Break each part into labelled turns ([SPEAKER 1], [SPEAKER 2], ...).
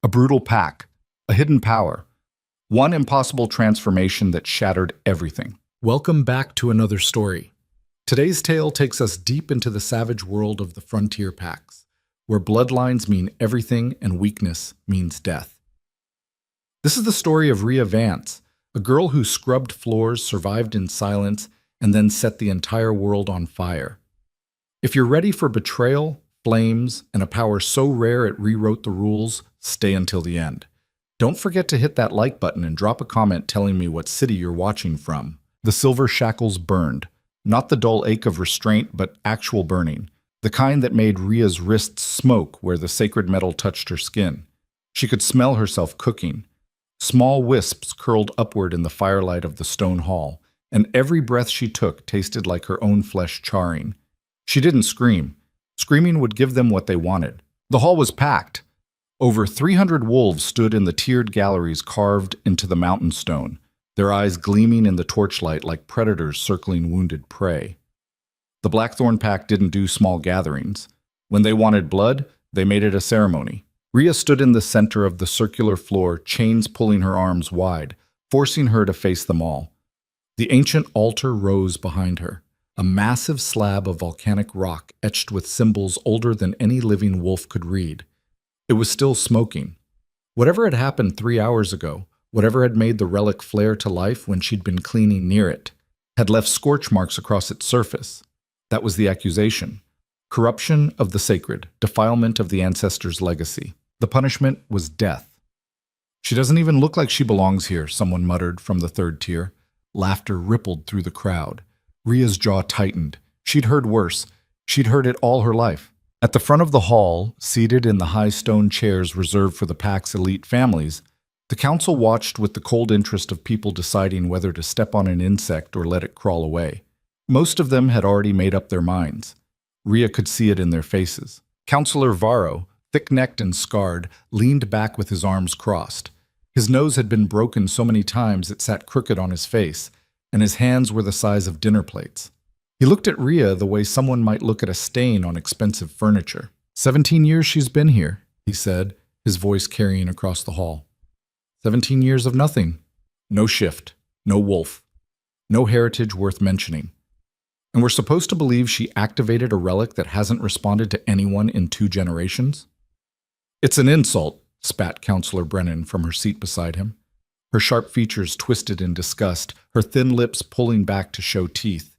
[SPEAKER 1] A brutal pack, a hidden power, one impossible transformation that shattered everything. Welcome back to another story. Today's tale takes us deep into the savage world of the frontier packs, where bloodlines mean everything and weakness means death. This is the story of Rhea Vance, a girl who scrubbed floors, survived in silence, and then set the entire world on fire. If you're ready for betrayal, flames, and a power so rare it rewrote the rules, stay until the end. Don't forget to hit that like button and drop a comment telling me what city you're watching from. The silver shackles burned. Not the dull ache of restraint, but actual burning. The kind that made Rhea's wrists smoke where the sacred metal touched her skin. She could smell herself cooking. Small wisps curled upward in the firelight of the stone hall, and every breath she took tasted like her own flesh charring. She didn't scream. Screaming would give them what they wanted. The hall was packed. Over 300 wolves stood in the tiered galleries carved into the mountain stone, their eyes gleaming in the torchlight like predators circling wounded prey. The Blackthorn Pack didn't do small gatherings. When they wanted blood, they made it a ceremony. Rhea stood in the center of the circular floor, chains pulling her arms wide, forcing her to face them all. The ancient altar rose behind her, a massive slab of volcanic rock etched with symbols older than any living wolf could read. It was still smoking. Whatever had happened 3 hours ago, whatever had made the relic flare to life when she'd been cleaning near it, had left scorch marks across its surface. That was the accusation. Corruption of the sacred, defilement of the ancestors' legacy. The punishment was death. "She doesn't even look like she belongs here," someone muttered from the third tier. Laughter rippled through the crowd. Rhea's jaw tightened. She'd heard worse. She'd heard it all her life. At the front of the hall, seated in the high stone chairs reserved for the pack's elite families, the council watched with the cold interest of people deciding whether to step on an insect or let it crawl away. Most of them had already made up their minds. Rhea could see it in their faces. Councillor Varro, thick-necked and scarred, leaned back with his arms crossed. His nose had been broken so many times it sat crooked on his face, and his hands were the size of dinner plates. He looked at Rhea the way someone might look at a stain on expensive furniture. 17 years she's been here, he said, his voice carrying across the hall. 17 years of nothing. No shift, no wolf, no heritage worth mentioning. And we're supposed to believe she activated a relic that hasn't responded to anyone in 2 generations? "It's an insult," spat Councillor Brennan from her seat beside him. Her sharp features twisted in disgust, her thin lips pulling back to show teeth.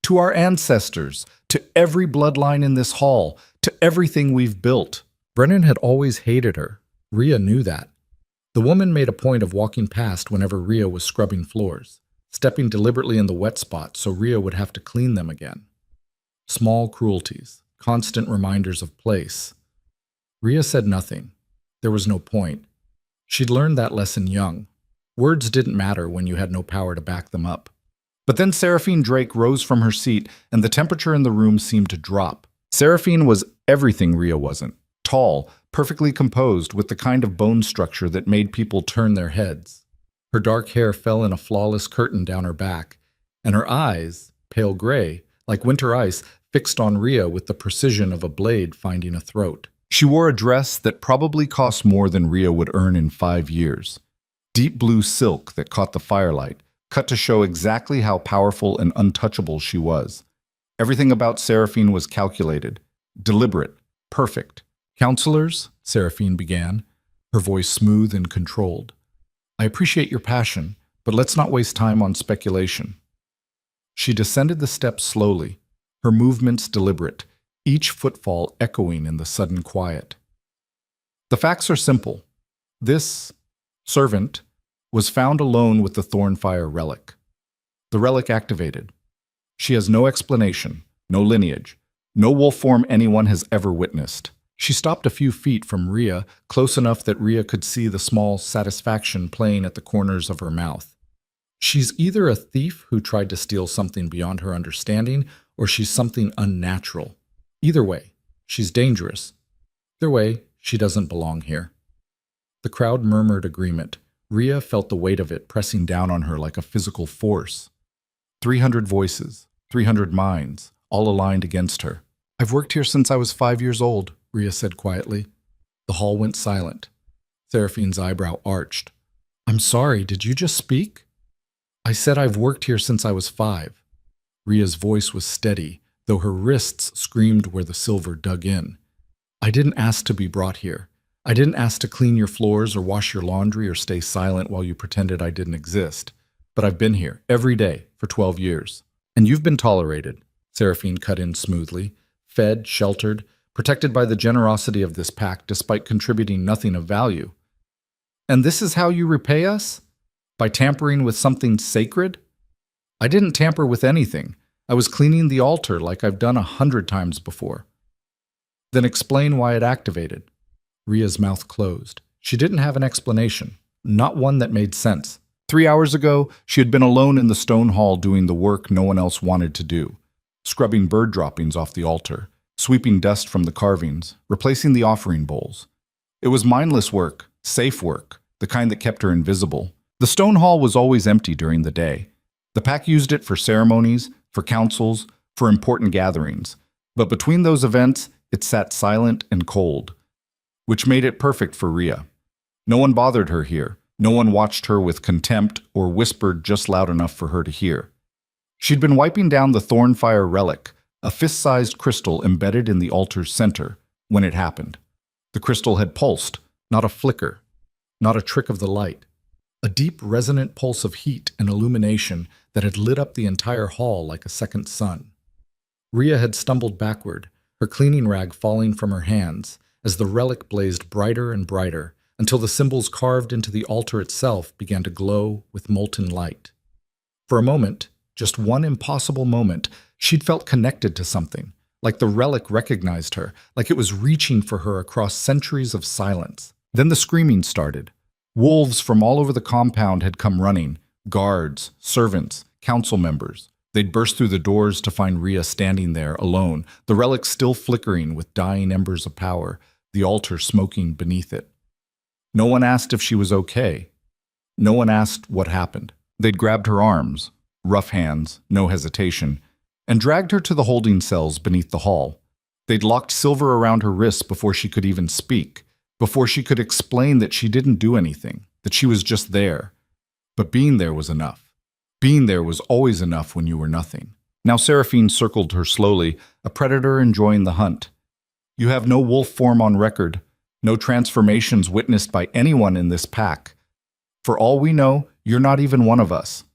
[SPEAKER 1] "To our ancestors, to every bloodline in this hall, to everything we've built." Brennan had always hated her. Rhea knew that. The woman made a point of walking past whenever Rhea was scrubbing floors, stepping deliberately in the wet spots so Rhea would have to clean them again. Small cruelties, constant reminders of place. Rhea said nothing. There was no point. She'd learned that lesson young. Words didn't matter when you had no power to back them up. But then Seraphine Drake rose from her seat, and the temperature in the room seemed to drop. Seraphine was everything Rhea wasn't. Tall, perfectly composed, with the kind of bone structure that made people turn their heads. Her dark hair fell in a flawless curtain down her back, and her eyes, pale gray, like winter ice, fixed on Rhea with the precision of a blade finding a throat. She wore a dress that probably cost more than Rhea would earn in 5 years. Deep blue silk that caught the firelight, cut to show exactly how powerful and untouchable she was. Everything about Seraphine was calculated, deliberate, perfect. "Counselors," Seraphine began, her voice smooth and controlled. "I appreciate your passion, but let's not waste time on speculation." She descended the steps slowly, her movements deliberate, each footfall echoing in the sudden quiet. "The facts are simple. This servant was found alone with the Thornfire relic. The relic activated. She has no explanation, no lineage, no wolf form anyone has ever witnessed." She stopped a few feet from Rhea, close enough that Rhea could see the small satisfaction playing at the corners of her mouth. "She's either a thief who tried to steal something beyond her understanding, or she's something unnatural. Either way, she's dangerous. Either way, she doesn't belong here." The crowd murmured agreement. Rhea felt the weight of it pressing down on her like a physical force. 300 voices, 300 minds, all aligned against her. "I've worked here since I was 5 years old," Rhea said quietly. The hall went silent. Seraphine's eyebrow arched. I'm sorry, did you just speak? I said I've worked here since I was 5. Ria's voice was steady, though her wrists screamed where the silver dug in. I didn't ask to be brought here. I didn't ask to clean your floors or wash your laundry or stay silent while you pretended I didn't exist. But I've been here, every day, for 12 years. And you've been tolerated, Seraphine cut in smoothly, fed, sheltered, protected by the generosity of this pack despite contributing nothing of value. And this is how you repay us? By tampering with something sacred? I didn't tamper with anything. I was cleaning the altar like I've done 100 times before. Then explain why it activated. Ria's mouth closed. She didn't have an explanation, not one that made sense. 3 hours ago, she had been alone in the stone hall doing the work no one else wanted to do, scrubbing bird droppings off the altar, sweeping dust from the carvings, replacing the offering bowls. It was mindless work, safe work, the kind that kept her invisible. The stone hall was always empty during the day. The pack used it for ceremonies, for councils, for important gatherings. But between those events, it sat silent and cold, which made it perfect for Ria. No one bothered her here. No one watched her with contempt or whispered just loud enough for her to hear. She'd been wiping down the Thornfire relic, a fist-sized crystal embedded in the altar's center, when it happened. The crystal had pulsed, not a flicker, not a trick of the light. A deep, resonant pulse of heat and illumination that had lit up the entire hall like a second sun. Ria had stumbled backward, her cleaning rag falling from her hands, as the relic blazed brighter and brighter, until the symbols carved into the altar itself began to glow with molten light. For a moment, just one impossible moment, she'd felt connected to something, like the relic recognized her, like it was reaching for her across centuries of silence. Then the screaming started. Wolves from all over the compound had come running, guards, servants, council members. They'd burst through the doors to find Ria standing there, alone, the relic still flickering with dying embers of power, the altar smoking beneath it. No one asked if she was okay. No one asked what happened. They'd grabbed her arms, rough hands, no hesitation, and dragged her to the holding cells beneath the hall. They'd locked silver around her wrists before she could even speak, before she could explain that she didn't do anything, that she was just there. But being there was enough. Being there was always enough when you were nothing. Now Seraphine circled her slowly, a predator enjoying the hunt. You have no wolf form on record, no transformations witnessed by anyone in this pack. For all we know, you're not even one of us.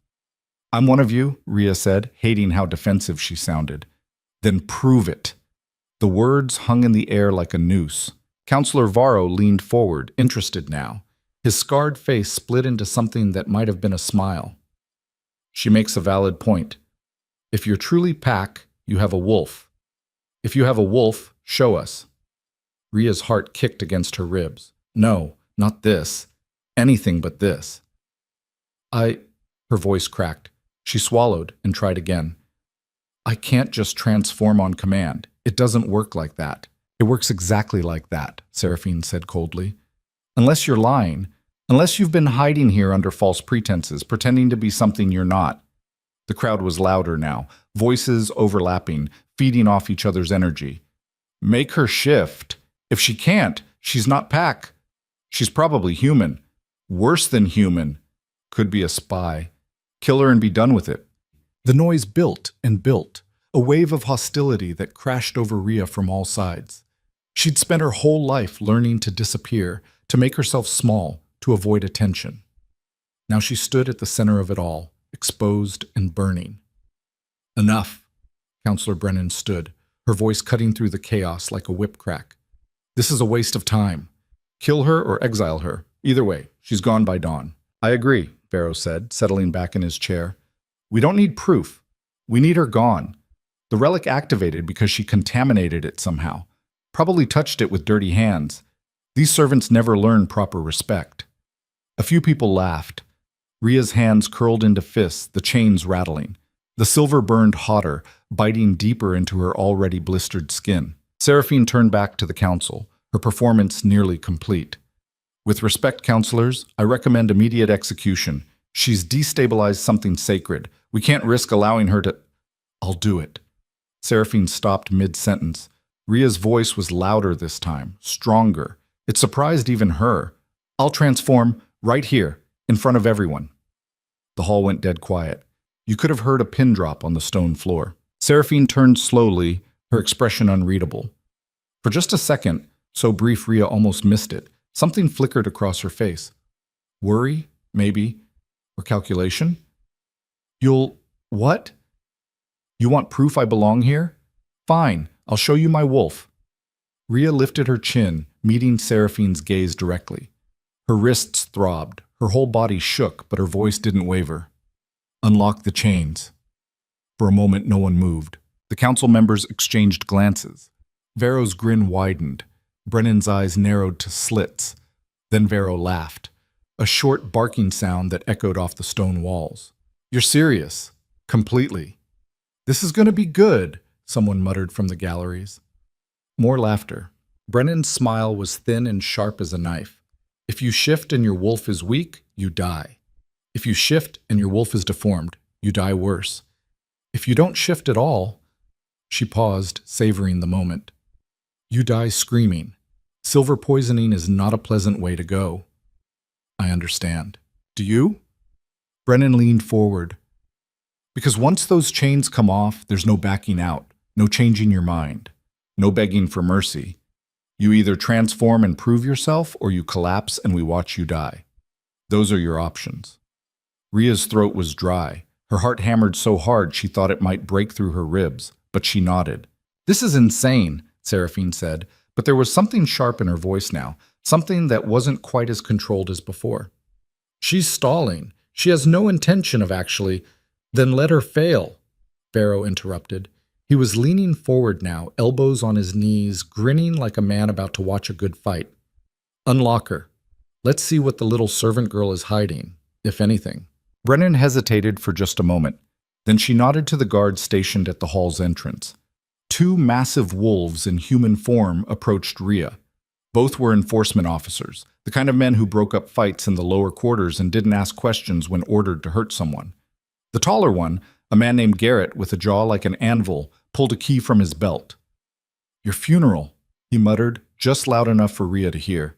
[SPEAKER 1] I'm one of you, Ria said, hating how defensive she sounded. Then prove it. The words hung in the air like a noose. Counselor Varro leaned forward, interested now. His scarred face split into something that might have been a smile. She makes a valid point. If you're truly pack, you have a wolf. If you have a wolf, show us. Ria's heart kicked against her ribs. No, not this. Anything but this. Her voice cracked. She swallowed and tried again. I can't just transform on command. It doesn't work like that. It works exactly like that, Seraphine said coldly. Unless you're lying, unless you've been hiding here under false pretenses, pretending to be something you're not. The crowd was louder now, voices overlapping, feeding off each other's energy. Make her shift. If she can't, she's not pack. She's probably human. Worse than human. Could be a spy. Kill her and be done with it. The noise built and built, a wave of hostility that crashed over Ria from all sides. She'd spent her whole life learning to disappear, to make herself small, to avoid attention. Now she stood at the center of it all, exposed and burning. Enough. Counselor Brennan stood, her voice cutting through the chaos like a whip crack. This is a waste of time. Kill her or exile her. Either way, she's gone by dawn. I agree, Varro said, settling back in his chair. We don't need proof. We need her gone. The relic activated because she contaminated it somehow. Probably touched it with dirty hands. These servants never learn proper respect. A few people laughed. Ria's hands curled into fists, the chains rattling. The silver burned hotter, biting deeper into her already blistered skin. Seraphine turned back to the council, her performance nearly complete. With respect, counselors, I recommend immediate execution. She's destabilized something sacred. We can't risk allowing her to... I'll do it. Seraphine stopped mid-sentence. Ria's voice was louder this time, stronger. It surprised even her. I'll transform right here, in front of everyone. The hall went dead quiet. You could have heard a pin drop on the stone floor. Seraphine turned slowly, her expression unreadable. For just a second, so brief Rhea almost missed it, something flickered across her face. Worry, maybe, or calculation? What? You want proof I belong here? Fine, I'll show you my wolf. Rhea lifted her chin, meeting Seraphine's gaze directly. Her wrists throbbed, her whole body shook, but her voice didn't waver. Unlock the chains. For a moment, no one moved. The council members exchanged glances. Vero's grin widened. Brennan's eyes narrowed to slits. Then Vero laughed, a short barking sound that echoed off the stone walls. You're serious. Completely. This is going to be good, someone muttered from the galleries. More laughter. Brennan's smile was thin and sharp as a knife. If you shift and your wolf is weak, you die. If you shift and your wolf is deformed, you die worse. If you don't shift at all, she paused, savoring the moment. You die screaming. Silver poisoning is not a pleasant way to go. I understand. Do you? Brennan leaned forward. Because once those chains come off, there's no backing out, no changing your mind, no begging for mercy. You either transform and prove yourself, or you collapse and we watch you die. Those are your options. Rhea's throat was dry. Her heart hammered so hard she thought it might break through her ribs, but she nodded. This is insane, Seraphine said, but there was something sharp in her voice now, something that wasn't quite as controlled as before. She's stalling. She has no intention of actually. Then let her fail, Vero interrupted. He was leaning forward now, elbows on his knees, grinning like a man about to watch a good fight. Unlock her. Let's see what the little servant girl is hiding, if anything. Brennan hesitated for just a moment. Then she nodded to the guards stationed at the hall's entrance. Two massive wolves in human form approached Rhea. Both were enforcement officers, the kind of men who broke up fights in the lower quarters and didn't ask questions when ordered to hurt someone. The taller one, a man named Garrett with a jaw like an anvil, pulled a key from his belt. Your funeral, he muttered, just loud enough for Rhea to hear.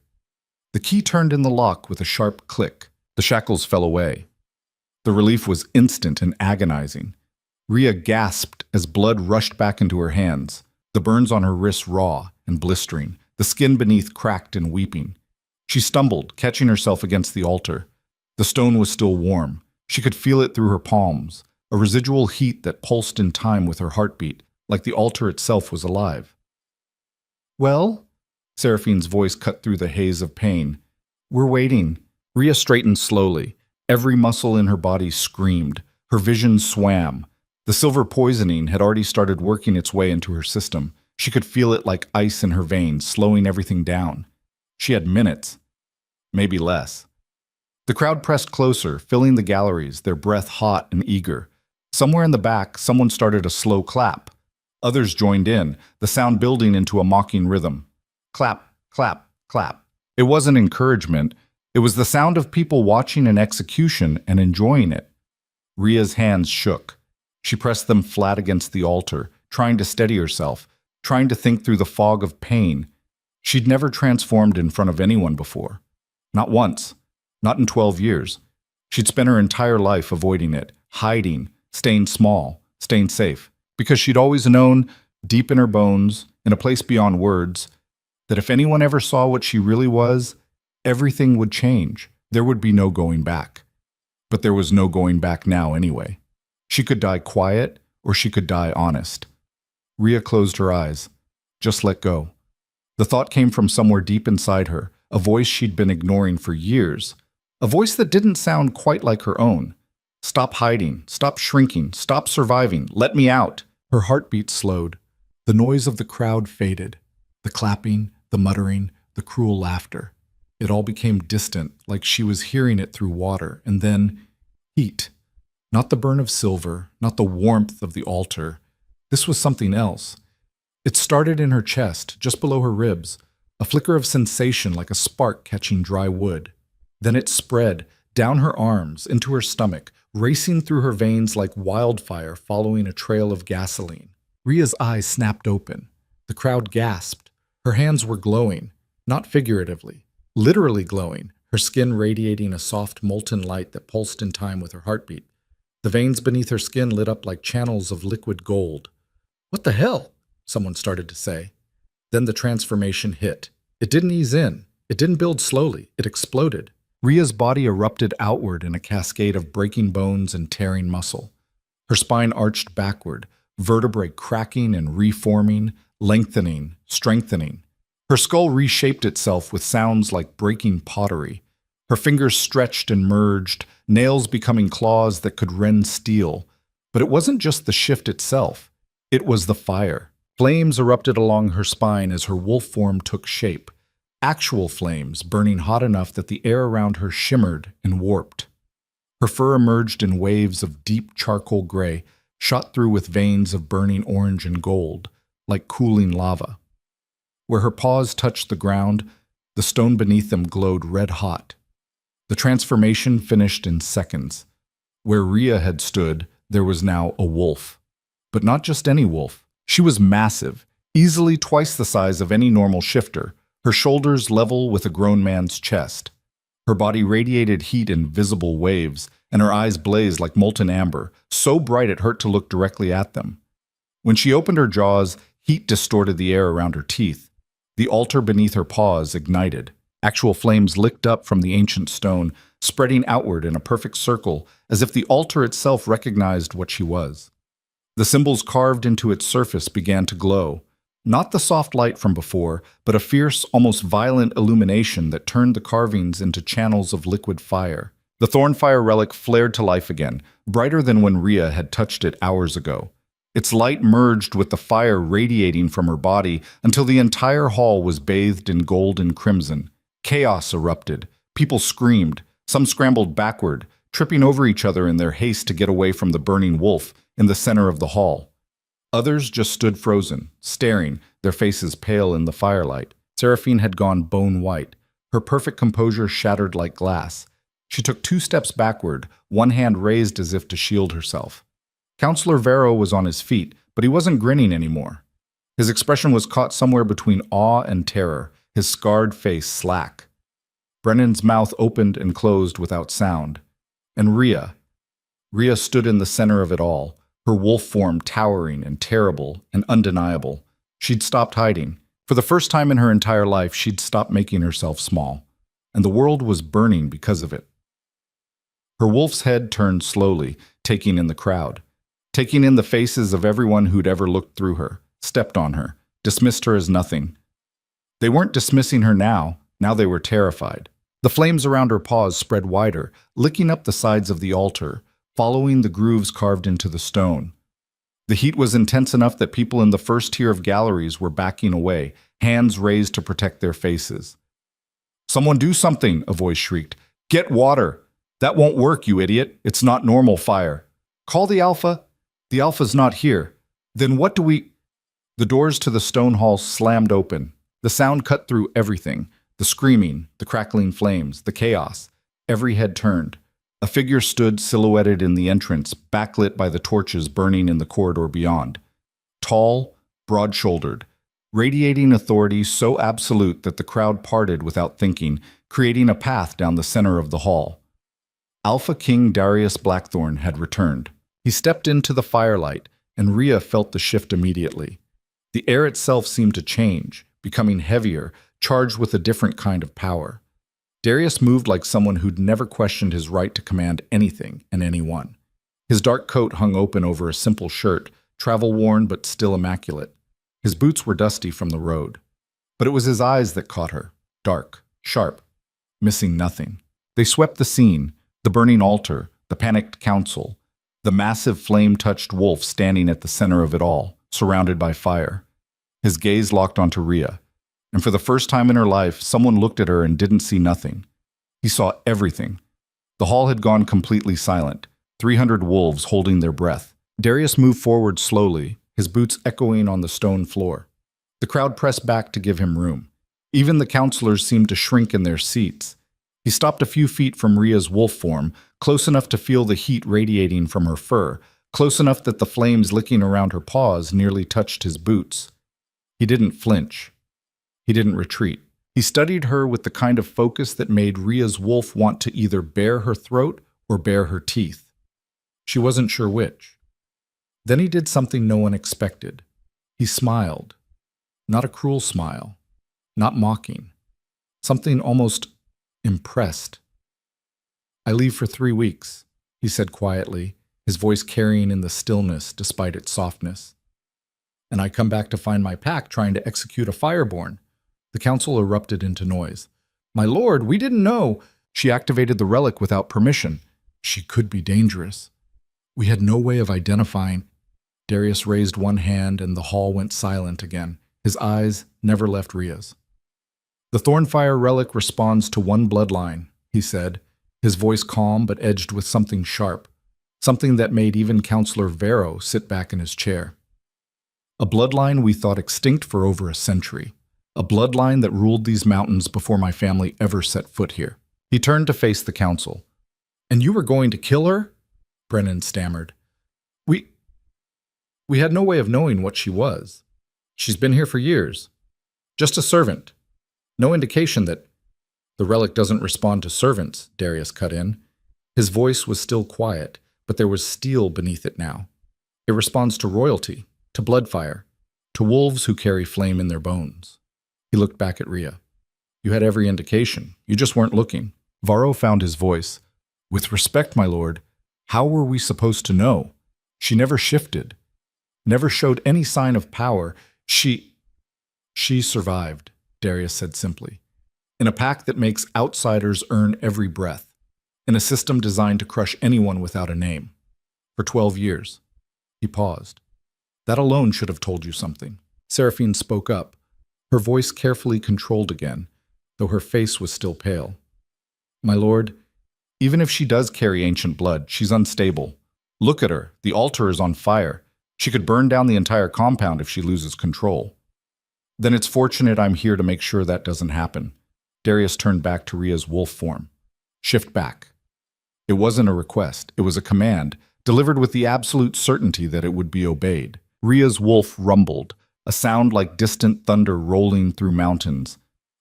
[SPEAKER 1] The key turned in the lock with a sharp click. The shackles fell away. The relief was instant and agonizing. Rhea gasped as blood rushed back into her hands, the burns on her wrists raw and blistering, the skin beneath cracked and weeping. She stumbled, catching herself against the altar. The stone was still warm. She could feel it through her palms, a residual heat that pulsed in time with her heartbeat, like the altar itself was alive. Well? Seraphine's voice cut through the haze of pain. We're waiting. Rhea straightened slowly. Every muscle in her body screamed. Her vision swam. The silver poisoning had already started working its way into her system. She could feel it like ice in her veins, slowing everything down. She had minutes, maybe less. The crowd pressed closer, filling the galleries, their breath hot and eager. Somewhere in the back, someone started a slow clap. Others joined in, the sound building into a mocking rhythm. Clap, clap, clap. It wasn't encouragement. It was the sound of people watching an execution and enjoying it. Rhea's hands shook. She pressed them flat against the altar, trying to steady herself, trying to think through the fog of pain. She'd never transformed in front of anyone before. Not once. Not in 12 years. She'd spent her entire life avoiding it, hiding, staying small, staying safe, because she'd always known, deep in her bones, in a place beyond words, that if anyone ever saw what she really was, everything would change. There would be no going back. But there was no going back now anyway. She could die quiet, or she could die honest. Rhea closed her eyes. Just let go. The thought came from somewhere deep inside her, a voice she'd been ignoring for years. A voice that didn't sound quite like her own. Stop hiding, stop shrinking, stop surviving, let me out. Her heartbeat slowed. The noise of the crowd faded. The clapping, the muttering, the cruel laughter. It all became distant, like she was hearing it through water, and then heat. Not the burn of silver, not the warmth of the altar. This was something else. It started in her chest, just below her ribs, a flicker of sensation like a spark catching dry wood. Then it spread, down her arms, into her stomach, racing through her veins like wildfire following a trail of gasoline. Rhea's eyes snapped open. The crowd gasped. Her hands were glowing, not figuratively, literally glowing, her skin radiating a soft molten light that pulsed in time with her heartbeat. The veins beneath her skin lit up like channels of liquid gold. "What the hell?" someone started to say. Then the transformation hit. It didn't ease in. It didn't build slowly. It exploded. Ria's body erupted outward in a cascade of breaking bones and tearing muscle. Her spine arched backward, vertebrae cracking and reforming, lengthening, strengthening. Her skull reshaped itself with sounds like breaking pottery. Her fingers stretched and merged, nails becoming claws that could rend steel. But it wasn't just the shift itself. It was the fire. Flames erupted along her spine as her wolf form took shape. Actual flames, burning hot enough that the air around her shimmered and warped. Her fur emerged in waves of deep charcoal gray, shot through with veins of burning orange and gold, like cooling lava. Where her paws touched the ground, the stone beneath them glowed red hot. The transformation finished in seconds. Where Ria had stood, there was now a wolf. But not just any wolf. She was massive, easily twice the size of any normal shifter, her shoulders level with a grown man's chest. Her body radiated heat in visible waves, and her eyes blazed like molten amber, so bright it hurt to look directly at them. When she opened her jaws, heat distorted the air around her teeth. The altar beneath her paws ignited. Actual flames licked up from the ancient stone, spreading outward in a perfect circle, as if the altar itself recognized what she was. The symbols carved into its surface began to glow. Not the soft light from before, but a fierce, almost violent illumination that turned the carvings into channels of liquid fire. The Thornfire relic flared to life again, brighter than when Ria had touched it hours ago. Its light merged with the fire radiating from her body until the entire hall was bathed in gold and crimson. Chaos erupted. People screamed. Some scrambled backward, tripping over each other in their haste to get away from the burning wolf in the center of the hall. Others just stood frozen, staring, their faces pale in the firelight. Seraphine had gone bone white, her perfect composure shattered like glass. She took 2 steps backward, one hand raised as if to shield herself. Counselor Vero was on his feet, but he wasn't grinning anymore. His expression was caught somewhere between awe and terror, his scarred face slack. Brennan's mouth opened and closed without sound. And Ria stood in the center of it all, her wolf form towering and terrible and undeniable. She'd stopped hiding. For the first time in her entire life, she'd stopped making herself small. And the world was burning because of it. Her wolf's head turned slowly, taking in the crowd. Taking in the faces of everyone who'd ever looked through her, stepped on her, dismissed her as nothing. They weren't dismissing her now they were terrified. The flames around her paws spread wider, licking up the sides of the altar, following the grooves carved into the stone. The heat was intense enough that people in the first tier of galleries were backing away, hands raised to protect their faces. "Someone do something," a voice shrieked. "Get water. That won't work, you idiot. It's not normal fire. Call the Alpha. The Alpha's not here. Then what do we—" The doors to the stone hall slammed open. The sound cut through everything. The screaming, the crackling flames, the chaos. Every head turned. A figure stood silhouetted in the entrance, backlit by the torches burning in the corridor beyond. Tall, broad-shouldered, radiating authority so absolute that the crowd parted without thinking, creating a path down the center of the hall. Alpha King Darius Blackthorn had returned. He stepped into the firelight, and Ria felt the shift immediately. The air itself seemed to change, becoming heavier, charged with a different kind of power. Darius moved like someone who'd never questioned his right to command anything and anyone. His dark coat hung open over a simple shirt, travel-worn but still immaculate. His boots were dusty from the road. But it was his eyes that caught her, dark, sharp, missing nothing. They swept the scene, the burning altar, the panicked council, the massive flame-touched wolf standing at the center of it all, surrounded by fire. His gaze locked onto Ria. And for the first time in her life, someone looked at her and didn't see nothing. He saw everything. The hall had gone completely silent, 300 wolves holding their breath. Darius moved forward slowly, his boots echoing on the stone floor. The crowd pressed back to give him room. Even the counselors seemed to shrink in their seats. He stopped a few feet from Ria's wolf form, close enough to feel the heat radiating from her fur, close enough that the flames licking around her paws nearly touched his boots. He didn't flinch. He didn't retreat. He studied her with the kind of focus that made Rhea's wolf want to either bare her throat or bare her teeth. She wasn't sure which. Then he did something no one expected. He smiled. Not a cruel smile. Not mocking. Something almost impressed. "I leave for 3 weeks," he said quietly, his voice carrying in the stillness despite its softness. "And I come back to find my pack trying to execute a fireborn." The council erupted into noise. "My lord, we didn't know." She activated the relic without permission. She could be dangerous. "We had no way of identifying." Darius raised one hand and the hall went silent again. His eyes never left Rhea's. "The Thornfire relic responds to one bloodline," he said, his voice calm but edged with something sharp, something that made even Counselor Vero sit back in his chair. "A bloodline we thought extinct for over a century. A bloodline that ruled these mountains before my family ever set foot here." He turned to face the council. "And you were going to kill her?" Brennan stammered. We had no way of knowing what she was. She's been here for years. Just a servant. No indication that—" "The relic doesn't respond to servants," Darius cut in. His voice was still quiet, but there was steel beneath it now. "It responds to royalty, to bloodfire, to wolves who carry flame in their bones." He looked back at Rhea. "You had every indication. You just weren't looking." Varro found his voice. "With respect, my lord, how were we supposed to know? She never shifted. Never showed any sign of power. She survived," Darius said simply. "In a pack that makes outsiders earn every breath. In a system designed to crush anyone without a name. For 12 years. He paused. "That alone should have told you something." Seraphine spoke up, her voice carefully controlled again, though her face was still pale. "My lord, even if she does carry ancient blood, she's unstable. Look at her. The altar is on fire. She could burn down the entire compound if she loses control. Then it's fortunate I'm here to make sure that doesn't happen." Darius turned back to Rhea's wolf form. "Shift back." It wasn't a request, it was a command, delivered with the absolute certainty that it would be obeyed. Rhea's wolf rumbled, a sound like distant thunder rolling through mountains.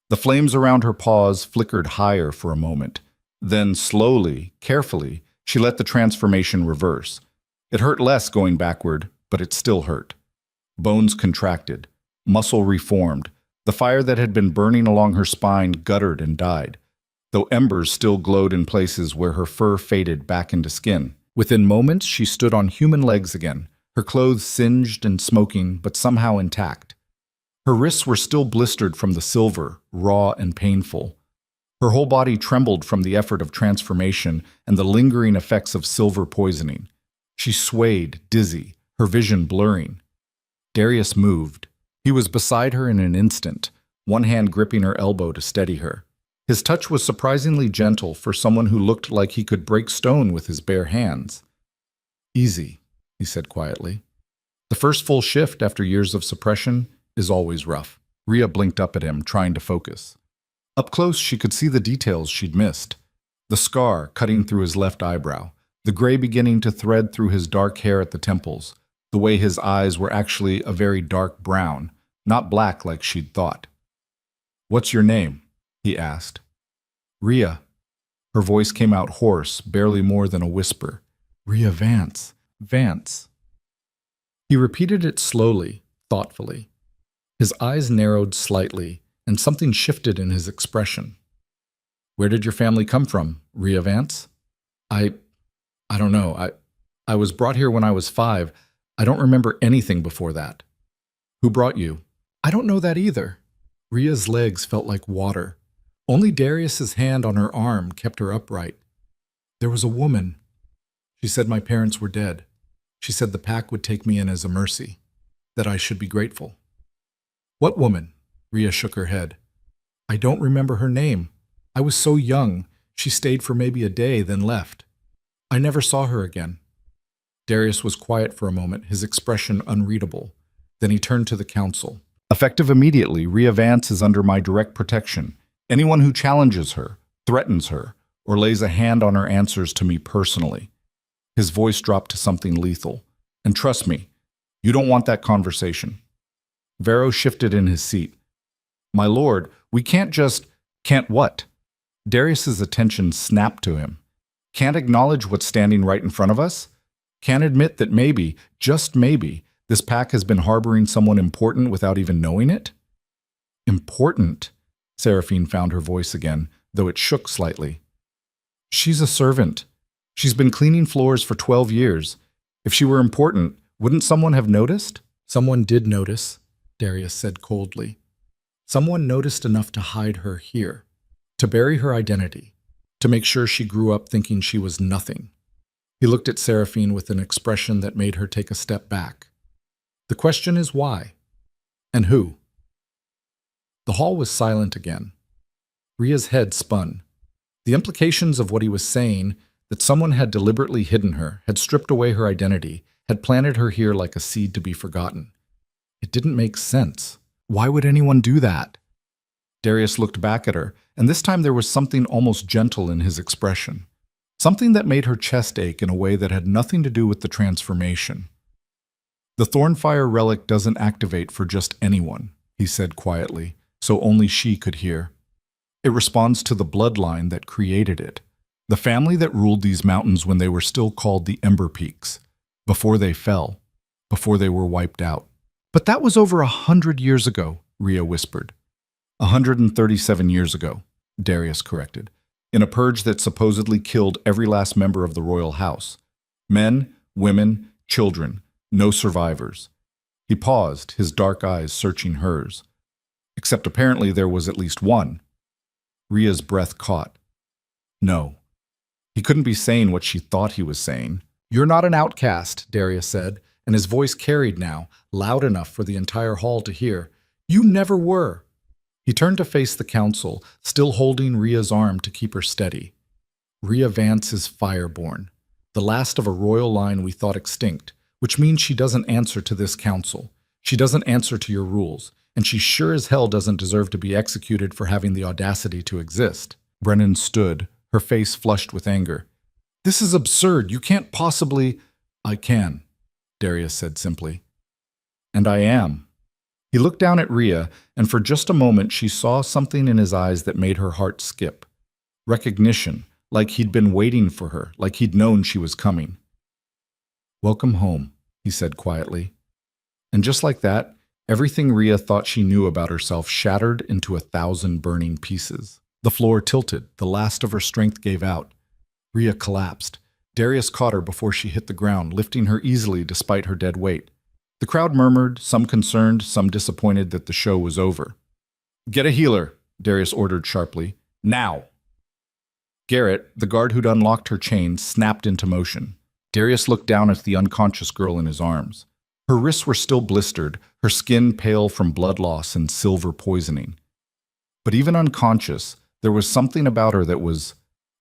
[SPEAKER 1] The flames around her paws flickered higher for a moment. Then, slowly, carefully, she let the transformation reverse. It hurt less going backward, but it still hurt. Bones contracted, muscle reformed. The fire that had been burning along her spine guttered and died, though embers still glowed in places where her fur faded back into skin. Within moments, she stood on human legs again, her clothes singed and smoking, but somehow intact. Her wrists were still blistered from the silver, raw and painful. Her whole body trembled from the effort of transformation and the lingering effects of silver poisoning. She swayed, dizzy, her vision blurring. Darius moved. He was beside her in an instant, one hand gripping her elbow to steady her. His touch was surprisingly gentle for someone who looked like he could break stone with his bare hands. "Easy," he said quietly. "The first full shift after years of suppression is always rough." Rhea blinked up at him, trying to focus. Up close, she could see the details she'd missed. The scar cutting through his left eyebrow, the gray beginning to thread through his dark hair at the temples, the way his eyes were actually a very dark brown, not black like she'd thought. "What's your name?" he asked. "Rhea." Her voice came out hoarse, barely more than a whisper. "Rhea Vance. Vance." He repeated it slowly, thoughtfully. His eyes narrowed slightly, and something shifted in his expression. "Where did your family come from, Rhea Vance?" I don't know. I was brought here when I was 5. I don't remember anything before that." "Who brought you?" "I don't know that either." Rhea's legs felt like water. Only Darius's hand on her arm kept her upright. "There was a woman. She said my parents were dead. She said the pack would take me in as a mercy, that I should be grateful." "What woman?" Rhea shook her head. "I don't remember her name. I was so young. She stayed for maybe a day, then left. I never saw her again." Darius was quiet for a moment, his expression unreadable. Then he turned to the council. "Effective immediately, Rhea Vance is under my direct protection. Anyone who challenges her, threatens her, or lays a hand on her answers to me personally." His voice dropped to something lethal. "And trust me, you don't want that conversation." Vero shifted in his seat. My lord, we can't just— Can't what? Darius's attention snapped to him. Can't acknowledge what's standing right in front of us? Can't admit that maybe, just maybe, this pack has been harboring someone important without even knowing it? Important? Seraphine found her voice again, though it shook slightly. She's a servant. She's been cleaning floors for 12 years. If she were important, wouldn't someone have noticed? Someone did notice, Darius said coldly. Someone noticed enough to hide her here, to bury her identity, to make sure she grew up thinking she was nothing. He looked at Seraphine with an expression that made her take a step back. The question is why? And who? The hall was silent again. Ria's head spun. The implications of what he was saying, that someone had deliberately hidden her, had stripped away her identity, had planted her here like a seed to be forgotten. It didn't make sense. Why would anyone do that? Darius looked back at her, and this time there was something almost gentle in his expression. Something that made her chest ache in a way that had nothing to do with the transformation. The Thornfire relic doesn't activate for just anyone, he said quietly, so only she could hear. It responds to the bloodline that created it, the family that ruled these mountains when they were still called the Ember Peaks, before they fell, before they were wiped out. But that was over 100 years ago, Ria whispered. 137 years ago, Darius corrected, in a purge that supposedly killed every last member of the royal house. Men, women, children, no survivors. He paused, his dark eyes searching hers. Except apparently there was at least one. Ria's breath caught. No. He couldn't be saying what she thought he was saying. You're not an outcast, Darius said, and his voice carried now, loud enough for the entire hall to hear. You never were. He turned to face the council, still holding Ria's arm to keep her steady. Ria Vance is fireborn, the last of a royal line we thought extinct, which means she doesn't answer to this council. She doesn't answer to your rules, and she sure as hell doesn't deserve to be executed for having the audacity to exist. Brennan stood, her face flushed with anger. This is absurd. You can't possibly— I can, Darius said simply. And I am. He looked down at Ria, and for just a moment she saw something in his eyes that made her heart skip. Recognition, like he'd been waiting for her, like he'd known she was coming. Welcome home, he said quietly. And just like that, everything Ria thought she knew about herself shattered into 1,000 burning pieces. The floor tilted, the last of her strength gave out. Ria collapsed. Darius caught her before she hit the ground, lifting her easily despite her dead weight. The crowd murmured, some concerned, some disappointed that the show was over. Get a healer, Darius ordered sharply. Now! Garrett, the guard who'd unlocked her chain, snapped into motion. Darius looked down at the unconscious girl in his arms. Her wrists were still blistered, her skin pale from blood loss and silver poisoning. But even unconscious, there was something about her that was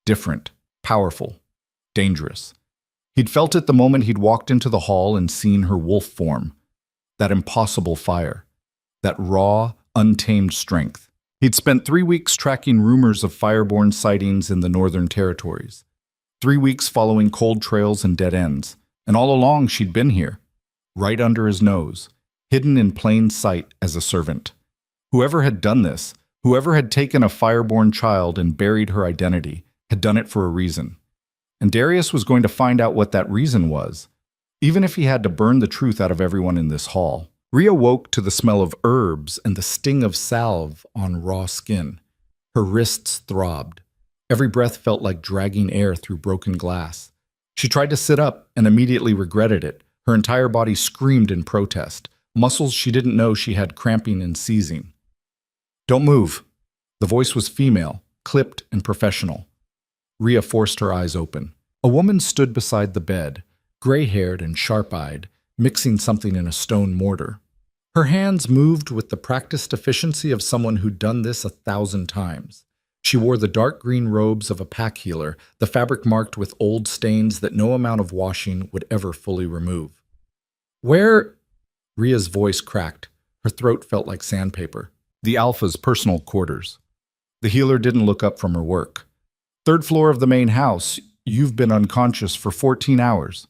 [SPEAKER 1] different, powerful, dangerous. He'd felt it the moment he'd walked into the hall and seen her wolf form, that impossible fire, that raw, untamed strength. He'd spent 3 weeks tracking rumors of fireborn sightings in the Northern Territories, 3 weeks following cold trails and dead ends, and all along she'd been here, right under his nose, hidden in plain sight as a servant. Whoever had done this, whoever had taken a fireborn child and buried her identity, had done it for a reason. And Darius was going to find out what that reason was, even if he had to burn the truth out of everyone in this hall. Ria woke to the smell of herbs and the sting of salve on raw skin. Her wrists throbbed. Every breath felt like dragging air through broken glass. She tried to sit up and immediately regretted it. Her entire body screamed in protest, muscles she didn't know she had cramping and seizing. Don't move. The voice was female, clipped and professional. Ria forced her eyes open. A woman stood beside the bed, gray-haired and sharp-eyed, mixing something in a stone mortar. Her hands moved with the practiced efficiency of someone who'd done this 1,000 times. She wore the dark green robes of a pack healer, the fabric marked with old stains that no amount of washing would ever fully remove. Where? Ria's voice cracked. Her throat felt like sandpaper. The Alpha's personal quarters. The healer didn't look up from her work. 3rd floor of the main house. You've been unconscious for 14 hours.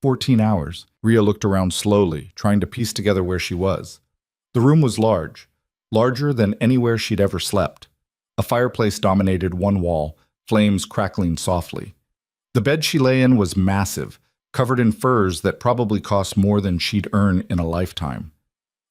[SPEAKER 1] 14 hours. Ria looked around slowly, trying to piece together where she was. The room was large larger than anywhere she'd ever slept. A fireplace dominated one wall, flames crackling softly. The bed she lay in was massive, covered in furs that probably cost more than she'd earn in a lifetime.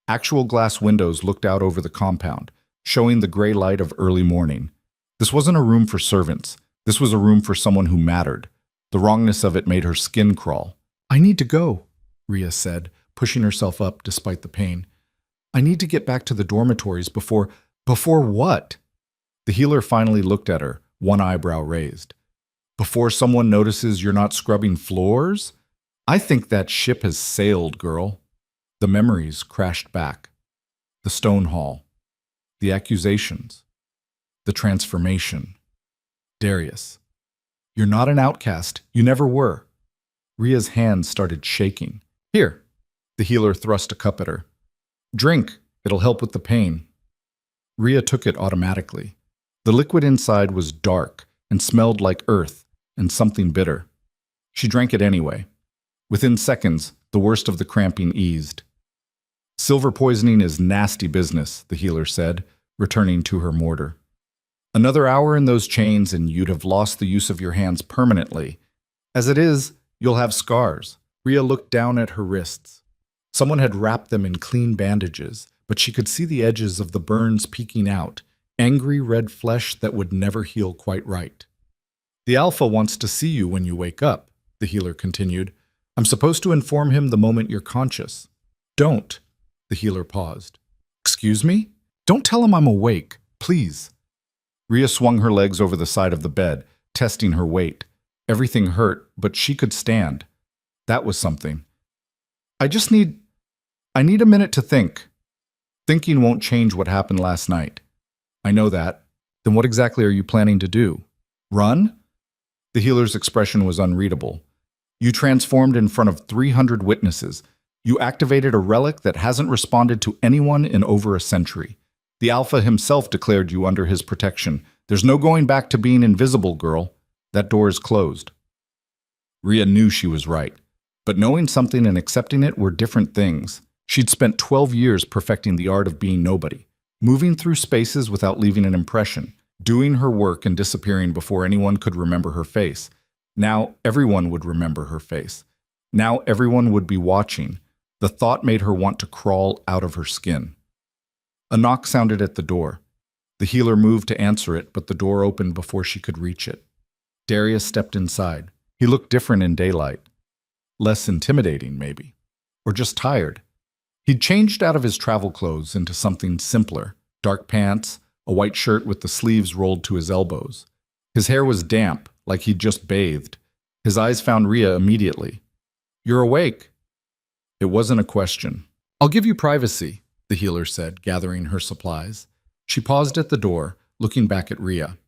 [SPEAKER 1] Actual glass windows looked out over the compound, showing the gray light of early morning. This wasn't a room for servants. This was a room for someone who mattered. The wrongness of it made her skin crawl. "I need to go," Rhea said, pushing herself up despite the pain. "I need to get back to the dormitories before what?" The healer finally looked at her, one eyebrow raised. "Before someone notices you're not scrubbing floors? I think that ship has sailed, girl." The memories crashed back. The stone hall. The accusations. The transformation. Darius. "You're not an outcast. You never were." Rhea's hands started shaking. "Here." The healer thrust a cup at her. "Drink. It'll help with the pain." Rhea took it automatically. The liquid inside was dark and smelled like earth and something bitter. She drank it anyway. Within seconds, the worst of the cramping eased. "Silver poisoning is nasty business," the healer said, returning to her mortar. "Another hour in those chains and you'd have lost the use of your hands permanently. As it is, you'll have scars." Rhea looked down at her wrists. Someone had wrapped them in clean bandages, but she could see the edges of the burns peeking out, angry red flesh that would never heal quite right. "The Alpha wants to see you when you wake up," the healer continued. "I'm supposed to inform him the moment you're conscious." "Don't." The healer paused. "Excuse me? Don't tell him I'm awake, please." Rhea swung her legs over the side of the bed, testing her weight. Everything hurt, but she could stand. That was something. I need a minute to think." "Thinking won't change what happened last night." "I know that. Then what exactly are you planning to do? Run?" The healer's expression was unreadable. "You transformed in front of 300 witnesses. You activated a relic that hasn't responded to anyone in over a century. The Alpha himself declared you under his protection. There's no going back to being invisible, girl. That door is closed." Rhea knew she was right, but knowing something and accepting it were different things. She'd spent 12 years perfecting the art of being nobody, moving through spaces without leaving an impression, doing her work and disappearing before anyone could remember her face. Now everyone would remember her face. Now everyone would be watching. The thought made her want to crawl out of her skin. A knock sounded at the door. The healer moved to answer it, but the door opened before she could reach it. Darius stepped inside. He looked different in daylight. Less intimidating, maybe. Or just tired. He'd changed out of his travel clothes into something simpler. Dark pants, a white shirt with the sleeves rolled to his elbows. His hair was damp, like he'd just bathed. His eyes found Rhea immediately. "You're awake." It wasn't a question. "I'll give you privacy," the healer said, gathering her supplies. She paused at the door, looking back at Rhea.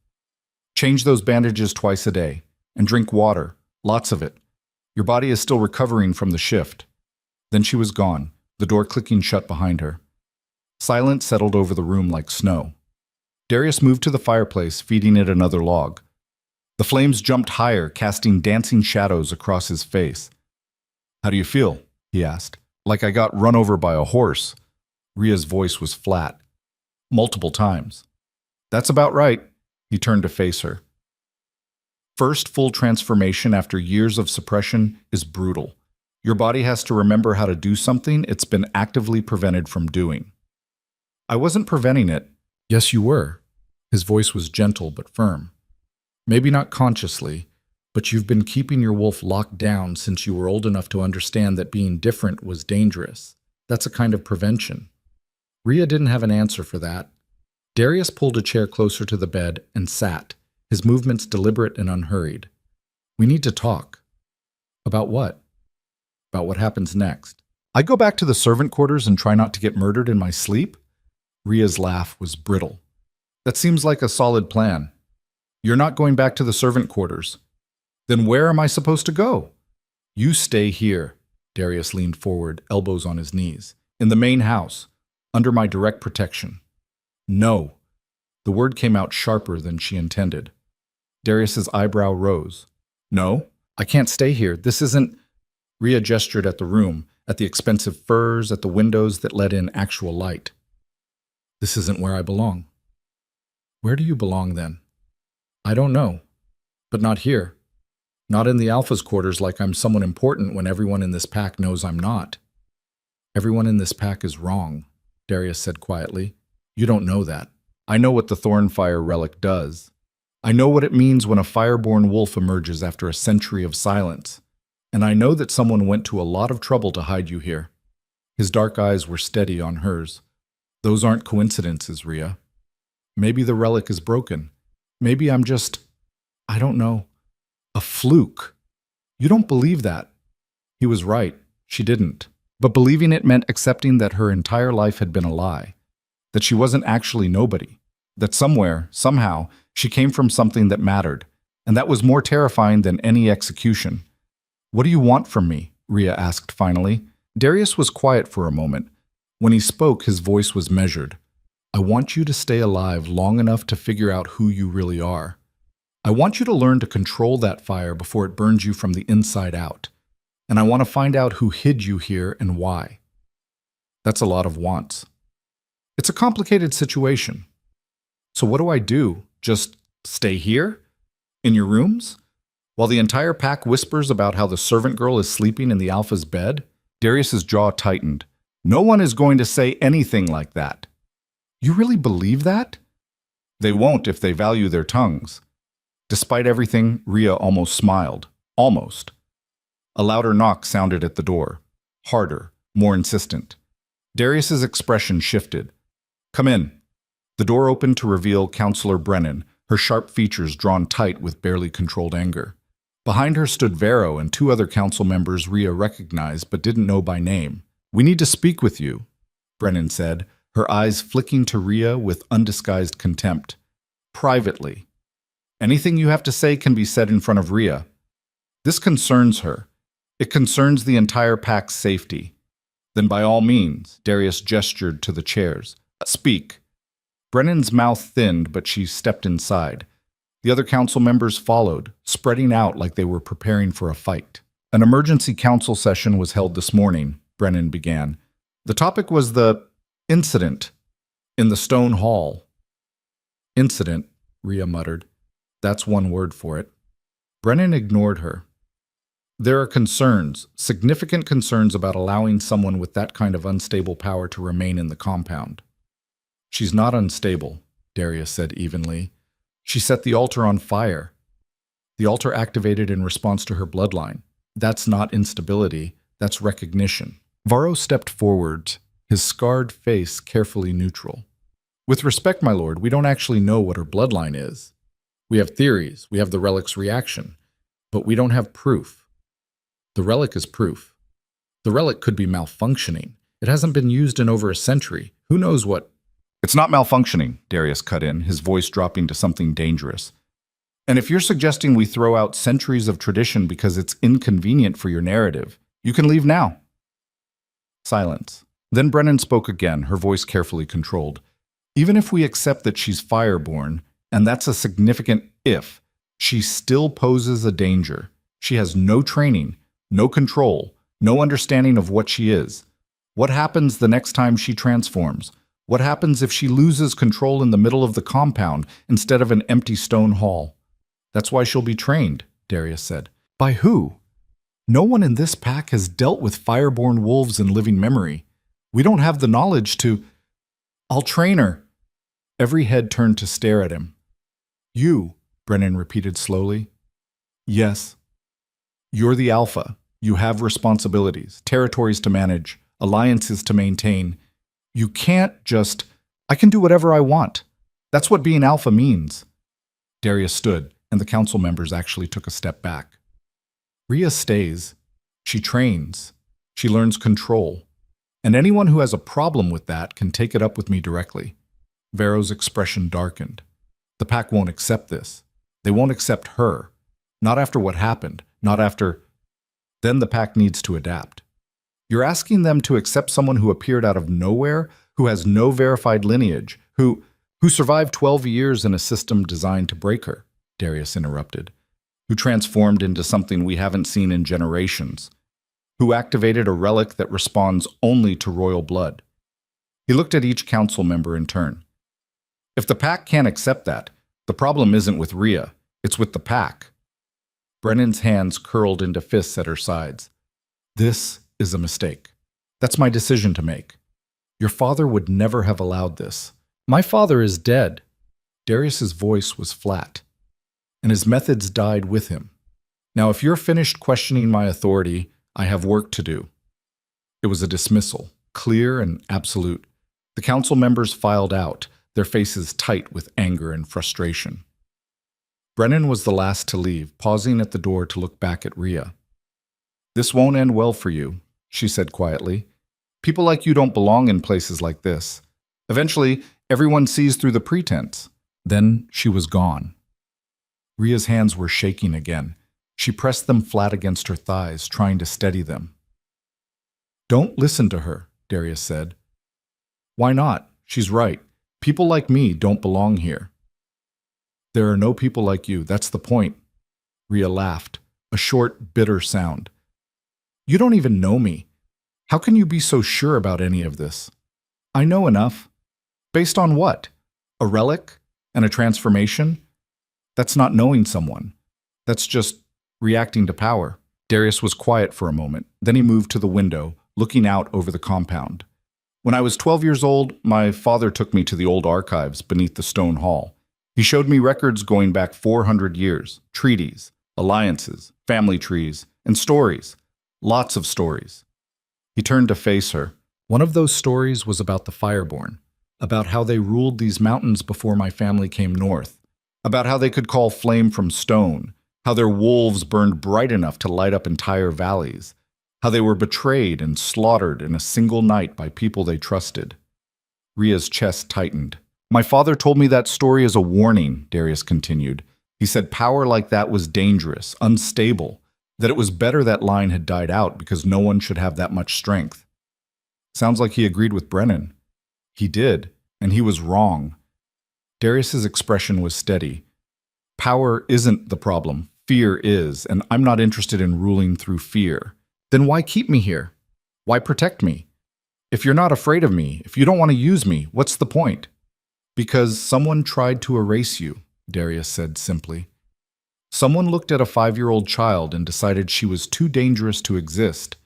[SPEAKER 1] "Change those bandages twice a day, and drink water, lots of it. Your body is still recovering from the shift." Then she was gone, the door clicking shut behind her. Silence settled over the room like snow. Darius moved to the fireplace, feeding it another log. The flames jumped higher, casting dancing shadows across his face. "How do you feel?" he asked. "Like I got run over by a horse." Rhea's voice was flat. "Multiple times." "That's about right." He turned to face her. First full transformation after years of suppression is brutal. Your body has to remember how to do something it's been actively prevented from doing. "I wasn't preventing it." "Yes, you were." His voice was gentle but firm. "Maybe not consciously, but you've been keeping your wolf locked down since you were old enough to understand that being different was dangerous. That's a kind of prevention." Rhea didn't have an answer for that. Darius pulled a chair closer to the bed and sat, his movements deliberate and unhurried. "We need to talk." "About what?" "About what happens next." "I go back to the servant quarters and try not to get murdered in my sleep?" Rhea's laugh was brittle. "That seems like a solid plan." "You're not going back to the servant quarters." "Then where am I supposed to go?" "You stay here." Darius leaned forward, elbows on his knees. "In the main house, under my direct protection." "No." The word came out sharper than she intended. Darius's eyebrow rose. "No, I can't stay here. This isn't—" Rhea gestured at the room, at the expensive furs, at the windows that let in actual light. This isn't where I belong. Where do you belong then? I don't know, but not here. Not in the Alpha's quarters like I'm someone important when everyone in this pack knows I'm not. Everyone in this pack is wrong, Darius said quietly. You don't know that. I know what the Thornfire relic does. I know what it means when a fireborn wolf emerges after a century of silence. And I know that someone went to a lot of trouble to hide you here. His dark eyes were steady on hers. Those aren't coincidences, Rhea. Maybe the relic is broken. Maybe I'm just, I don't know, a fluke. You don't believe that. He was right. She didn't. But believing it meant accepting that her entire life had been a lie. That she wasn't actually nobody. That somewhere, somehow, she came from something that mattered. And that was more terrifying than any execution. What do you want from me? Rhea asked finally. Darius was quiet for a moment. When he spoke, his voice was measured. I want you to stay alive long enough to figure out who you really are. I want you to learn to control that fire before it burns you from the inside out. And I want to find out who hid you here and why. That's a lot of wants. It's a complicated situation. So what do I do? Just stay here? In your rooms? While the entire pack whispers about how the servant girl is sleeping in the Alpha's bed? Darius's jaw tightened. No one is going to say anything like that. You really believe that? They won't if they value their tongues. Despite everything, Rhea almost smiled. Almost. A louder knock sounded at the door. Harder, more insistent. Darius's expression shifted. Come in. The door opened to reveal Counselor Brennan, her sharp features drawn tight with barely controlled anger. Behind her stood Vero and two other council members Rhea recognized but didn't know by name. We need to speak with you, Brennan said, her eyes flicking to Rhea with undisguised contempt. Privately. Anything you have to say can be said in front of Rhea. This concerns her. It concerns the entire pack's safety. Then by all means, Darius gestured to the chairs. Speak. Brennan's mouth thinned, but she stepped inside. The other council members followed, spreading out like they were preparing for a fight. An emergency council session was held this morning, Brennan began. The topic was the incident in the stone hall. Incident, Rhea muttered. That's one word for it. Brennan ignored her. There are concerns, significant concerns about allowing someone with that kind of unstable power to remain in the compound. She's not unstable, Darius said evenly. She set the altar on fire. The altar activated in response to her bloodline. That's not instability, that's recognition. Varro stepped forward, his scarred face carefully neutral. With respect, my lord, we don't actually know what her bloodline is. We have theories, we have the relic's reaction, but we don't have proof. The relic is proof. The relic could be malfunctioning. It hasn't been used in over a century. Who knows what? It's not malfunctioning, Darius cut in, his voice dropping to something dangerous. And if you're suggesting we throw out centuries of tradition because it's inconvenient for your narrative, you can leave now. Silence. Then Brennan spoke again, her voice carefully controlled. Even if we accept that she's fireborn, and that's a significant if, she still poses a danger. She has no training, no control, no understanding of what she is. What happens the next time she transforms? What happens if she loses control in the middle of the compound instead of an empty stone hall? That's why she'll be trained, Darius said. By who? No one in this pack has dealt with fireborn wolves in living memory. We don't have the knowledge to... I'll train her. Every head turned to stare at him. You, Brennan repeated slowly. Yes. You're the Alpha. You have responsibilities, territories to manage, alliances to maintain. You can't just, I can do whatever I want. That's what being Alpha means. Darius stood, and the council members actually took a step back. Rhea stays. She trains. She learns control. And anyone who has a problem with that can take it up with me directly. Vero's expression darkened. The pack won't accept this. They won't accept her. Not after what happened. Not after... Then the pack needs to adapt. You're asking them to accept someone who appeared out of nowhere, who has no verified lineage, who survived 12 years in a system designed to break her, Darius interrupted, who transformed into something we haven't seen in generations, who activated a relic that responds only to royal blood. He looked at each council member in turn. If the pack can't accept that, the problem isn't with Rhea, it's with the pack. Brennan's hands curled into fists at her sides. This is a mistake. That's my decision to make. Your father would never have allowed this. My father is dead. Darius's voice was flat, and his methods died with him. Now, if you're finished questioning my authority, I have work to do. It was a dismissal, clear and absolute. The council members filed out, their faces tight with anger and frustration. Brennan was the last to leave, pausing at the door to look back at Rhea. This won't end well for you, she said quietly. People like you don't belong in places like this. Eventually, everyone sees through the pretense. Then she was gone. Rhea's hands were shaking again. She pressed them flat against her thighs, trying to steady them. Don't listen to her, Darius said. Why not? She's right. People like me don't belong here. There are no people like you, that's the point. Rhea laughed, a short, bitter sound. You don't even know me. How can you be so sure about any of this? I know enough. Based on what? A relic? And a transformation? That's not knowing someone. That's just reacting to power. Darius was quiet for a moment. Then he moved to the window, looking out over the compound. When I was 12 years old, my father took me to the old archives beneath the stone hall. He showed me records going back 400 years, treaties, alliances, family trees, and stories. Lots of stories. He turned to face her. One of those stories was about the Fireborn, about how they ruled these mountains before my family came north, about how they could call flame from stone, how their wolves burned bright enough to light up entire valleys, how they were betrayed and slaughtered in a single night by people they trusted. Rhea's chest tightened. My father told me that story as a warning, Darius continued. He said power like that was dangerous, unstable, that it was better that line had died out because no one should have that much strength. Sounds like he agreed with Brennan. He did, and he was wrong. Darius's expression was steady. Power isn't the problem. Fear is, and I'm not interested in ruling through fear. Then why keep me here? Why protect me? If you're not afraid of me, if you don't want to use me, what's the point? Because someone tried to erase you, Darius said simply. Someone looked at a 5-year-old child and decided she was too dangerous to exist.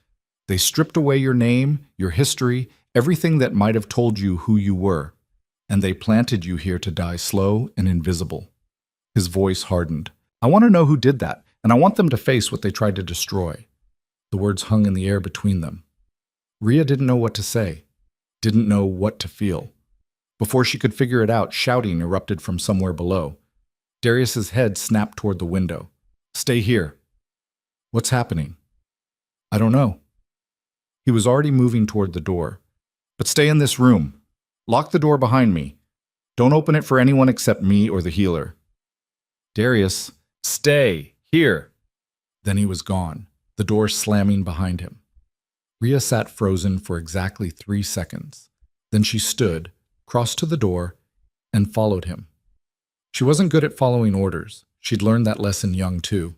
[SPEAKER 1] They stripped away your name, your history, everything that might have told you who you were, and they planted you here to die slow and invisible. His voice hardened. I want to know who did that, and I want them to face what they tried to destroy. The words hung in the air between them. Rhea didn't know what to say, didn't know what to feel. Before she could figure it out, shouting erupted from somewhere below. Darius's head snapped toward the window. Stay here. What's happening? I don't know. He was already moving toward the door. But stay in this room. Lock the door behind me. Don't open it for anyone except me or the healer. Darius, stay here. Then he was gone, the door slamming behind him. Rhea sat frozen for exactly 3 seconds. Then she stood, crossed to the door, and followed him. She wasn't good at following orders. She'd learned that lesson young, too.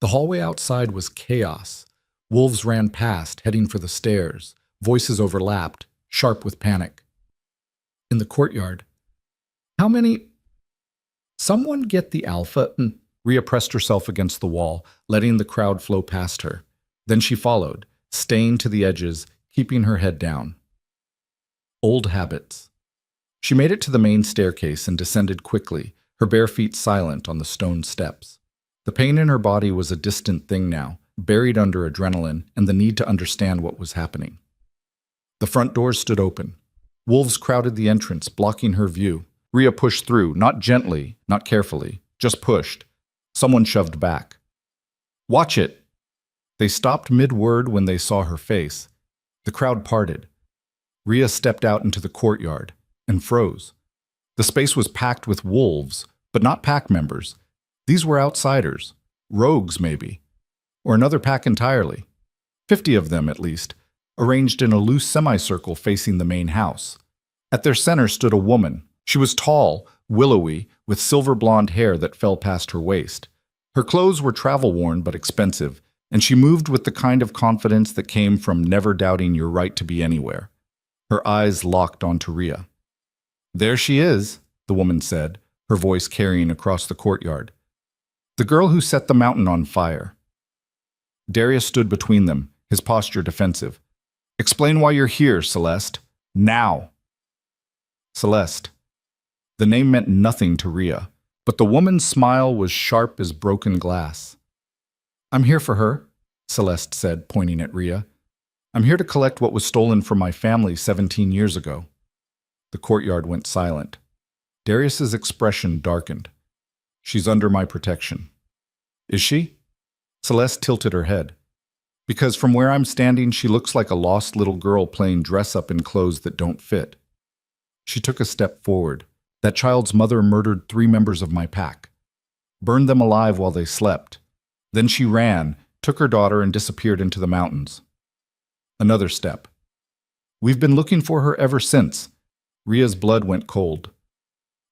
[SPEAKER 1] The hallway outside was chaos. Wolves ran past, heading for the stairs. Voices overlapped, sharp with panic. In the courtyard, how many... Someone get the alpha... Rhea pressed herself against the wall, letting the crowd flow past her. Then she followed, staying to the edges, keeping her head down. Old habits. She made it to the main staircase and descended quickly, her bare feet silent on the stone steps. The pain in her body was a distant thing now, buried under adrenaline and the need to understand what was happening. The front doors stood open. Wolves crowded the entrance, blocking her view. Rhea pushed through, not gently, not carefully, just pushed. Someone shoved back. Watch it! They stopped mid-word when they saw her face. The crowd parted. Rhea stepped out into the courtyard and froze. The space was packed with wolves, but not pack members. These were outsiders, rogues maybe, or another pack entirely. 50 of them, at least, arranged in a loose semicircle facing the main house. At their center stood a woman. She was tall, willowy, with silver blonde hair that fell past her waist. Her clothes were travel-worn but expensive, and she moved with the kind of confidence that came from never doubting your right to be anywhere. Her eyes locked onto Rhea. "There she is," the woman said, her voice carrying across the courtyard. "The girl who set the mountain on fire." Darius stood between them, his posture defensive. "Explain why you're here, Celeste. Now." Celeste. The name meant nothing to Rhea, but the woman's smile was sharp as broken glass. "I'm here for her," Celeste said, pointing at Rhea. "I'm here to collect what was stolen from my family 17 years ago." The courtyard went silent. Darius's expression darkened. "She's under my protection." "Is she?" Celeste tilted her head. "Because from where I'm standing, she looks like a lost little girl playing dress-up in clothes that don't fit." She took a step forward. "That child's mother murdered 3 members of my pack, burned them alive while they slept. Then she ran, took her daughter, and disappeared into the mountains." Another step. "We've been looking for her ever since." Rhea's blood went cold.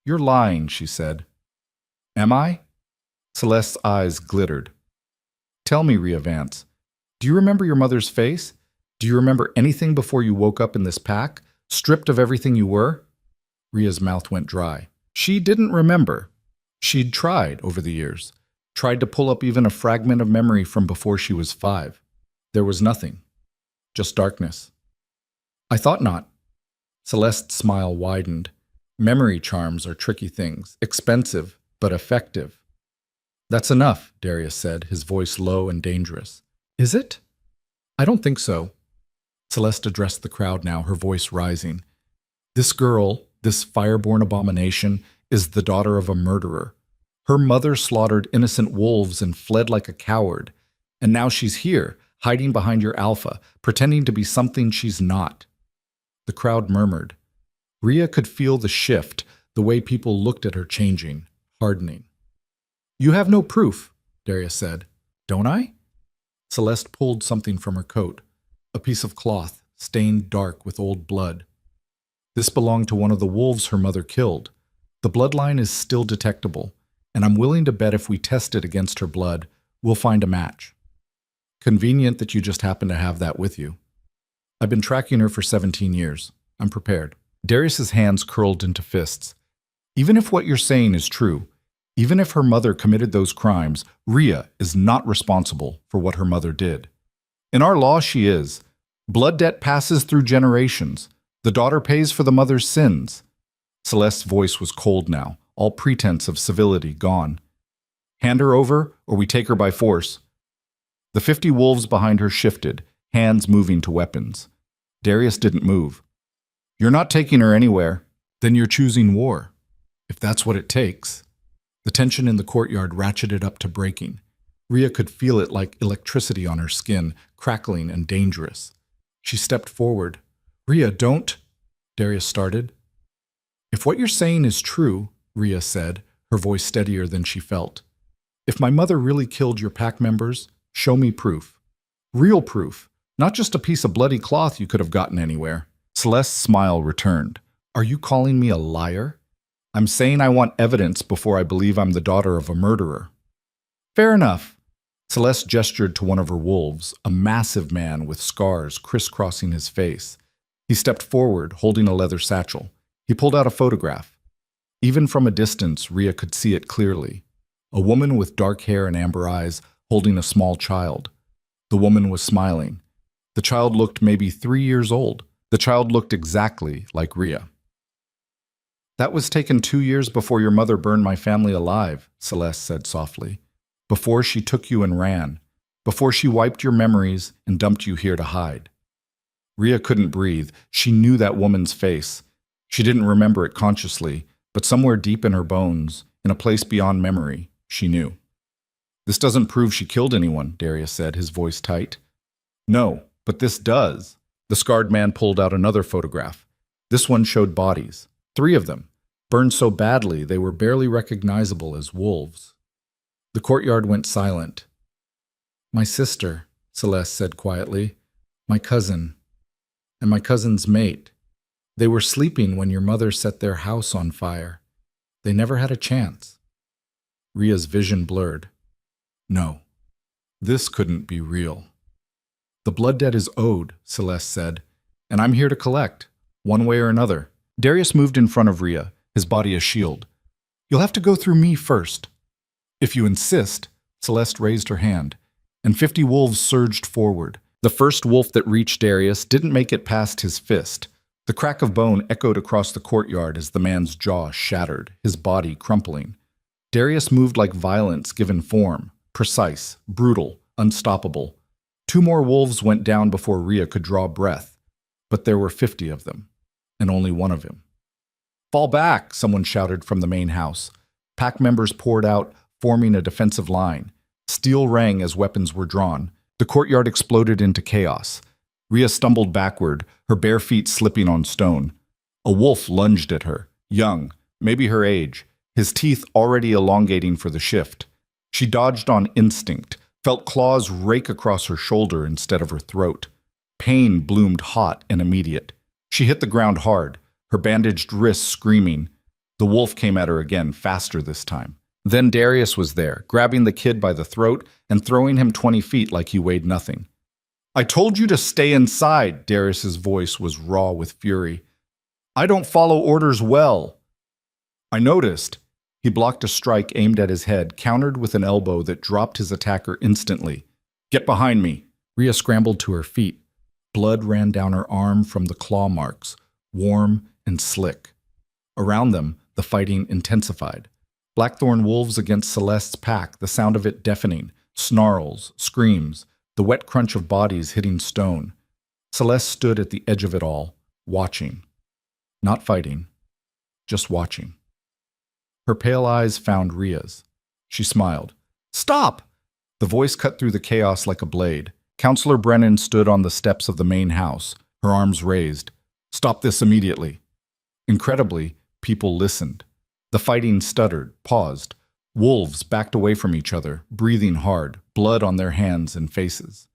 [SPEAKER 1] "You're lying," she said. "Am I?" Celeste's eyes glittered. "Tell me, Rhea Vance, do you remember your mother's face? Do you remember anything before you woke up in this pack, stripped of everything you were?" Rhea's mouth went dry. She didn't remember. She'd tried over the years, tried to pull up even a fragment of memory from before she was 5. There was nothing. Just darkness. "I thought not." Celeste's smile widened. "Memory charms are tricky things, expensive, but effective." "That's enough," Darius said, his voice low and dangerous. "Is it?" "I don't think so." Celeste addressed the crowd now, her voice rising. "This girl, this fireborn abomination, is the daughter of a murderer. Her mother slaughtered innocent wolves and fled like a coward. And now she's here, hiding behind your alpha, pretending to be something she's not." The crowd murmured. Rhea could feel the shift, the way people looked at her changing, hardening. "You have no proof," Darius said. "Don't I?" Celeste pulled something from her coat, a piece of cloth, stained dark with old blood. "This belonged to one of the wolves her mother killed. The bloodline is still detectable, and I'm willing to bet if we test it against her blood, we'll find a match." "Convenient that you just happen to have that with you." "I've been tracking her for 17 years. I'm prepared." Darius's hands curled into fists. "Even if what you're saying is true, even if her mother committed those crimes, Rhea is not responsible for what her mother did. In our law, she is. Blood debt passes through generations. The daughter pays for the mother's sins." Celeste's voice was cold now, all pretense of civility gone. "Hand her over, or we take her by force." The 50 wolves behind her shifted, hands moving to weapons. Darius didn't move. "You're not taking her anywhere." "Then you're choosing war, if that's what it takes." The tension in the courtyard ratcheted up to breaking. Rhea could feel it like electricity on her skin, crackling and dangerous. She stepped forward. "Rhea, don't—" Darius started. "If what you're saying is true," Rhea said, her voice steadier than she felt. "If my mother really killed your pack members, show me proof. Real proof, not just a piece of bloody cloth you could have gotten anywhere." Celeste's smile returned. "Are you calling me a liar?" "I'm saying I want evidence before I believe I'm the daughter of a murderer." "Fair enough." Celeste gestured to one of her wolves, a massive man with scars crisscrossing his face. He stepped forward, holding a leather satchel. He pulled out a photograph. Even from a distance, Rhea could see it clearly. A woman with dark hair and amber eyes holding a small child. The woman was smiling. The child looked maybe 3 years old. The child looked exactly like Rhea. "That was taken 2 years before your mother burned my family alive," Celeste said softly. "Before she took you and ran. Before she wiped your memories and dumped you here to hide." Rhea couldn't breathe. She knew that woman's face. She didn't remember it consciously, but somewhere deep in her bones, in a place beyond memory, she knew. "This doesn't prove she killed anyone," Darius said, his voice tight. "No, but this does." The scarred man pulled out another photograph. This one showed bodies, 3 of them, burned so badly they were barely recognizable as wolves. The courtyard went silent. "My sister," Celeste said quietly. "My cousin. And my cousin's mate. They were sleeping when your mother set their house on fire. They never had a chance." Rhea's vision blurred. No, this couldn't be real. "The blood debt is owed," Celeste said, "and I'm here to collect. one way or another. Darius moved in front of Rhea, his body a shield. You'll have to go through me first. If you insist, Celeste raised her hand, and 50 wolves surged forward. The first wolf that reached Darius didn't make it past his fist. The crack of bone echoed across the courtyard as the man's jaw shattered, his body crumpling. Darius moved like violence given form, precise, brutal, unstoppable. 2 more wolves went down before Rhea could draw breath, but there were 50 of them, and only one of him. Fall back, someone shouted from the main house. Pack members poured out, forming a defensive line. Steel rang as weapons were drawn. The courtyard exploded into chaos. Rhea stumbled backward, her bare feet slipping on stone. A wolf lunged at her, young, maybe her age, his teeth already elongating for the shift. She dodged on instinct, felt claws rake across her shoulder instead of her throat. Pain bloomed hot and immediate. She hit the ground hard, her bandaged wrists screaming. The wolf came at her again, faster this time. Then Darius was there, grabbing the kid by the throat and throwing him 20 feet like he weighed nothing. I told you to stay inside, Darius's voice was raw with fury. I don't follow orders well. I noticed. He blocked a strike aimed at his head, countered with an elbow that dropped his attacker instantly. Get behind me. Rhea scrambled to her feet. Blood ran down her arm from the claw marks, warm and slick. Around them, the fighting intensified. Blackthorn wolves against Celeste's pack, the sound of it deafening, snarls, screams, the wet crunch of bodies hitting stone. Celeste stood at the edge of it all, watching. Not fighting, just watching. Her pale eyes found Rhea's. She smiled. Stop! The voice cut through the chaos like a blade. Counselor Brennan stood on the steps of the main house, her arms raised. Stop this immediately. Incredibly, people listened. The fighting stuttered, paused. Wolves backed away from each other, breathing hard, blood on their hands and faces.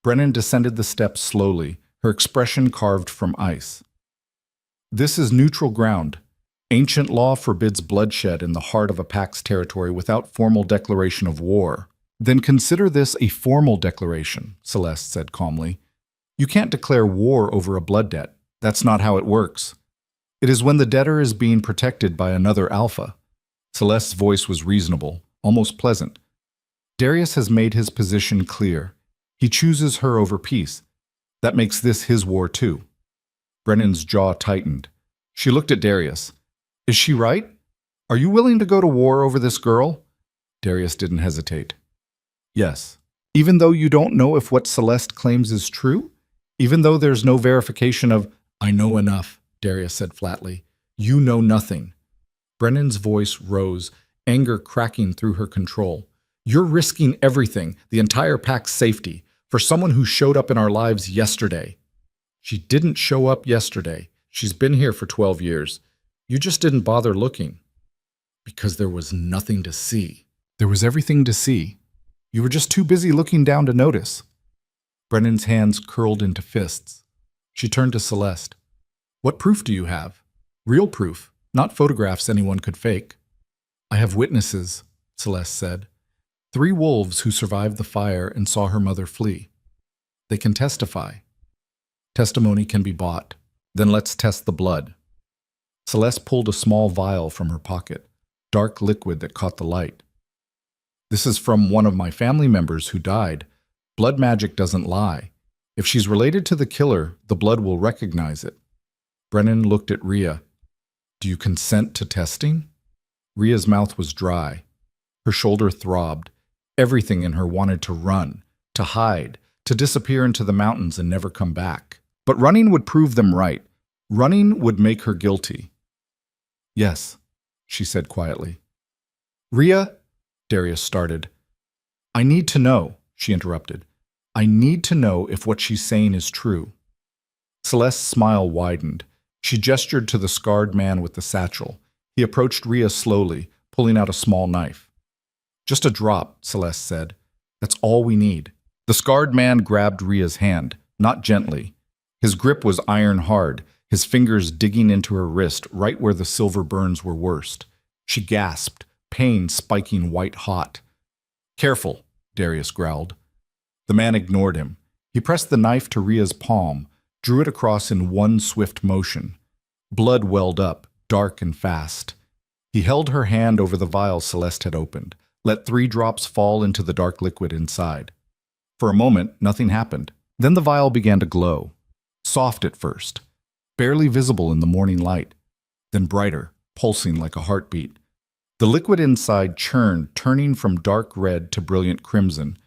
[SPEAKER 1] Brennan descended the steps slowly, her expression carved from ice. This is neutral ground. Ancient law forbids bloodshed in the heart of a pack's territory without formal declaration of war. Then consider this a formal declaration, Celeste said calmly. You can't declare war over a blood debt. That's not how it works. It is when the debtor is being protected by another alpha. Celeste's voice was reasonable, almost pleasant. Darius has made his position clear. He chooses her over peace. That makes this his war too. Brennan's jaw tightened. She looked at Darius. Is she right? Are you willing to go to war over this girl? Darius didn't hesitate. Yes. Even though you don't know if what Celeste claims is true? Even though there's no verification of, I know enough, Darius said flatly. You know nothing. Brennan's voice rose, anger cracking through her control. You're risking everything, the entire pack's safety, for someone who showed up in our lives yesterday. She didn't show up yesterday. She's been here for 12 years. You just didn't bother looking. Because there was nothing to see. There was everything to see. You were just too busy looking down to notice. Brennan's hands curled into fists. She turned to Celeste. What proof do you have? Real proof, not photographs anyone could fake. I have witnesses, Celeste said. 3 wolves who survived the fire and saw her mother flee. They can testify. Testimony can be bought. Then let's test the blood. Celeste pulled a small vial from her pocket, dark liquid that caught the light. This is from one of my family members who died. Blood magic doesn't lie. If she's related to the killer, the blood will recognize it. Brennan looked at Rhea. Do you consent to testing? Rhea's mouth was dry. Her shoulder throbbed. Everything in her wanted to run, to hide, to disappear into the mountains and never come back. But running would prove them right. Running would make her guilty. Yes, she said quietly. Rhea, Darius started. I need to know, she interrupted. I need to know if what she's saying is true. Celeste's smile widened. She gestured to the scarred man with the satchel. He approached Rhea slowly, pulling out a small knife. Just a drop, Celeste said. That's all we need. The scarred man grabbed Rhea's hand, not gently. His grip was iron hard, his fingers digging into her wrist right where the silver burns were worst. She gasped, pain spiking white hot. Careful, Darius growled. The man ignored him. He pressed the knife to Rhea's palm, drew it across in one swift motion. Blood welled up, dark and fast. He held her hand over the vial Celeste had opened, let 3 drops fall into the dark liquid inside. For a moment, nothing happened. Then the vial began to glow. Soft at first, barely visible in the morning light, then brighter, pulsing like a heartbeat. The liquid inside churned, turning from dark red to brilliant crimson.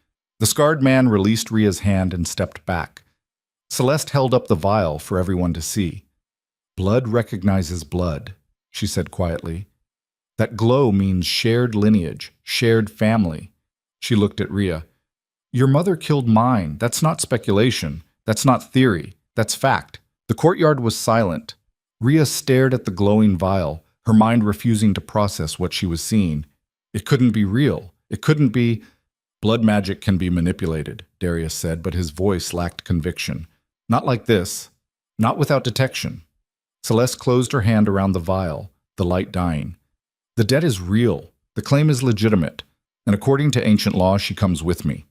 [SPEAKER 1] The scarred man released Ria's hand and stepped back. Celeste held up the vial for everyone to see. "Blood recognizes blood," she said quietly. "That glow means shared lineage, shared family." She looked at Ria. "Your mother killed mine. That's not speculation. That's not theory. That's fact." The courtyard was silent. Ria stared at the glowing vial, her mind refusing to process what she was seeing. It couldn't be real. It couldn't be... "Blood magic can be manipulated," Darius said, but his voice lacked conviction. "Not like this. Not without detection." Celeste closed her hand around the vial, the light dying. "The debt is real. The claim is legitimate. And according to ancient law, she comes with me."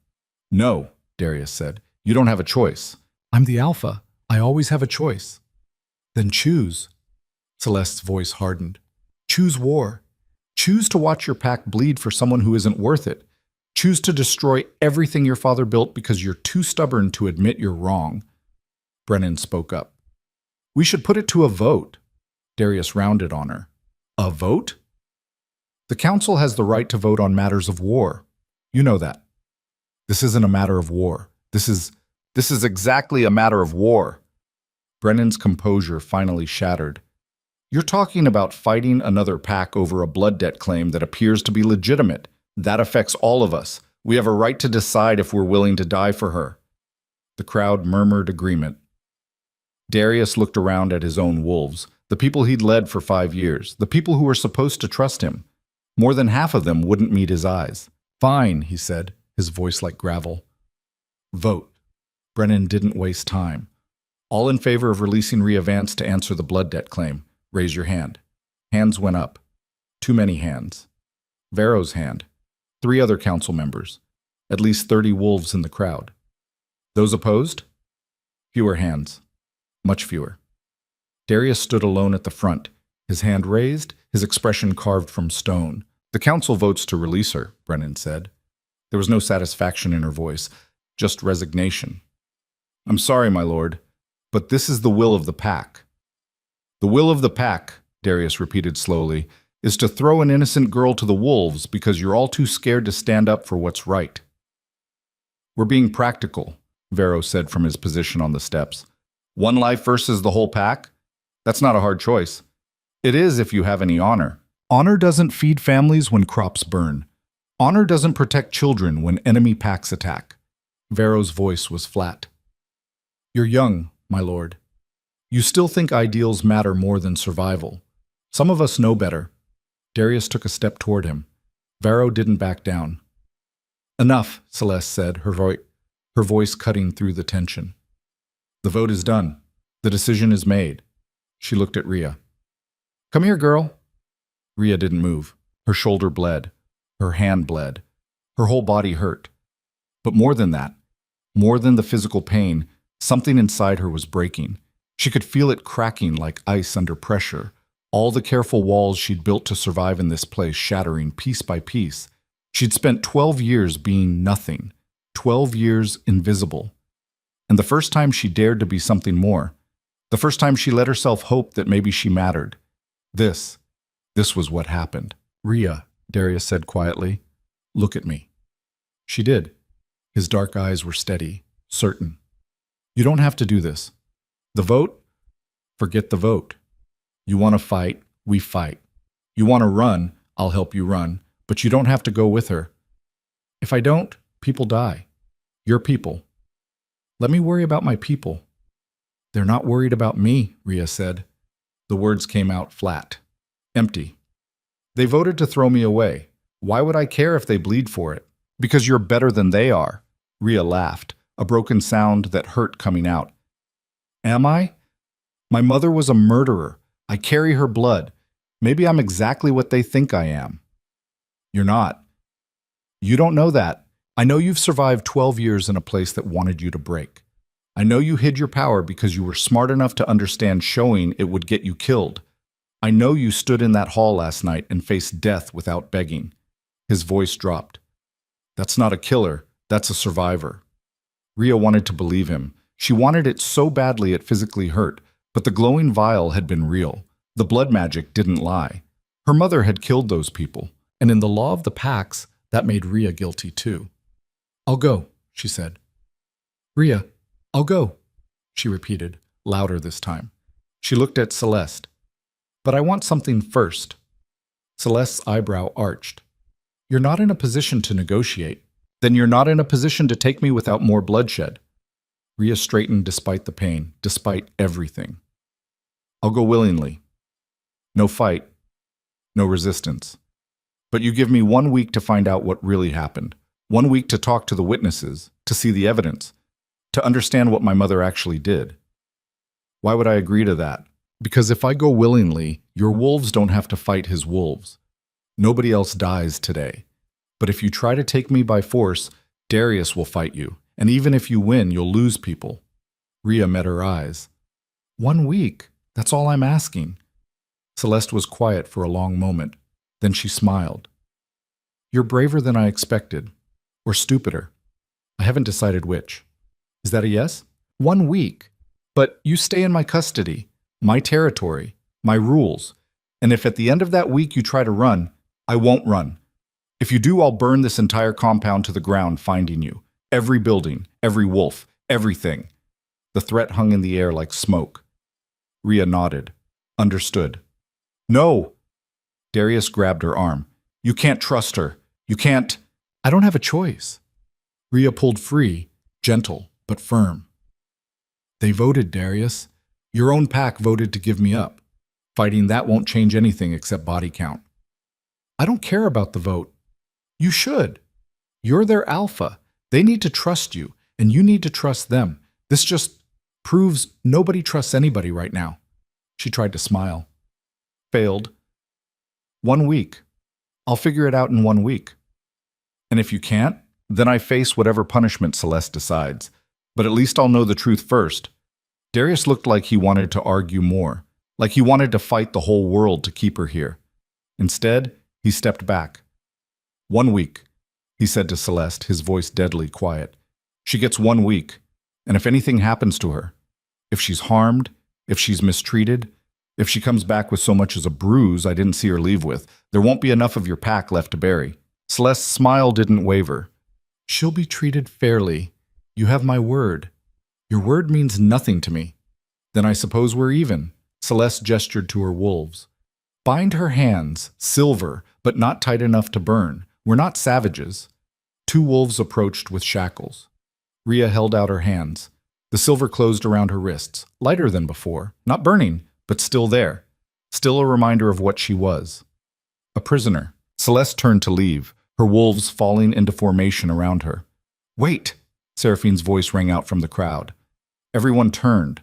[SPEAKER 1] "No," Darius said. "You don't have a choice." "I'm the Alpha. I always have a choice." "Then choose." Celeste's voice hardened. "Choose war. Choose to watch your pack bleed for someone who isn't worth it. Choose to destroy everything your father built because you're too stubborn to admit you're wrong." Brennan spoke up. "We should put it to a vote." Darius rounded on her. "A vote?" "The council has the right to vote on matters of war. You know that." "This isn't a matter of war. This is exactly a matter of war." Brennan's composure finally shattered. "You're talking about fighting another pack over a blood debt claim that appears to be legitimate. That affects all of us. We have a right to decide if we're willing to die for her." The crowd murmured agreement. Darius looked around at his own wolves, the people he'd led for 5 years, the people who were supposed to trust him. More than half of them wouldn't meet his eyes. "Fine," he said, his voice like gravel. "Vote." Brennan didn't waste time. "All in favor of releasing Ria Vance to answer the blood debt claim, raise your hand." Hands went up. Too many hands. Vero's hand. 3 other council members. At least 30 wolves in the crowd. Those opposed? Fewer hands. Much fewer. Darius stood alone at the front, his hand raised, his expression carved from stone. "The council votes to release her," Brennan said. There was no satisfaction in her voice, just resignation. "I'm sorry, my lord, but this is the will of the pack." "The will of the pack," Darius repeated slowly, "is to throw an innocent girl to the wolves because you're all too scared to stand up for what's right." "We're being practical," Vero said from his position on the steps. "One life versus the whole pack? That's not a hard choice. It is if you have any honor. Honor doesn't feed families when crops burn. Honor doesn't protect children when enemy packs attack." Vero's voice was flat. "You're young, my lord. You still think ideals matter more than survival. Some of us know better." Darius took a step toward him. Vero didn't back down. "Enough," Celeste said, her voice cutting through the tension. "The vote is done. The decision is made." She looked at Ria. "Come here, girl." Ria didn't move. Her shoulder bled. Her hand bled. Her whole body hurt. But more than that, more than the physical pain, something inside her was breaking. She could feel it cracking like ice under pressure. All the careful walls she'd built to survive in this place shattering piece by piece. She'd spent 12 years being nothing. 12 years invisible. And the first time she dared to be something more. The first time she let herself hope that maybe she mattered. This was what happened. "Ria," Darius said quietly, "look at me." She did. His dark eyes were steady, certain. "You don't have to do this. The vote? Forget the vote. You want to fight, we fight. You want to run, I'll help you run, but you don't have to go with her. If I don't, people die. Your people. Let me worry about my people." "They're not worried about me," Ria said. The words came out flat, empty. "They voted to throw me away. Why would I care if they bleed for it? Because you're better than they are." Ria laughed, a broken sound that hurt coming out. "Am I? My mother was a murderer. I carry her blood. Maybe I'm exactly what they think I am." "You're not. You don't know that. I know you've survived 12 years in a place that wanted you to break. I know you hid your power because you were smart enough to understand showing it would get you killed. I know you stood in that hall last night and faced death without begging. His voice dropped. That's not a killer, that's a survivor. Rhea wanted to believe him. She wanted it so badly it physically hurt, but the glowing vial had been real. The blood magic didn't lie. Her mother had killed those people, and in the law of the packs, that made Rhea guilty too. I'll go, she said. Rhea, I'll go, she repeated, louder this time. She looked at Celeste. But I want something first. Celeste's eyebrow arched. You're not in a position to negotiate. Then you're not in a position to take me without more bloodshed. Rhea straightened despite the pain, despite everything. I'll go willingly. No fight. No resistance. But you give me 1 week to find out what really happened. 1 week to talk to the witnesses, to see the evidence, to understand what my mother actually did. Why would I agree to that? Because if I go willingly, your wolves don't have to fight his wolves. Nobody else dies today. But if you try to take me by force, Darius will fight you. And even if you win, you'll lose people. Rhea met her eyes. 1 week, that's all I'm asking. Celeste was quiet for a long moment. Then she smiled. You're braver than I expected. Or stupider. I haven't decided which. Is that a yes? 1 week. But you stay in my custody, my territory, my rules. And if at the end of that week you try to run, I won't run. If you do, I'll burn this entire compound to the ground finding you. Every building, every wolf, everything. The threat hung in the air like smoke. Rhea nodded. Understood. No! Darius grabbed her arm. You can't trust her. You can't. I don't have a choice. Rhea pulled free, gentle but firm. They voted, Darius. Your own pack voted to give me up. Fighting that won't change anything except body count. I don't care about the vote. You should. You're their alpha. They need to trust you, and you need to trust them. This just proves nobody trusts anybody right now. She tried to smile. Failed. 1 week. I'll figure it out in 1 week. And if you can't, then I face whatever punishment Celeste decides. But at least I'll know the truth first. Darius looked like he wanted to argue more, like he wanted to fight the whole world to keep her here. Instead, he stepped back. 1 week, he said to Celeste, his voice deadly quiet. She gets 1 week, and if anything happens to her, if she's harmed, if she's mistreated, if she comes back with so much as a bruise I didn't see her leave with, there won't be enough of your pack left to bury. Celeste's smile didn't waver. She'll be treated fairly. You have my word. Your word means nothing to me. Then I suppose we're even. Celeste gestured to her wolves. Bind her hands, silver, but not tight enough to burn. We're not savages. 2 wolves approached with shackles. Rhea held out her hands. The silver closed around her wrists, lighter than before, not burning, but still there. Still a reminder of what she was. A prisoner. Celeste turned to leave, her wolves falling into formation around her. Wait! Seraphine's voice rang out from the crowd. Everyone turned.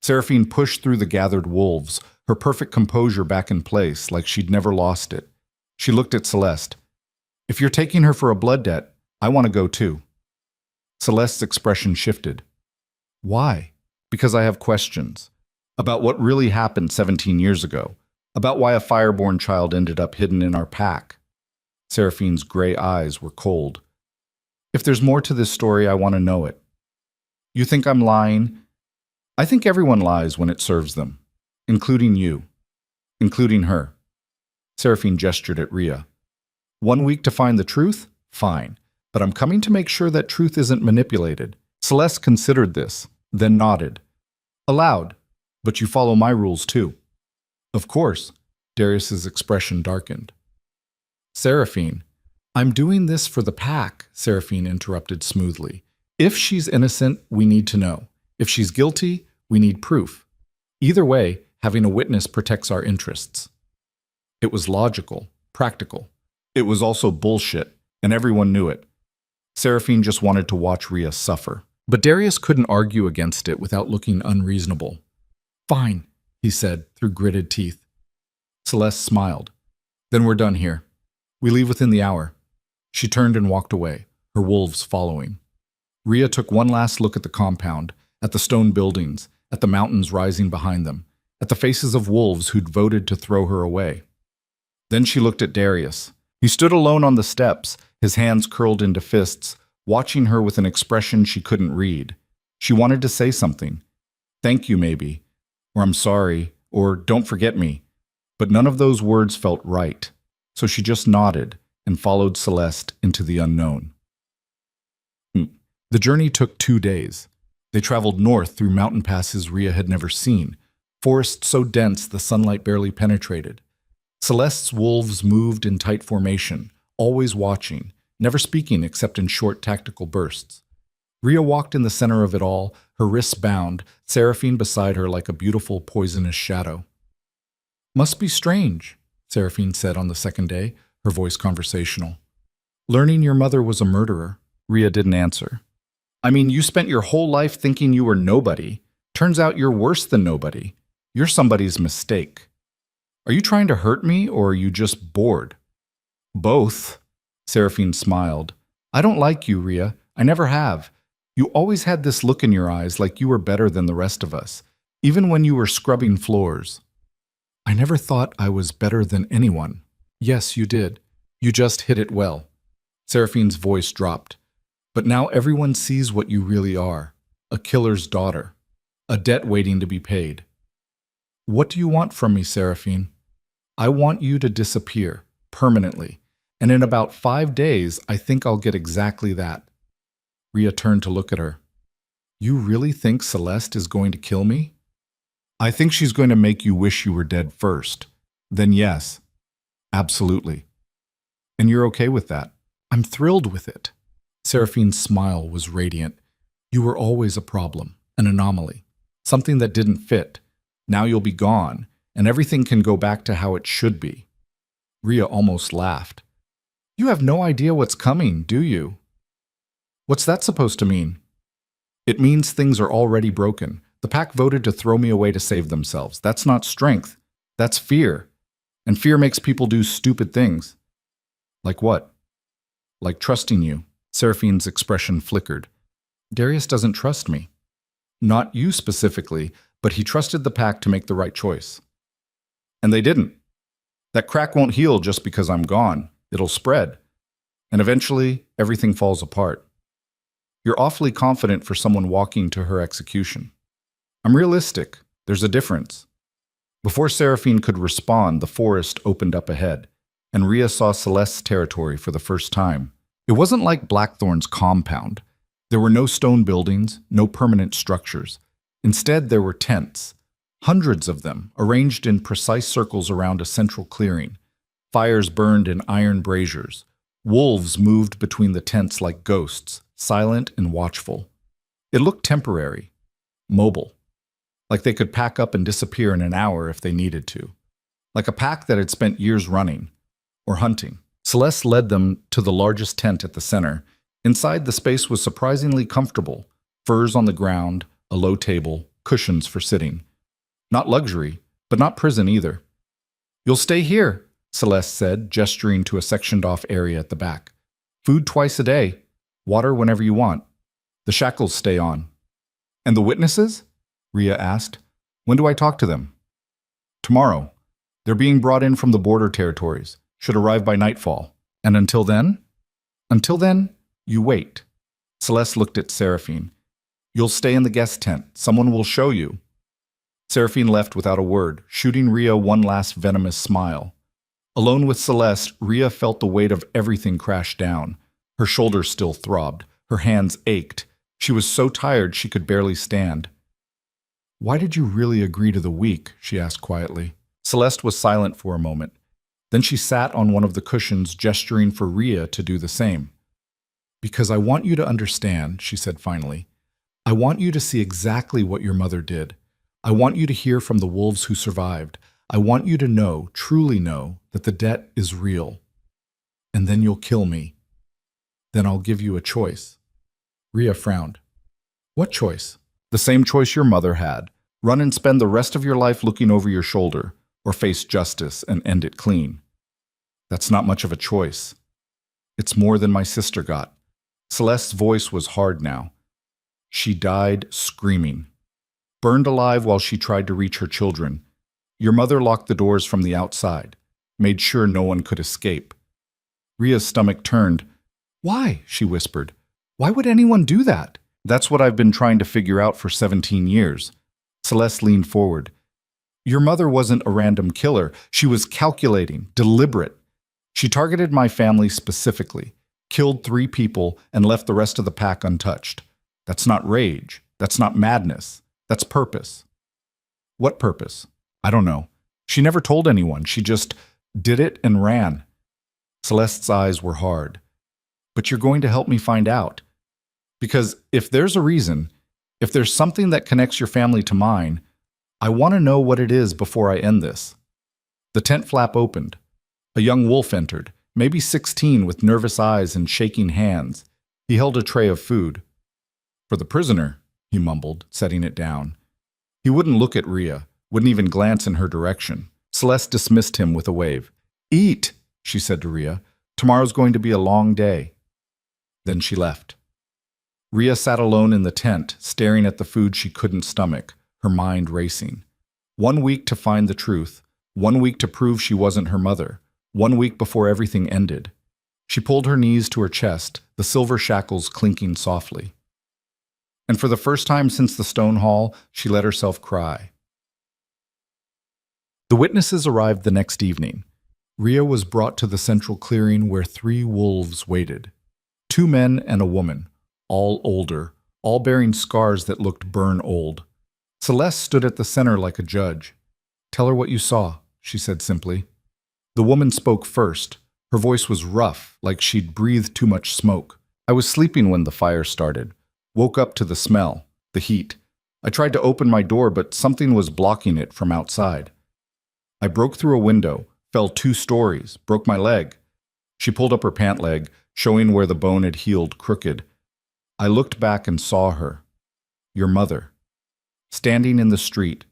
[SPEAKER 1] Seraphine pushed through the gathered wolves, her perfect composure back in place like she'd never lost it. She looked at Celeste. If you're taking her for a blood debt, I want to go too. Celeste's expression shifted. Why? Because I have questions. About what really happened 17 years ago. About why a fireborn child ended up hidden in our pack. Seraphine's gray eyes were cold. If there's more to this story, I want to know it. You think I'm lying? I think everyone lies when it serves them. Including you. Including her. Seraphine gestured at Rhea. 1 week to find the truth? Fine. But I'm coming to make sure that truth isn't manipulated. Celeste considered this, then nodded. Allowed. But you follow my rules too. Of course. Darius's expression darkened. Seraphine. I'm doing this for the pack, Seraphine interrupted smoothly. If she's innocent, we need to know. If she's guilty, we need proof. Either way, having a witness protects our interests. It was logical, practical. It was also bullshit, and everyone knew it. Seraphine just wanted to watch Rhea suffer. But Darius couldn't argue against it without looking unreasonable. Fine, he said through gritted teeth. Celeste smiled. Then we're done here. We leave within the hour. She turned and walked away, her wolves following. Rhea took one last look at the compound, at the stone buildings, at the mountains rising behind them, at the faces of wolves who'd voted to throw her away. Then she looked at Darius. He stood alone on the steps, his hands curled into fists, watching her with an expression she couldn't read. She wanted to say something. Thank you, maybe. Or I'm sorry. Or don't forget me. But none of those words felt right. So she just nodded and followed Celeste into the unknown. The journey took 2 days. They traveled north through mountain passes Rhea had never seen, forests so dense the sunlight barely penetrated. Celeste's wolves moved in tight formation, always watching, never speaking except in short tactical bursts. Rhea walked in the center of it all, her wrists bound, Seraphine beside her like a beautiful poisonous shadow. Must be strange, Seraphine said on the second day, her voice conversational. Learning your mother was a murderer. Rhea didn't answer. I mean, you spent your whole life thinking you were nobody. Turns out you're worse than nobody. You're somebody's mistake. Are you trying to hurt me, or are you just bored? Both, Seraphine smiled. I don't like you, Rhea. I never have. You always had this look in your eyes like you were better than the rest of us, even when you were scrubbing floors. I never thought I was better than anyone. Yes, you did. You just hit it well. Seraphine's voice dropped. But now everyone sees what you really are. A killer's daughter. A debt waiting to be paid. What do you want from me, Seraphine? I want you to disappear, permanently. And in about 5 days, I think I'll get exactly that. Rhea turned to look at her. You really think Celeste is going to kill me? I think she's going to make you wish you were dead first. Then yes, absolutely. And you're okay with that? I'm thrilled with it. Seraphine's smile was radiant. You were always a problem, an anomaly, something that didn't fit. Now you'll be gone, and everything can go back to how it should be. Rhea almost laughed. You have no idea what's coming, do you? What's that supposed to mean? It means things are already broken. The pack voted to throw me away to save themselves. That's not strength. That's fear. And fear makes people do stupid things. Like what? Like trusting you. Seraphine's expression flickered. Darius doesn't trust me. Not you specifically, but he trusted the pack to make the right choice. And they didn't. That crack won't heal just because I'm gone. It'll spread. And eventually, everything falls apart. You're awfully confident for someone walking to her execution. I'm realistic. There's a difference. Before Seraphine could respond, the forest opened up ahead, and Rhea saw Celeste's territory for the first time. It wasn't like Blackthorn's compound. There were no stone buildings, no permanent structures. Instead, there were tents, hundreds of them, arranged in precise circles around a central clearing. Fires burned in iron braziers. Wolves moved between the tents like ghosts, silent and watchful. It looked temporary, mobile, like they could pack up and disappear in an hour if they needed to, like a pack that had spent years running or hunting. Celeste led them to the largest tent at the center. Inside, the space was surprisingly comfortable. Furs on the ground, a low table, cushions for sitting. Not luxury, but not prison either. You'll stay here, Celeste said, gesturing to a sectioned-off area at the back. Food twice a day, water whenever you want. The shackles stay on. And the witnesses? Rhea asked. When do I talk to them? Tomorrow. They're being brought in from the border territories. Should arrive by nightfall. And until then? Until then, you wait. Celeste looked at Seraphine. You'll stay in the guest tent. Someone will show you. Seraphine left without a word, shooting Rhea one last venomous smile. Alone with Celeste, Rhea felt the weight of everything crash down. Her shoulders still throbbed. Her hands ached. She was so tired she could barely stand. Why did you really agree to the week? She asked quietly. Celeste was silent for a moment. Then she sat on one of the cushions, gesturing for Rhea to do the same. Because I want you to understand, she said finally. I want you to see exactly what your mother did. I want you to hear from the wolves who survived. I want you to know, truly know, that the debt is real. And then you'll kill me. Then I'll give you a choice. Rhea frowned. What choice? The same choice your mother had. Run and spend the rest of your life looking over your shoulder, or face justice and end it clean. That's not much of a choice. It's more than my sister got. Celeste's voice was hard now. She died screaming. Burned alive while she tried to reach her children. Your mother locked the doors from the outside, made sure no one could escape. Ria's stomach turned. Why? She whispered. Why would anyone do that? That's what I've been trying to figure out for 17 years. Celeste leaned forward. Your mother wasn't a random killer. She was calculating, deliberate. She targeted my family specifically, killed 3 people, and left the rest of the pack untouched. That's not rage. That's not madness. That's purpose. What purpose? I don't know. She never told anyone. She just did it and ran. Celeste's eyes were hard. But you're going to help me find out. Because if there's a reason, if there's something that connects your family to mine, I want to know what it is before I end this. The tent flap opened. A young wolf entered, maybe 16, with nervous eyes and shaking hands. He held a tray of food. For the prisoner, he mumbled, setting it down. He wouldn't look at Ria, wouldn't even glance in her direction. Celeste dismissed him with a wave. Eat, she said to Ria. Tomorrow's going to be a long day. Then she left. Ria sat alone in the tent, staring at the food she couldn't stomach, her mind racing. 1 week to find the truth, 1 week to prove she wasn't her mother, 1 week before everything ended. She pulled her knees to her chest, the silver shackles clinking softly. And for the first time since the stone hall, she let herself cry. The witnesses arrived the next evening. Ria was brought to the central clearing where 3 wolves waited. 2 men and a woman, all older, all bearing scars that looked burn old. Celeste stood at the center like a judge. Tell her what you saw, she said simply. The woman spoke first. Her voice was rough, like she'd breathed too much smoke. I was sleeping when the fire started. Woke up to the smell, the heat. I tried to open my door, but something was blocking it from outside. I broke through a window, fell 2 stories, broke my leg. She pulled up her pant leg, showing where the bone had healed crooked. I looked back and saw her, your mother, standing in the street,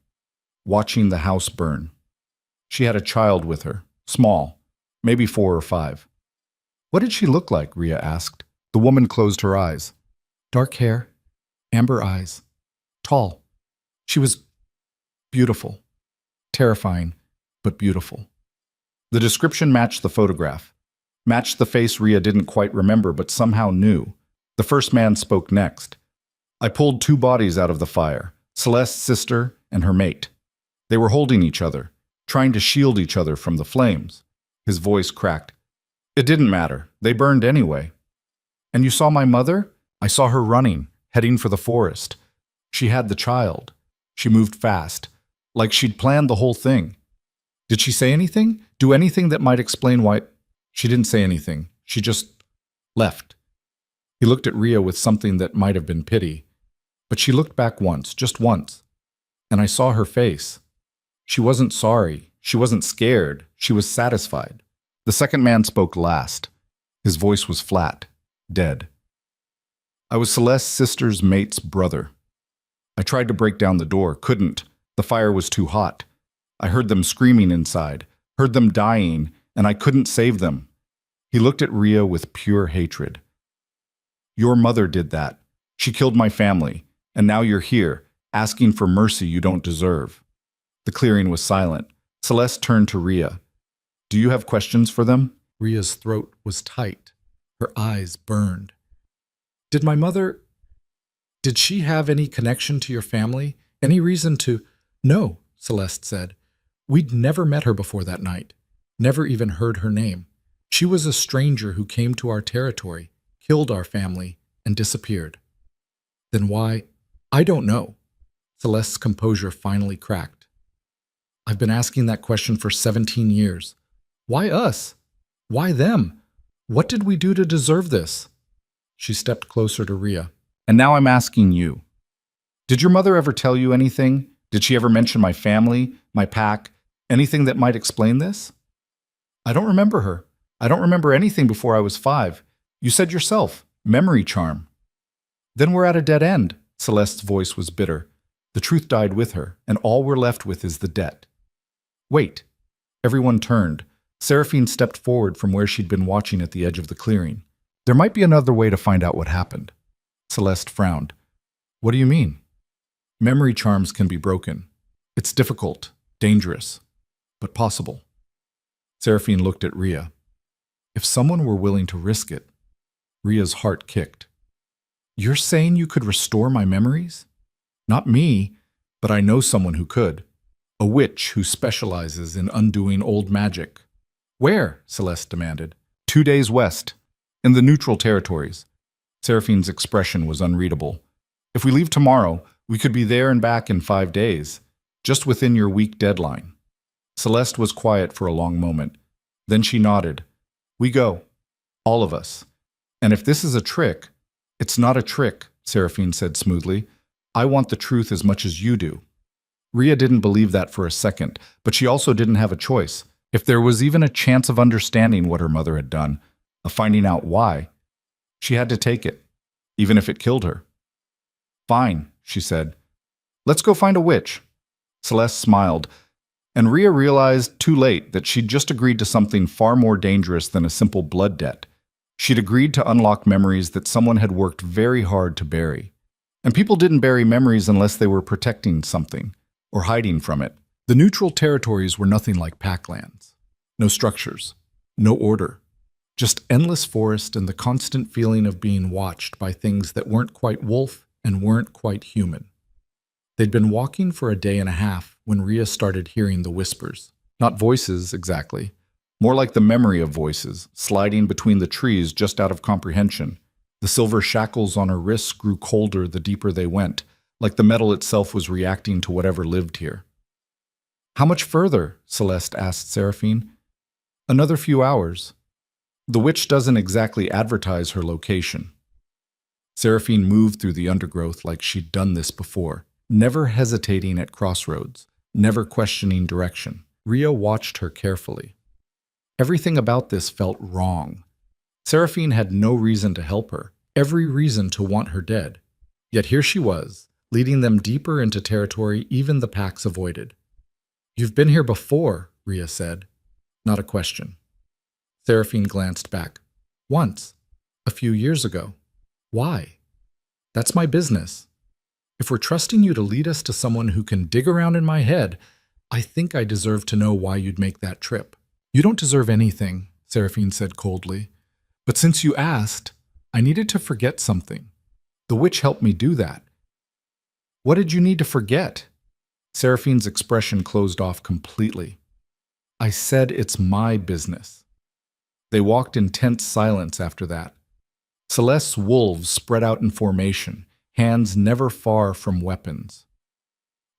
[SPEAKER 1] watching the house burn. She had a child with her, small, maybe 4 or 5. What did she look like? Ria asked. The woman closed her eyes. Dark hair, amber eyes, tall. She was beautiful, terrifying, but beautiful. The description matched the photograph, matched the face Ria didn't quite remember but somehow knew. The first man spoke next. I pulled 2 bodies out of the fire, Celeste's sister and her mate. They were holding each other, trying to shield each other from the flames. His voice cracked. It didn't matter. They burned anyway. And you saw my mother? I saw her running, heading for the forest. She had the child. She moved fast, like she'd planned the whole thing. Did she say anything? Do anything that might explain why? She didn't say anything. She just left. He looked at Ria with something that might have been pity. But she looked back once, just once. And I saw her face. She wasn't sorry. She wasn't scared. She was satisfied. The second man spoke last. His voice was flat, dead. I was Celeste's sister's mate's brother. I tried to break down the door, couldn't. The fire was too hot. I heard them screaming inside, heard them dying, and I couldn't save them. He looked at Ria with pure hatred. Your mother did that. She killed my family, and now you're here, asking for mercy you don't deserve. The clearing was silent. Celeste turned to Ria. Do you have questions for them? Ria's throat was tight. Her eyes burned. Did my mother... Did she have any connection to your family? Any reason to... No, Celeste said. We'd never met her before that night. Never even heard her name. She was a stranger who came to our territory, killed our family, and disappeared. Then why? I don't know. Celeste's composure finally cracked. I've been asking that question for 17 years. Why us? Why them? What did we do to deserve this? She stepped closer to Ria. And now I'm asking you. Did your mother ever tell you anything? Did she ever mention my family, my pack, anything that might explain this? I don't remember her. I don't remember anything before I was 5. You said yourself, memory charm. Then we're at a dead end. Celeste's voice was bitter. The truth died with her, and all we're left with is the debt. Wait. Everyone turned. Seraphine stepped forward from where she'd been watching at the edge of the clearing. There might be another way to find out what happened. Celeste frowned. What do you mean? Memory charms can be broken. It's difficult, dangerous, but possible. Seraphine looked at Rhea. If someone were willing to risk it, Rhea's heart kicked. You're saying you could restore my memories? Not me, but I know someone who could. A witch who specializes in undoing old magic. Where? Celeste demanded. 2 days west, in the neutral territories. Seraphine's expression was unreadable. If we leave tomorrow, we could be there and back in 5 days, just within your week deadline. Celeste was quiet for a long moment. Then she nodded. We go. All of us. And if this is a trick, it's not a trick, Seraphine said smoothly. I want the truth as much as you do. Rhea didn't believe that for a second, but she also didn't have a choice. If there was even a chance of understanding what her mother had done, of finding out why, she had to take it, even if it killed her. Fine, she said. Let's go find a witch. Celeste smiled, and Rhea realized too late that she'd just agreed to something far more dangerous than a simple blood debt. She'd agreed to unlock memories that someone had worked very hard to bury. And people didn't bury memories unless they were protecting something or hiding from it. The neutral territories were nothing like Packlands. No structures, no order, just endless forest and the constant feeling of being watched by things that weren't quite wolf and weren't quite human. They'd been walking for a day and a half when Rhea started hearing the whispers. Not voices, exactly. More like the memory of voices, sliding between the trees just out of comprehension. The silver shackles on her wrists grew colder the deeper they went, like the metal itself was reacting to whatever lived here. How much further? Celeste asked Seraphine. Another few hours. The witch doesn't exactly advertise her location. Seraphine moved through the undergrowth like she'd done this before, never hesitating at crossroads, never questioning direction. Rhea watched her carefully. Everything about this felt wrong. Seraphine had no reason to help her, every reason to want her dead. Yet here she was, leading them deeper into territory even the packs avoided. You've been here before, Rhea said. Not a question. Seraphine glanced back. Once. A few years ago. Why? That's my business. If we're trusting you to lead us to someone who can dig around in my head, I think I deserve to know why you'd make that trip. You don't deserve anything, Seraphine said coldly. But since you asked, I needed to forget something. The witch helped me do that. What did you need to forget? Seraphine's expression closed off completely. I said it's my business. They walked in tense silence after that. Celeste's wolves spread out in formation, hands never far from weapons.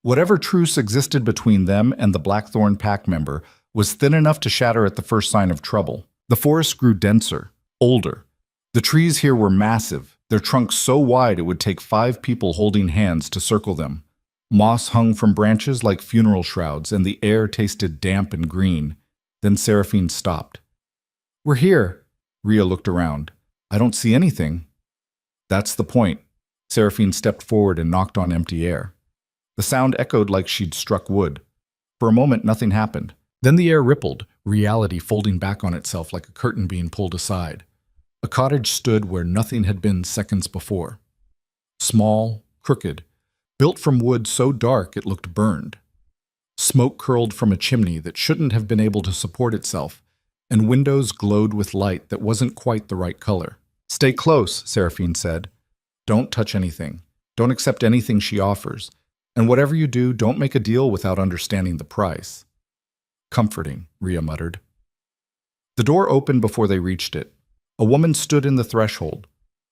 [SPEAKER 1] Whatever truce existed between them and the Blackthorn pack member was thin enough to shatter at the first sign of trouble. The forest grew denser, older. The trees here were massive, their trunks so wide it would take 5 people holding hands to circle them. Moss hung from branches like funeral shrouds, and the air tasted damp and green. Then Seraphine stopped. We're here. Rhea looked around. I don't see anything. That's the point. Seraphine stepped forward and knocked on empty air. The sound echoed like she'd struck wood. For a moment, nothing happened. Then the air rippled, reality folding back on itself like a curtain being pulled aside. A cottage stood where nothing had been seconds before. Small, crooked, built from wood so dark it looked burned. Smoke curled from a chimney that shouldn't have been able to support itself, and windows glowed with light that wasn't quite the right color. Stay close, Seraphine said. Don't touch anything. Don't accept anything she offers. And whatever you do, don't make a deal without understanding the price. Comforting, Rhea muttered. The door opened before they reached it. A woman stood in the threshold.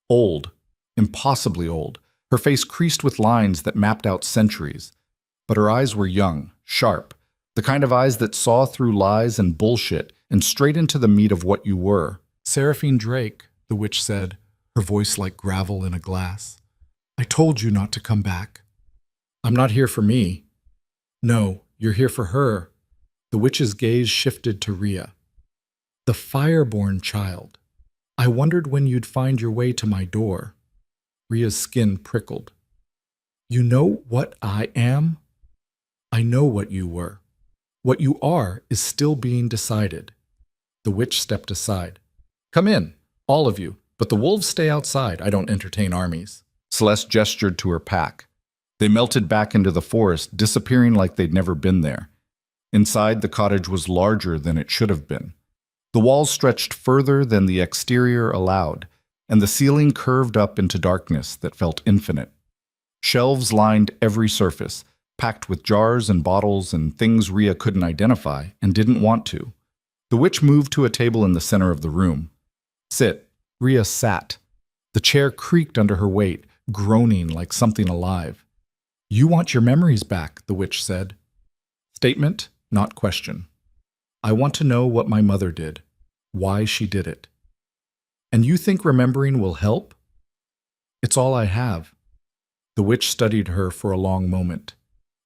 [SPEAKER 1] Old, impossibly old, her face creased with lines that mapped out centuries. But her eyes were young, sharp, the kind of eyes that saw through lies and bullshit and straight into the meat of what you were. Seraphine Drake, the witch said, her voice like gravel in a glass. I told you not to come back. I'm not here for me. No, you're here for her. The witch's gaze shifted to Rhea. The fireborn child. I wondered when you'd find your way to my door. Rhea's skin prickled. You know what I am? I know what you were. What you are is still being decided. The witch stepped aside. Come in, all of you, but the wolves stay outside. I don't entertain armies. Celeste gestured to her pack. They melted back into the forest, disappearing like they'd never been there. Inside, the cottage was larger than it should have been. The walls stretched further than the exterior allowed, and the ceiling curved up into darkness that felt infinite. Shelves lined every surface, packed with jars and bottles and things Rhea couldn't identify and didn't want to. The witch moved to a table in the center of the room. Sit. Rhea sat. The chair creaked under her weight, groaning like something alive. You want your memories back, the witch said. Statement, not question. I want to know what my mother did, why she did it. And you think remembering will help? It's all I have. The witch studied her for a long moment.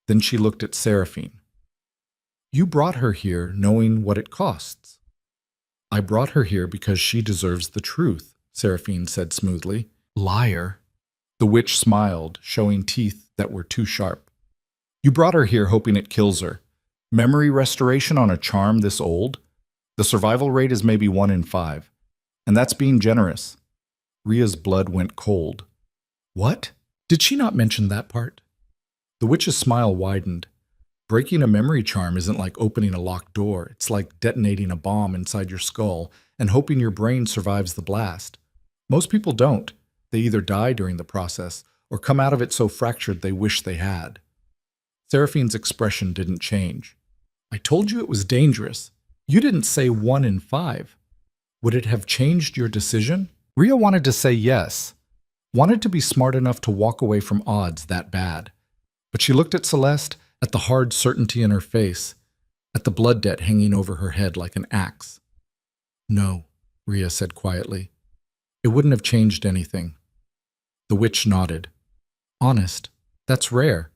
[SPEAKER 1] Then she looked at Seraphine. You brought her here knowing what it costs. I brought her here because she deserves the truth, Seraphine said smoothly. Liar. The witch smiled, showing teeth that were too sharp. You brought her here hoping it kills her. Memory restoration on a charm this old? The survival rate is maybe 1 in 5. And that's being generous. Rhea's blood went cold. What? Did she not mention that part? The witch's smile widened. Breaking a memory charm isn't like opening a locked door. It's like detonating a bomb inside your skull and hoping your brain survives the blast. Most people don't. They either die during the process or come out of it so fractured they wish they had. Seraphine's expression didn't change. I told you it was dangerous. You didn't say 1 in 5. Would it have changed your decision? Rhea wanted to say yes, wanted to be smart enough to walk away from odds that bad. But she looked at Celeste, at the hard certainty in her face, at the blood debt hanging over her head like an axe. No, Rhea said quietly. It wouldn't have changed anything. The witch nodded. Honest, that's rare.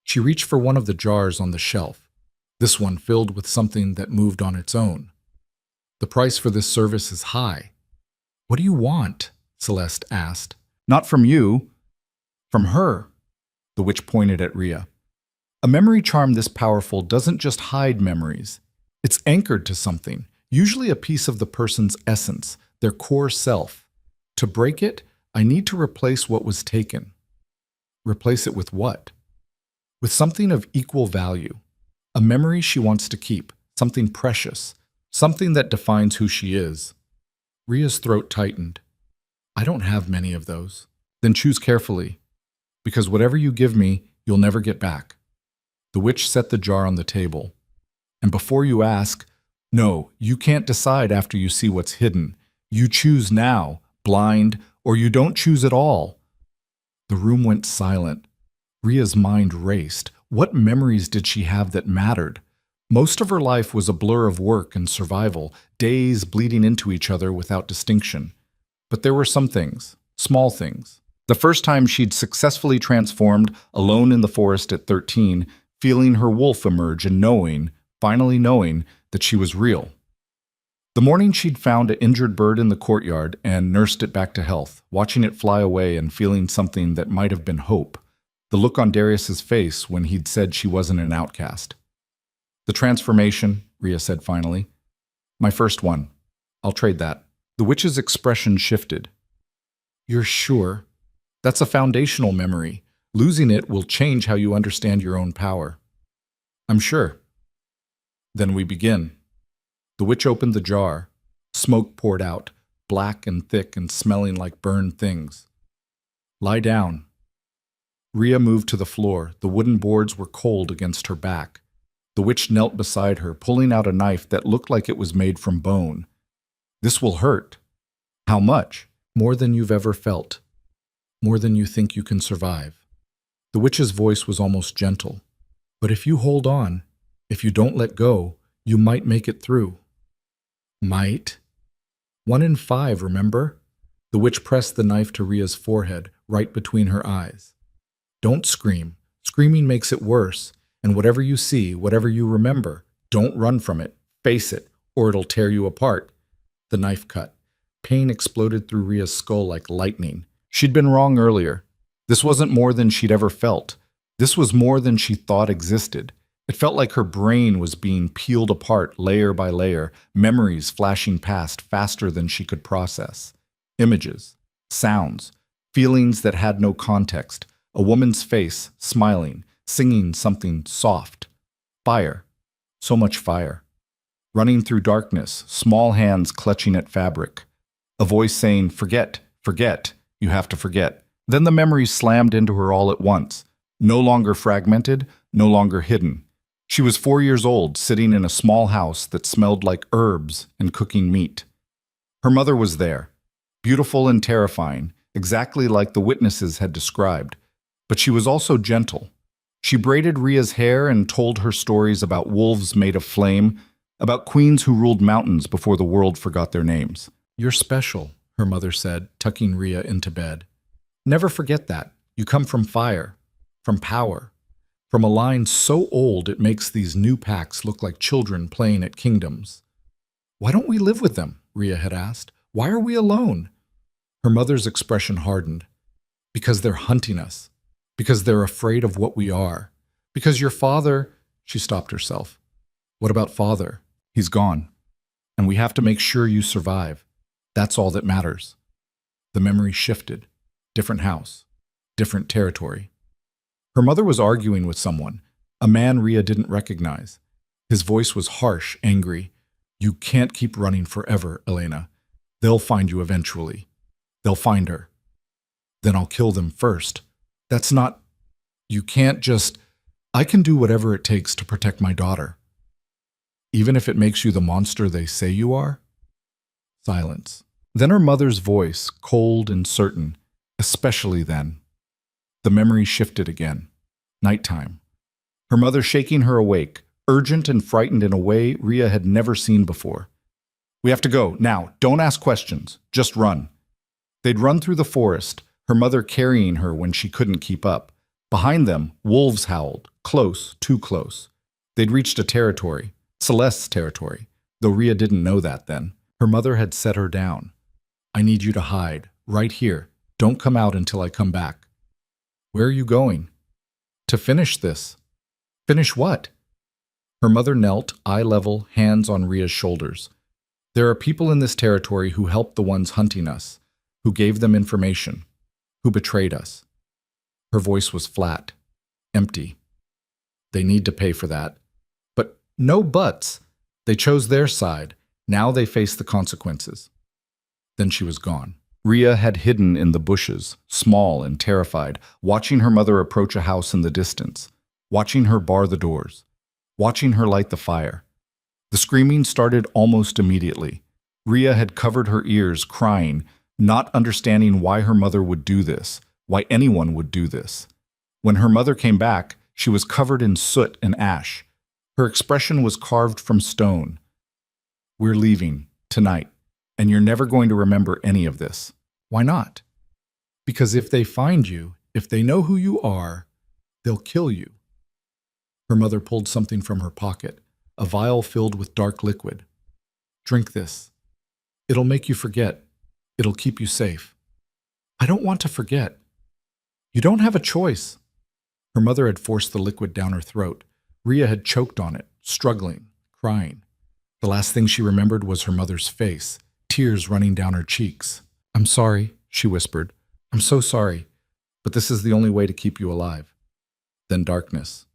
[SPEAKER 1] She reached for one of the jars on the shelf, this one filled with something that moved on its own. The price for this service is high. What do you want? Celeste asked. Not from you. From her. The witch pointed at Rhea. A memory charm this powerful doesn't just hide memories. It's anchored to something, usually a piece of the person's essence, their core self. To break it, I need to replace what was taken. Replace it with what? With something of equal value. A memory she wants to keep, something precious, something that defines who she is. Rhea's throat tightened. I don't have many of those. Then choose carefully, because whatever you give me, you'll never get back. The witch set the jar on the table. And before you ask, no, you can't decide after you see what's hidden. You choose now, blind, or you don't choose at all. The room went silent. Rhea's mind raced. What memories did she have that mattered? Most of her life was a blur of work and survival, days bleeding into each other without distinction. But there were some things, small things. The first time she'd successfully transformed, alone in the forest at 13, feeling her wolf emerge and knowing, finally knowing, that she was real. The morning she'd found an injured bird in the courtyard and nursed it back to health, watching it fly away and feeling something that might have been hope. The look on Darius's face when he'd said she wasn't an outcast. The transformation, Rhea said finally. My first one. I'll trade that. The witch's expression shifted. You're sure? That's a foundational memory. Losing it will change how you understand your own power. I'm sure. Then we begin. The witch opened the jar. Smoke poured out, black and thick and smelling like burned things. Lie down. Rhea moved to the floor. The wooden boards were cold against her back. The witch knelt beside her, pulling out a knife that looked like it was made from bone. This will hurt. How much? More than you've ever felt. More than you think you can survive. The witch's voice was almost gentle. But if you hold on, if you don't let go, you might make it through. Might? 1 in 5, remember? The witch pressed the knife to Rhea's forehead, right between her eyes. Don't scream. Screaming makes it worse. And whatever you see, whatever you remember, don't run from it. Face it, or it'll tear you apart. The knife cut. Pain exploded through Rhea's skull like lightning. She'd been wrong earlier. This wasn't more than she'd ever felt. This was more than she thought existed. It felt like her brain was being peeled apart layer by layer, memories flashing past faster than she could process. Images, sounds, feelings that had no context, a woman's face, smiling, singing something soft. Fire, so much fire. Running through darkness, small hands clutching at fabric. A voice saying, forget, forget, you have to forget. Then the memories slammed into her all at once, no longer fragmented, no longer hidden. She was 4 years old, sitting in a small house that smelled like herbs and cooking meat. Her mother was there, beautiful and terrifying, exactly like the witnesses had described. But she was also gentle. She braided Ria's hair and told her stories about wolves made of flame, about queens who ruled mountains before the world forgot their names. You're special, her mother said, tucking Ria into bed. Never forget that. You come from fire, from power, from a line so old it makes these new packs look like children playing at kingdoms. Why don't we live with them? Ria had asked. Why are we alone? Her mother's expression hardened. Because they're hunting us. Because they're afraid of what we are. Because your father... She stopped herself. What about father? He's gone. And we have to make sure you survive. That's all that matters. The memory shifted. Different house. Different territory. Her mother was arguing with someone, a man Ria didn't recognize. His voice was harsh, angry. You can't keep running forever, Elena. They'll find you eventually. They'll find her. Then I'll kill them first. That's not... You can't just... I can do whatever it takes to protect my daughter. Even if it makes you the monster they say you are? Silence. Then her mother's voice, cold and certain, especially then. The memory shifted again. Nighttime. Her mother shaking her awake, urgent and frightened in a way Ria had never seen before. We have to go, now. Don't ask questions. Just run. They'd run through the forest, her mother carrying her when she couldn't keep up. Behind them, wolves howled, close, too close. They'd reached a territory, Celeste's territory, though Ria didn't know that then. Her mother had set her down. I need you to hide, right here. Don't come out until I come back. Where are you going? To finish this. Finish what? Her mother knelt, eye level, hands on Ria's shoulders. There are people in this territory who helped the ones hunting us, who gave them information, who betrayed us. Her voice was flat, empty. They need to pay for that. But no buts. They chose their side. Now they face the consequences. Then she was gone. Ria had hidden in the bushes, small and terrified, watching her mother approach a house in the distance, watching her bar the doors, watching her light the fire. The screaming started almost immediately. Ria had covered her ears, crying, not understanding why her mother would do this, why anyone would do this. When her mother came back, she was covered in soot and ash. Her expression was carved from stone. We're leaving, tonight, and you're never going to remember any of this. Why not? Because if they find you, if they know who you are, they'll kill you. Her mother pulled something from her pocket, a vial filled with dark liquid. Drink this. It'll make you forget. It'll keep you safe. I don't want to forget. You don't have a choice. Her mother had forced the liquid down her throat. Ria had choked on it, struggling, crying. The last thing she remembered was her mother's face, tears running down her cheeks. I'm sorry, she whispered. I'm so sorry, but this is the only way to keep you alive. Then darkness.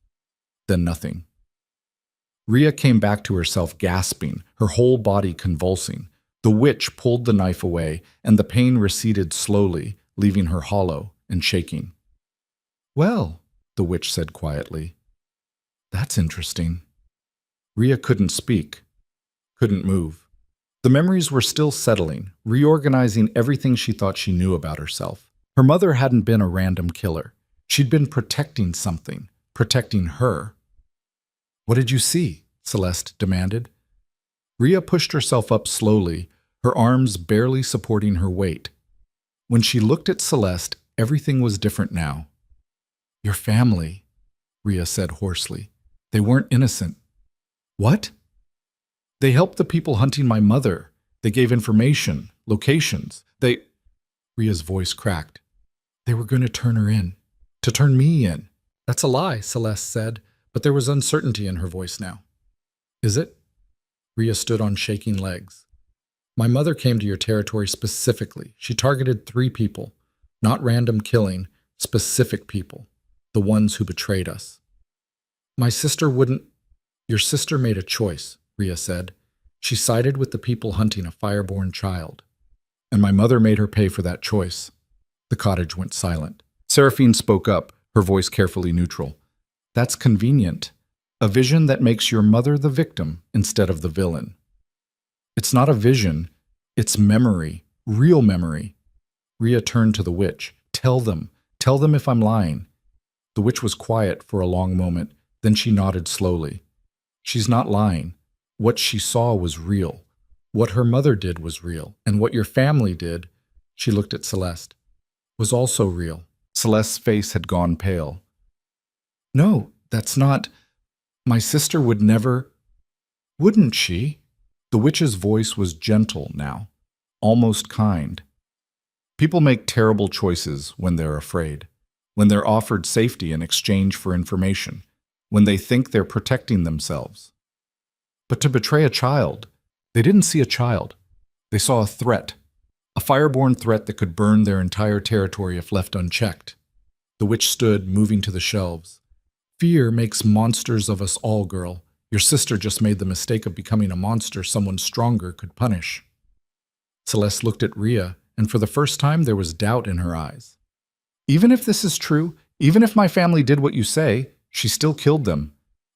[SPEAKER 1] Then nothing. Ria came back to herself gasping, her whole body convulsing. The witch pulled the knife away, and the pain receded slowly, leaving her hollow and shaking. Well, the witch said quietly. That's interesting. Ria couldn't speak, couldn't move. The memories were still settling, reorganizing everything she thought she knew about herself. Her mother hadn't been a random killer. She'd been protecting something, protecting her. What did you see? Celeste demanded. Ria pushed herself up slowly, her arms barely supporting her weight. When she looked at Celeste, everything was different now. Your family, Ria said hoarsely. They weren't innocent. What? They helped the people hunting my mother. They gave information, locations. Ria's voice cracked. They were going to turn her in. To turn me in. That's a lie, Celeste said, but there was uncertainty in her voice now. Is it? Ria stood on shaking legs. My mother came to your territory specifically. She targeted 3 people. Not random killing, specific people, the ones who betrayed us. My sister wouldn't. Your sister made a choice, Rhea said. She sided with the people hunting a fireborn child. And my mother made her pay for that choice. The cottage went silent. Seraphine spoke up, her voice carefully neutral. That's convenient. A vision that makes your mother the victim instead of the villain. It's not a vision, it's memory, real memory. Rhea turned to the witch. Tell them if I'm lying. The witch was quiet for a long moment, then she nodded slowly. She's not lying. What she saw was real. What her mother did was real, and what your family did, she looked at Celeste, was also real. Celeste's face had gone pale. No, that's not. My sister would never. Wouldn't she? The witch's voice was gentle now, almost kind. People make terrible choices when they're afraid, when they're offered safety in exchange for information, when they think they're protecting themselves. But to betray a child, they didn't see a child. They saw a threat, a fireborn threat that could burn their entire territory if left unchecked. The witch stood, moving to the shelves. Fear makes monsters of us all, girl. Your sister just made the mistake of becoming a monster someone stronger could punish. Celeste looked at Rhea, and for the first time there was doubt in her eyes. Even if this is true, even if my family did what you say, she still killed them.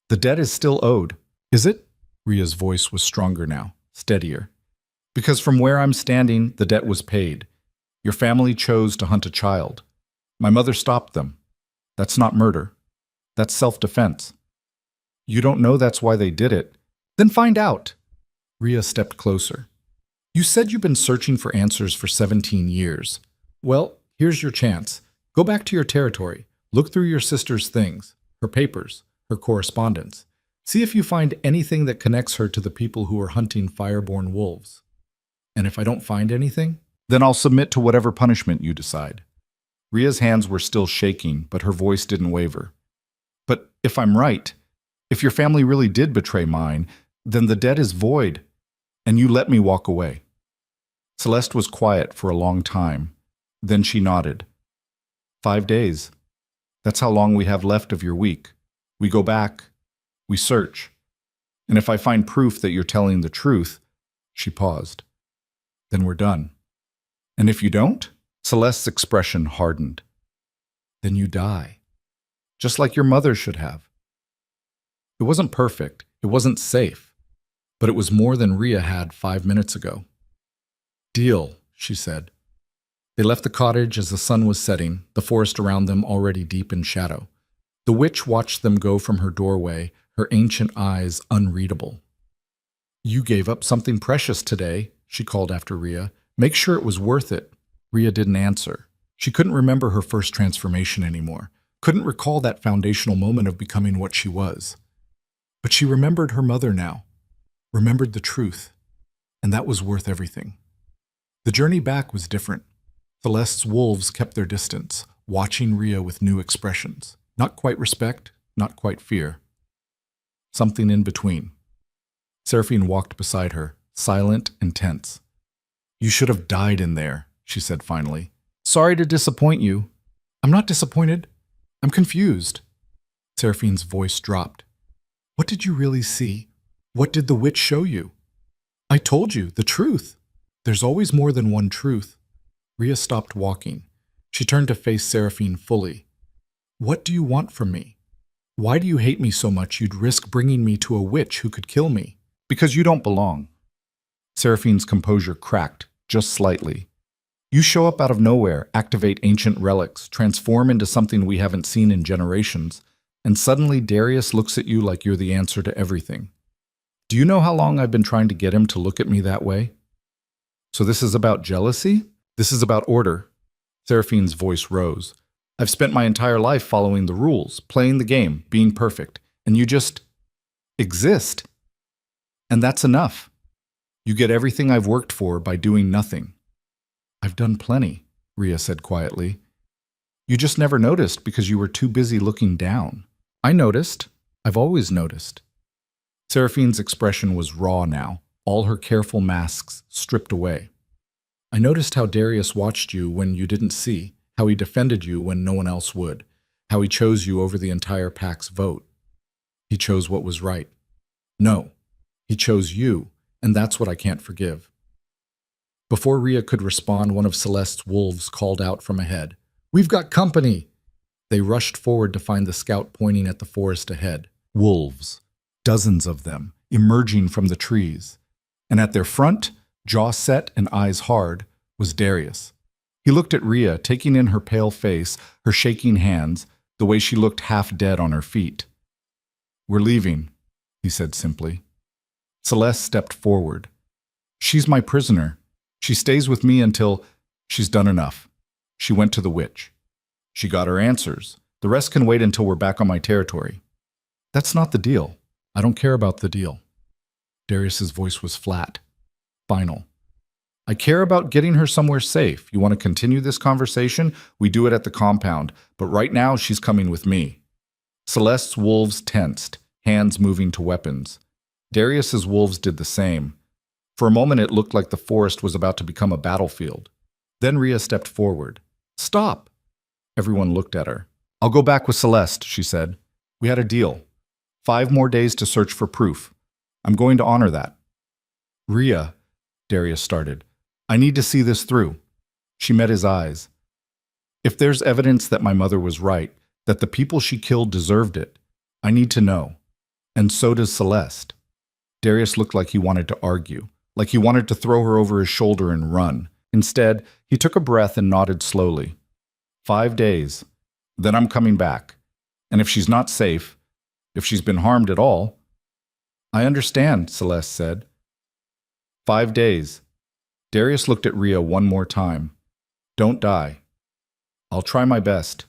[SPEAKER 1] The debt is still owed. Is it? Rhea's voice was stronger now, steadier. Because from where I'm standing, the debt was paid. Your family chose to hunt a child. My mother stopped them. That's not murder. That's self-defense. You don't know that's why they did it. Then find out. Rhea stepped closer. You said you've been searching for answers for 17 years. Well, here's your chance. Go back to your territory. Look through your sister's things, her papers, her correspondence. See if you find anything that connects her to the people who are hunting fireborn wolves. And if I don't find anything, then I'll submit to whatever punishment you decide. Rhea's hands were still shaking, but her voice didn't waver. But if I'm right, if your family really did betray mine, then the debt is void, and you let me walk away. Celeste was quiet for a long time. Then she nodded. 5 days. That's how long we have left of your week. We go back. We search. And if I find proof that you're telling the truth, she paused. Then we're done. And if you don't? Celeste's expression hardened. Then you die. Just like your mother should have. It wasn't perfect. It wasn't safe. But it was more than Rhea had 5 minutes ago. Deal, she said. They left the cottage as the sun was setting, the forest around them already deep in shadow. The witch watched them go from her doorway, her ancient eyes unreadable. You gave up something precious today, she called after Rhea. Make sure it was worth it. Rhea didn't answer. She couldn't remember her first transformation anymore, couldn't recall that foundational moment of becoming what she was. But she remembered her mother now, remembered the truth, and that was worth everything. The journey back was different. Celeste's wolves kept their distance, watching Rhea with new expressions. Not quite respect, not quite fear. Something in between. Seraphine walked beside her, silent and tense. You should have died in there, she said finally. Sorry to disappoint you. I'm not disappointed. I'm confused. Seraphine's voice dropped. What did you really see? What did the witch show you? I told you, the truth. There's always more than one truth. Rhea stopped walking. She turned to face Seraphine fully. What do you want from me? Why do you hate me so much you'd risk bringing me to a witch who could kill me? Because you don't belong. Seraphine's composure cracked, just slightly. You show up out of nowhere, activate ancient relics, transform into something we haven't seen in generations, and suddenly Darius looks at you like you're the answer to everything. Do you know how long I've been trying to get him to look at me that way? So this is about jealousy? This is about order. Seraphine's voice rose. I've spent my entire life following the rules, playing the game, being perfect, and you just exist. And that's enough. You get everything I've worked for by doing nothing. I've done plenty, Rhea said quietly. You just never noticed because you were too busy looking down. I noticed. I've always noticed. Seraphine's expression was raw now, all her careful masks stripped away. I noticed how Darius watched you when you didn't see, how he defended you when no one else would, how he chose you over the entire pack's vote. He chose what was right. No, he chose you, and that's what I can't forgive. Before Rhea could respond, one of Celeste's wolves called out from ahead, "We've got company!" They rushed forward to find the scout pointing at the forest ahead. Wolves, dozens of them, emerging from the trees. And at their front, jaw set and eyes hard, was Darius. He looked at Rhea, taking in her pale face, her shaking hands, the way she looked half dead on her feet. "We're leaving," he said simply. Celeste stepped forward. "She's my prisoner. She stays with me until she's done enough." She went to the witch. "She got her answers. The rest can wait until we're back on my territory." "That's not the deal. I don't care about the deal." Darius's voice was flat, final. "I care about getting her somewhere safe. You want to continue this conversation? We do it at the compound, but right now she's coming with me." Celeste's wolves tensed, hands moving to weapons. Darius's wolves did the same. For a moment it looked like the forest was about to become a battlefield. Then Rhea stepped forward. "Stop!" Everyone looked at her. "I'll go back with Celeste," she said. "We had a deal. 5 more days to search for proof. I'm going to honor that." "Rhea," Darius started, "I need to see this through." She met his eyes. "If there's evidence that my mother was right, that the people she killed deserved it, I need to know. And so does Celeste." Darius looked like he wanted to argue, like he wanted to throw her over his shoulder and run. Instead, he took a breath and nodded slowly. 5 days. Then I'm coming back. And if she's not safe, if she's been harmed at all— "I understand," Celeste said. 5 days. Darius looked at Rhea one more time. "Don't die." "I'll try my best."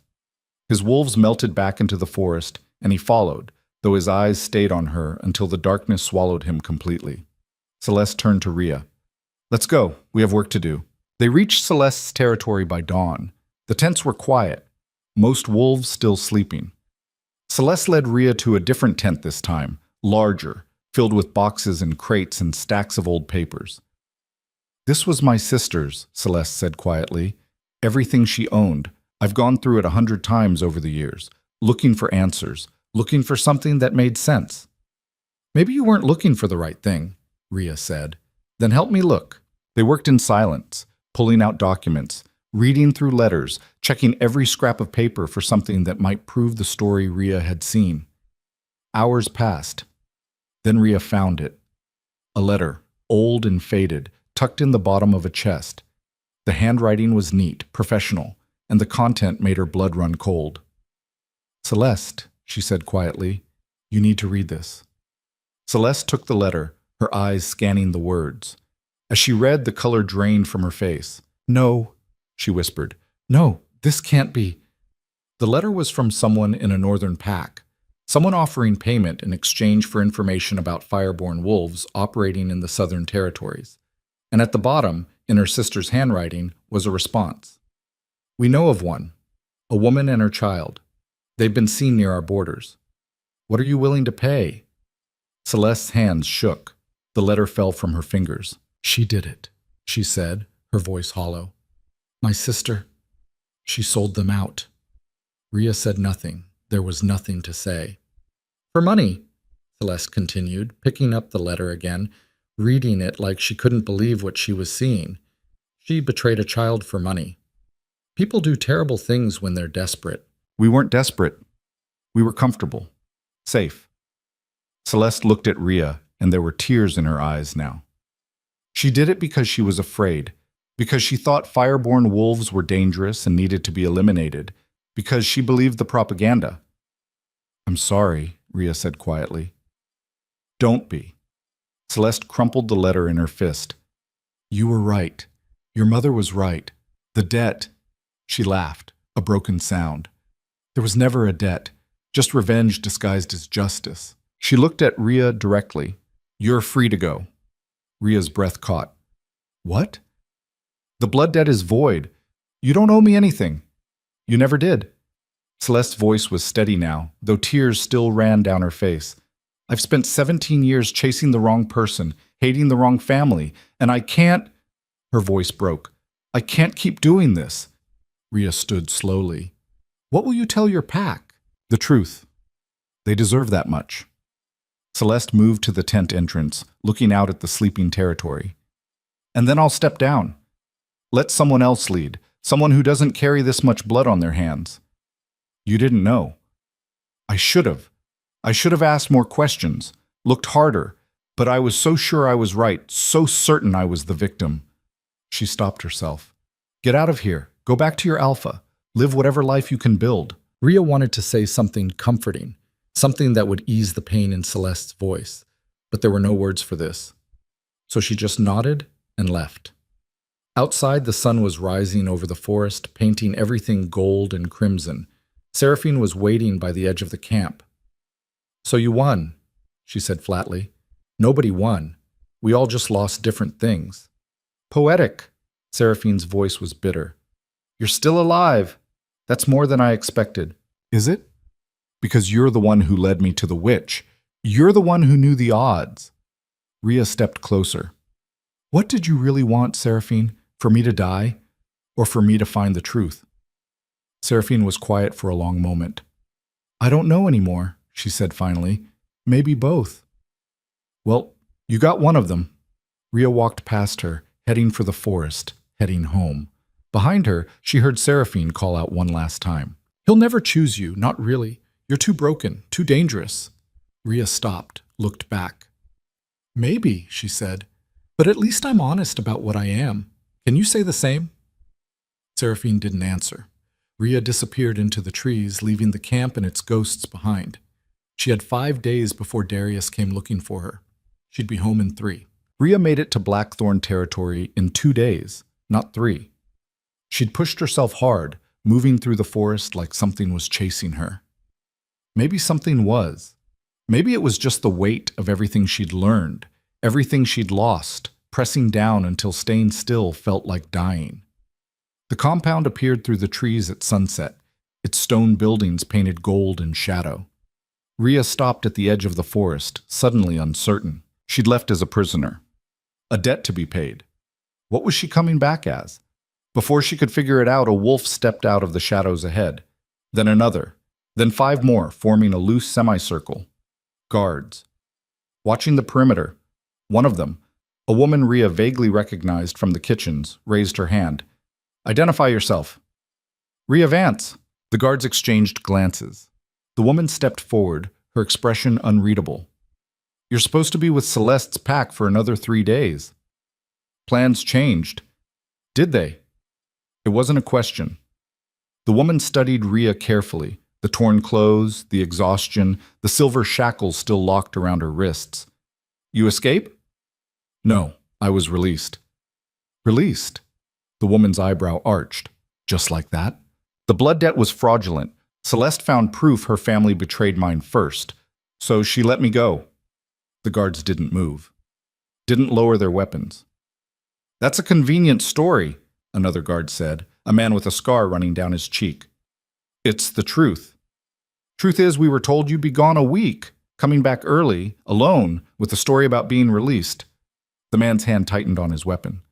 [SPEAKER 1] His wolves melted back into the forest, and he followed, though his eyes stayed on her until the darkness swallowed him completely. Celeste turned to Rhea. "Let's go. We have work to do." They reached Celeste's territory by dawn. The tents were quiet, most wolves still sleeping. Celeste led Rhea to a different tent this time, larger, filled with boxes and crates and stacks of old papers. "This was my sister's," Celeste said quietly. "Everything she owned. I've gone through it 100 times over the years, looking for answers, looking for something that made sense." "Maybe you weren't looking for the right thing," Rhea said. "Then help me look." They worked in silence, pulling out documents, reading through letters, checking every scrap of paper for something that might prove the story Rhea had seen. Hours passed. Then Rhea found it. A letter, old and faded, tucked in the bottom of a chest. The handwriting was neat, professional, and the content made her blood run cold. "Celeste," she said quietly, "you need to read this." Celeste took the letter, her eyes scanning the words. As she read, the color drained from her face. "No," she whispered. "No, this can't be." The letter was from someone in a northern pack, someone offering payment in exchange for information about fireborn wolves operating in the southern territories. And at the bottom, in her sister's handwriting, was a response. "We know of one, a woman and her child. They've been seen near our borders. What are you willing to pay?" Celeste's hands shook. The letter fell from her fingers. "She did it," she said, her voice hollow. "My sister, she sold them out." Rhea said nothing. There was nothing to say. "For money," Celeste continued, picking up the letter again, reading it like she couldn't believe what she was seeing. She betrayed a child for money. People do terrible things when they're desperate. "We weren't desperate. We were comfortable. Safe." Celeste looked at Rhea, and there were tears in her eyes now. She did it because she was afraid, because she thought fireborn wolves were dangerous and needed to be eliminated, because she believed the propaganda. "I'm sorry," Rhea said quietly. "Don't be." Celeste crumpled the letter in her fist. "You were right. Your mother was right. The debt—" She laughed, a broken sound. "There was never a debt, just revenge disguised as justice." She looked at Rhea directly. "You're free to go." Rhea's breath caught. "What?" "The blood debt is void. You don't owe me anything. You never did." Celeste's voice was steady now, though tears still ran down her face. "I've spent 17 years chasing the wrong person, hating the wrong family, and I can't—" Her voice broke. "I can't keep doing this." Rhea stood slowly. What will you tell your pack? The truth. They deserve that much. Celeste moved to the tent entrance, looking out at the sleeping territory. And then I'll step down. Let someone else lead, someone who doesn't carry this much blood on their hands. You didn't know. I should have. I should have asked more questions, looked harder, but I was so sure I was right, so certain I was the victim. She stopped herself. Get out of here. Go back to your alpha. Live whatever life you can build. Rhea wanted to say something comforting, something that would ease the pain in Celeste's voice, but there were no words for this. So she just nodded and left. Outside, the sun was rising over the forest, painting everything gold and crimson. Seraphine was waiting by the edge of the camp. So you won, she said flatly. Nobody won. We all just lost different things. Poetic. Seraphine's voice was bitter. You're still alive. That's more than I expected. Is it? Because you're the one who led me to the witch. You're the one who knew the odds. Rhea stepped closer. What did you really want, Seraphine? For me to die? Or for me to find the truth? Seraphine was quiet for a long moment. I don't know anymore, she said finally. Maybe both. Well, you got one of them. Rhea walked past her, heading for the forest, heading home. Behind her, she heard Seraphine call out one last time. He'll never choose you, not really. You're too broken, too dangerous. Rhea stopped, looked back. Maybe, she said, but at least I'm honest about what I am. Can you say the same? Seraphine didn't answer. Rhea disappeared into the trees, leaving the camp and its ghosts behind. She had 5 days before Darius came looking for her. She'd be home in 3. Rhea made it to Blackthorn territory in 2 days, not 3. She'd pushed herself hard, moving through the forest like something was chasing her. Maybe something was. Maybe it was just the weight of everything she'd learned, everything she'd lost, pressing down until staying still felt like dying. The compound appeared through the trees at sunset, its stone buildings painted gold in shadow. Rhea stopped at the edge of the forest, suddenly uncertain. She'd left as a prisoner. A debt to be paid. What was she coming back as? Before she could figure it out, a wolf stepped out of the shadows ahead. Then another. Then 5 more, forming a loose semicircle. Guards. Watching the perimeter. One of them, a woman Rhea vaguely recognized from the kitchens, raised her hand. Identify yourself. Rhea Vance. The guards exchanged glances. The woman stepped forward, her expression unreadable. You're supposed to be with Celeste's pack for another 3 days. Plans changed. Did they? It wasn't a question. The woman studied Rhea carefully, the torn clothes, the exhaustion, the silver shackles still locked around her wrists. You escape? No, I was released. Released? The woman's eyebrow arched. Just like that? The blood debt was fraudulent. Celeste found proof her family betrayed mine first, so she let me go. The guards didn't move. Didn't lower their weapons. That's a convenient story, another guard said, a man with a scar running down his cheek. It's the truth. Truth is, we were told you'd be gone a week, coming back early, alone, with a story about being released. The man's hand tightened on his weapon.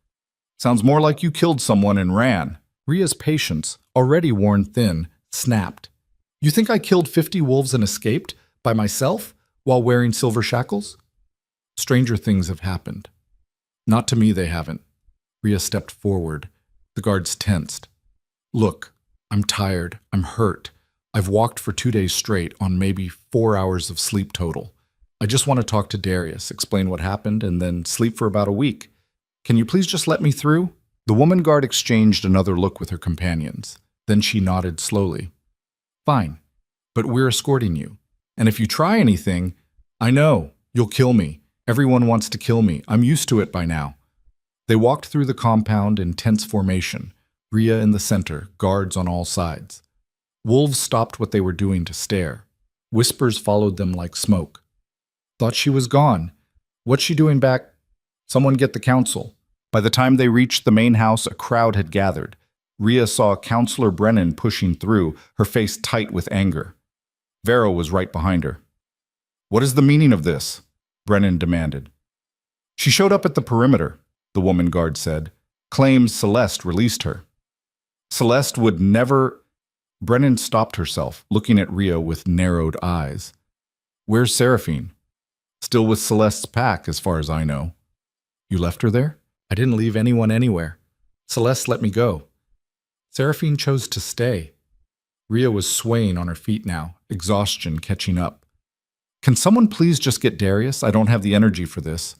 [SPEAKER 1] Sounds more like you killed someone and ran. Rhea's patience, already worn thin, snapped. You think I killed 50 wolves and escaped, by myself, while wearing silver shackles? Stranger things have happened. Not to me, they haven't. Rhea stepped forward. The guards tensed. Look, I'm tired. I'm hurt. I've walked for 2 days straight on maybe 4 hours of sleep total. I just want to talk to Darius, explain what happened, and then sleep for about a week. Can you please just let me through? The woman guard exchanged another look with her companions. Then she nodded slowly. Fine, but we're escorting you. And if you try anything, I know, you'll kill me. Everyone wants to kill me. I'm used to it by now. They walked through the compound in tense formation, Rhea in the center, guards on all sides. Wolves stopped what they were doing to stare. Whispers followed them like smoke. Thought she was gone. What's she doing back? Someone get the council. By the time they reached the main house, a crowd had gathered. Rhea saw Counselor Brennan pushing through, her face tight with anger. Vero was right behind her. What is the meaning of this? Brennan demanded. She showed up at the perimeter, the woman guard said. Claims Celeste released her. Celeste would never... Brennan stopped herself, looking at Rhea with narrowed eyes. Where's Seraphine? Still with Celeste's pack, as far as I know. You left her there? I didn't leave anyone anywhere. Celeste let me go. Seraphine chose to stay. Rhea was swaying on her feet now, exhaustion catching up. Can someone please just get Darius? I don't have the energy for this.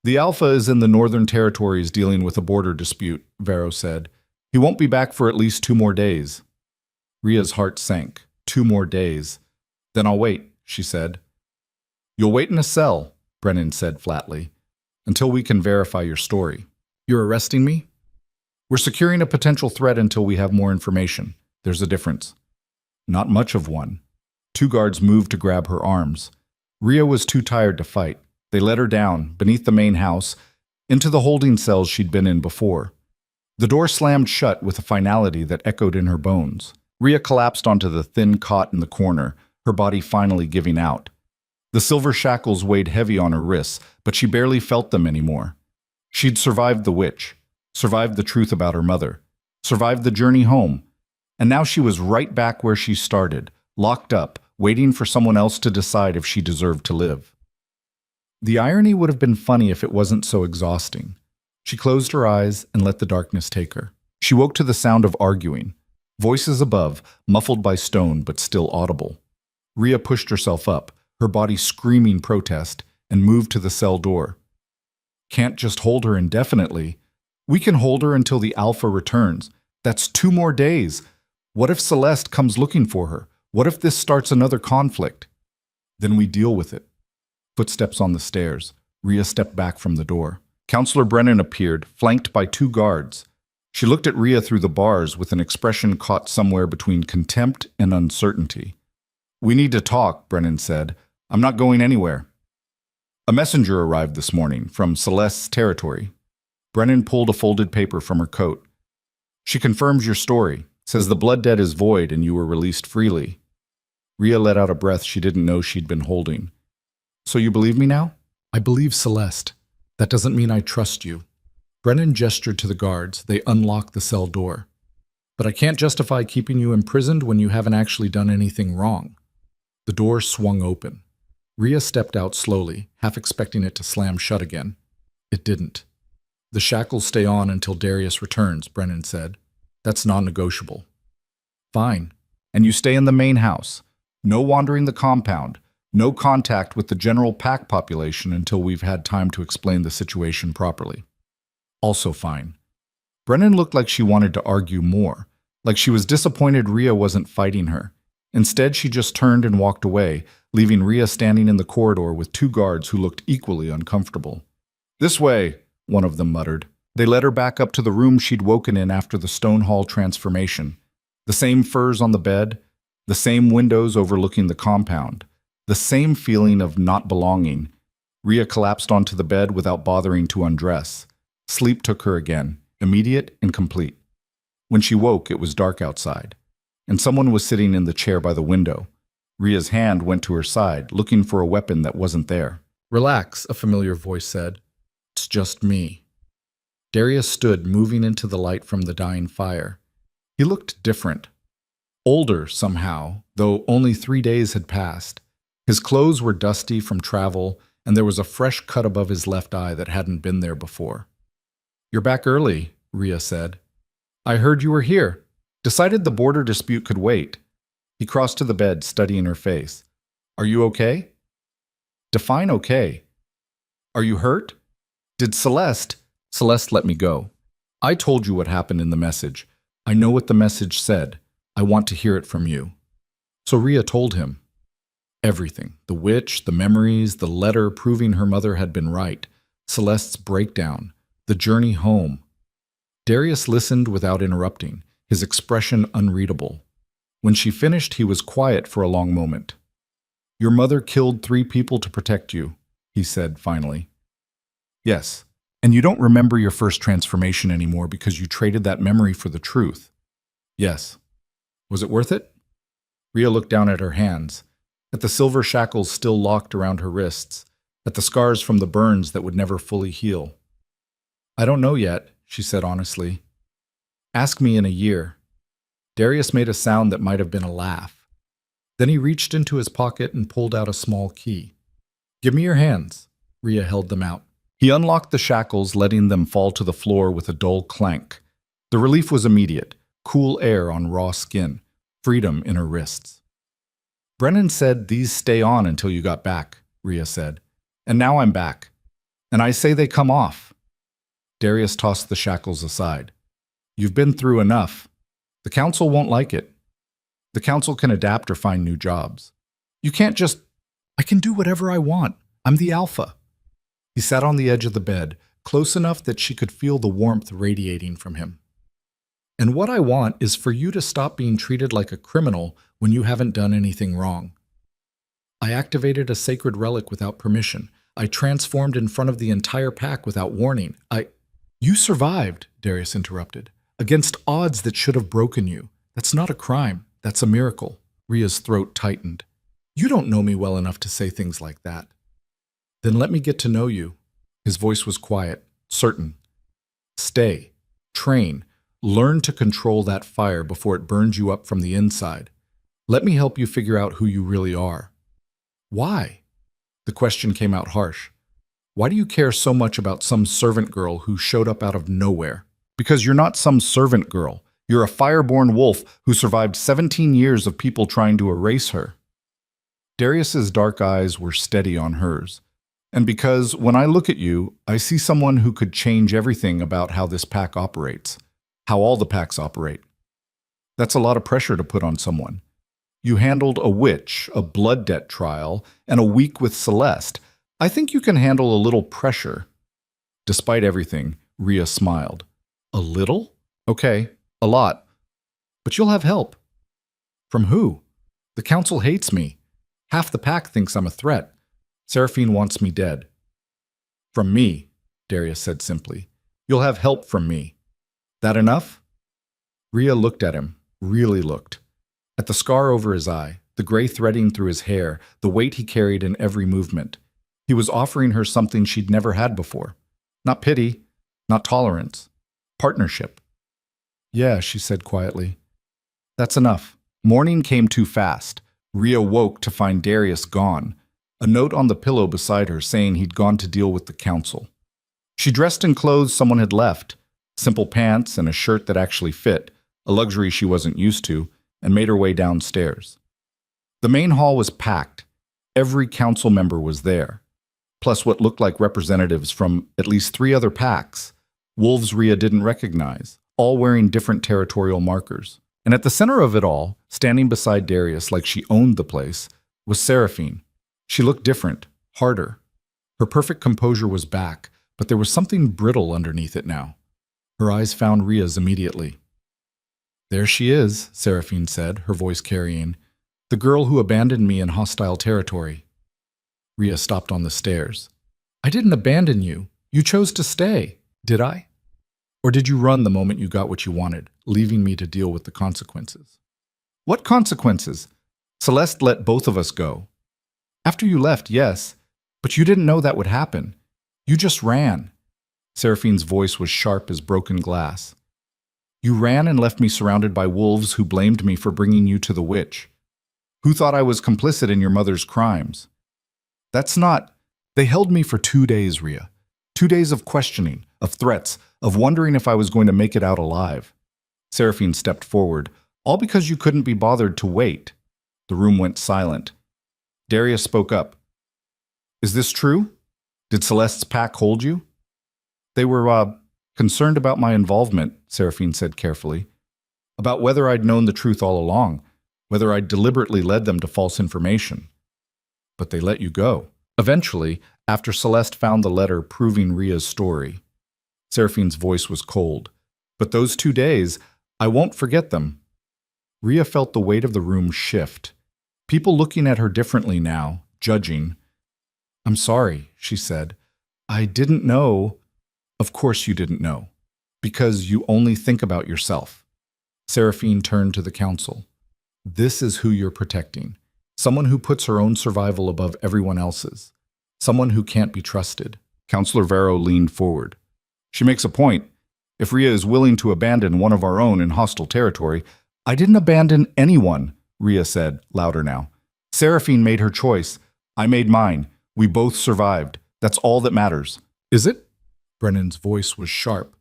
[SPEAKER 1] The Alpha is in the Northern Territories dealing with a border dispute, Vero said. He won't be back for at least 2 more days. Rhea's heart sank. 2 more days. Then I'll wait, she said. You'll wait in a cell, Brennan said flatly, until we can verify your story. You're arresting me? We're securing a potential threat until we have more information. There's a difference. Not much of one. 2 guards moved to grab her arms. Rhea was too tired to fight. They let her down, beneath the main house, into the holding cells she'd been in before. The door slammed shut with a finality that echoed in her bones. Rhea collapsed onto the thin cot in the corner, her body finally giving out. The silver shackles weighed heavy on her wrists, but she barely felt them anymore. She'd survived the witch, survived the truth about her mother, survived the journey home, and now she was right back where she started, locked up, waiting for someone else to decide if she deserved to live. The irony would have been funny if it wasn't so exhausting. She closed her eyes and let the darkness take her. She woke to the sound of arguing, voices above, muffled by stone but still audible. Rhea pushed herself up, her body screaming protest, and moved to the cell door. Can't just hold her indefinitely. We can hold her until the Alpha returns. That's 2 more days. What if Celeste comes looking for her? What if this starts another conflict? Then we deal with it. Footsteps on the stairs. Rhea stepped back from the door. Counselor Brennan appeared, flanked by 2 guards. She looked at Rhea through the bars with an expression caught somewhere between contempt and uncertainty. We need to talk, Brennan said. I'm not going anywhere. A messenger arrived this morning from Celeste's territory. Brennan pulled a folded paper from her coat. She confirms your story, says the blood debt is void and you were released freely. Rhea let out a breath she didn't know she'd been holding. So you believe me now? I believe Celeste. That doesn't mean I trust you. Brennan gestured to the guards. They unlocked the cell door. But I can't justify keeping you imprisoned when you haven't actually done anything wrong. The door swung open. Rhea stepped out slowly, half expecting it to slam shut again. It didn't. The shackles stay on until Darius returns, Brennan said. That's non-negotiable. Fine. And you stay in the main house. No wandering the compound. No contact with the general pack population until we've had time to explain the situation properly. Also fine. Brennan looked like she wanted to argue more, like she was disappointed Rhea wasn't fighting her. Instead, she just turned and walked away, leaving Rhea standing in the corridor with 2 guards who looked equally uncomfortable. This way, one of them muttered. They led her back up to the room she'd woken in after the stone hall transformation. The same furs on the bed, the same windows overlooking the compound, the same feeling of not belonging. Rhea collapsed onto the bed without bothering to undress. Sleep took her again, immediate and complete. When she woke, it was dark outside, and someone was sitting in the chair by the window. Rhea's hand went to her side, looking for a weapon that wasn't there. Relax, a familiar voice said. It's just me. Darius stood, moving into the light from the dying fire. He looked different. Older, somehow, though only 3 days had passed. His clothes were dusty from travel, and there was a fresh cut above his left eye that hadn't been there before. You're back early, Rhea said. I heard you were here. Decided the border dispute could wait. He crossed to the bed, studying her face. Are you okay? Define okay. Are you hurt? Did Celeste let me go. I told you what happened in the message. I know what the message said. I want to hear it from you. So Rhea told him. Everything. The witch, the memories, the letter proving her mother had been right, Celeste's breakdown, the journey home. Darius listened without interrupting, his expression unreadable. When she finished, he was quiet for a long moment. Your mother killed 3 people to protect you, he said finally. Yes, and you don't remember your first transformation anymore because you traded that memory for the truth. Yes. Was it worth it? Rhea looked down at her hands, at the silver shackles still locked around her wrists, at the scars from the burns that would never fully heal. I don't know yet, she said honestly. Ask me in a year. Darius made a sound that might have been a laugh. Then he reached into his pocket and pulled out a small key. "Give me your hands." Rhea held them out. He unlocked the shackles, letting them fall to the floor with a dull clank. The relief was immediate. Cool air on raw skin. Freedom in her wrists. "Brennan said these stay on until you got back," Rhea said. "And now I'm back. And I say they come off." Darius tossed the shackles aside. "You've been through enough. The council won't like it. The council can adapt or find new jobs. You can't just—" "I can do whatever I want. I'm the alpha." He sat on the edge of the bed, close enough that she could feel the warmth radiating from him. "And what I want is for you to stop being treated like a criminal when you haven't done anything wrong. I activated a sacred relic without permission. I transformed in front of the entire pack without warning. You survived," Darius interrupted, "against odds that should have broken you. That's not a crime. That's a miracle." Rhea's throat tightened. "You don't know me well enough to say things like that." "Then let me get to know you." His voice was quiet, certain. "Stay. Train. Learn to control that fire before it burns you up from the inside. Let me help you figure out who you really are." "Why?" The question came out harsh. "Why do you care so much about some servant girl who showed up out of nowhere?" "Because you're not some servant girl. You're a fireborn wolf who survived 17 years of people trying to erase her." Darius's dark eyes were steady on hers. "And because when I look at you, I see someone who could change everything about how this pack operates, how all the packs operate. That's a lot of pressure to put on someone. You handled a witch, a blood debt trial, and a week with Celeste. I think you can handle a little pressure." Despite everything, Rhea smiled. "A little? Okay, a lot. But you'll have help." "From who?" "The council hates me. Half the pack thinks I'm a threat. Seraphine wants me dead." "From me," Darius said simply. "You'll have help from me. That enough?" Rhea looked at him, really looked. At the scar over his eye, the gray threading through his hair, the weight he carried in every movement. He was offering her something she'd never had before. Not pity, not tolerance. Partnership. "Yeah," she said quietly. "That's enough." Morning came too fast. Rhea woke to find Darius gone. A note on the pillow beside her saying he'd gone to deal with the council. She dressed in clothes someone had left. Simple pants and a shirt that actually fit, a luxury she wasn't used to, and made her way downstairs. The main hall was packed. Every council member was there, plus what looked like representatives from at least 3 other packs, wolves Rhea didn't recognize, all wearing different territorial markers. And at the center of it all, standing beside Darius like she owned the place, was Seraphine. She looked different, harder. Her perfect composure was back, but there was something brittle underneath it now. Her eyes found Rhea's immediately. "There she is," Seraphine said, her voice carrying. "The girl who abandoned me in hostile territory." Rhea stopped on the stairs. "I didn't abandon you. You chose to stay. Did I? Or did you run the moment you got what you wanted, leaving me to deal with the consequences?" "What consequences? Celeste let both of us go." "After you left, yes. But you didn't know that would happen. You just ran." Seraphine's voice was sharp as broken glass. "You ran and left me surrounded by wolves who blamed me for bringing you to the witch. Who thought I was complicit in your mother's crimes. That's not—" "They held me for 2 days, Rhea. 2 days of questioning, of threats, of wondering if I was going to make it out alive." Seraphine stepped forward, "All because you couldn't be bothered to wait." The room went silent. Darius spoke up. "Is this true? Did Celeste's pack hold you?" "They were, concerned about my involvement," Seraphine said carefully. "About whether I'd known the truth all along, whether I'd deliberately led them to false information. But they let you go. Eventually, after Celeste found the letter proving Rhea's story." Seraphine's voice was cold. "But those 2 days, I won't forget them." Rhea felt the weight of the room shift. People looking at her differently now, judging. "I'm sorry," she said. "I didn't know." "Of course you didn't know. Because you only think about yourself." Seraphine turned to the council. "This is who you're protecting. Someone who puts her own survival above everyone else's. Someone who can't be trusted." Councillor Vero leaned forward. "She makes a point. If Rhea is willing to abandon one of our own in hostile territory, I didn't abandon anyone, Rhea said, louder now. Seraphine made her choice. I made mine. We both survived. That's all that matters. Is it? Brennan's voice was sharp.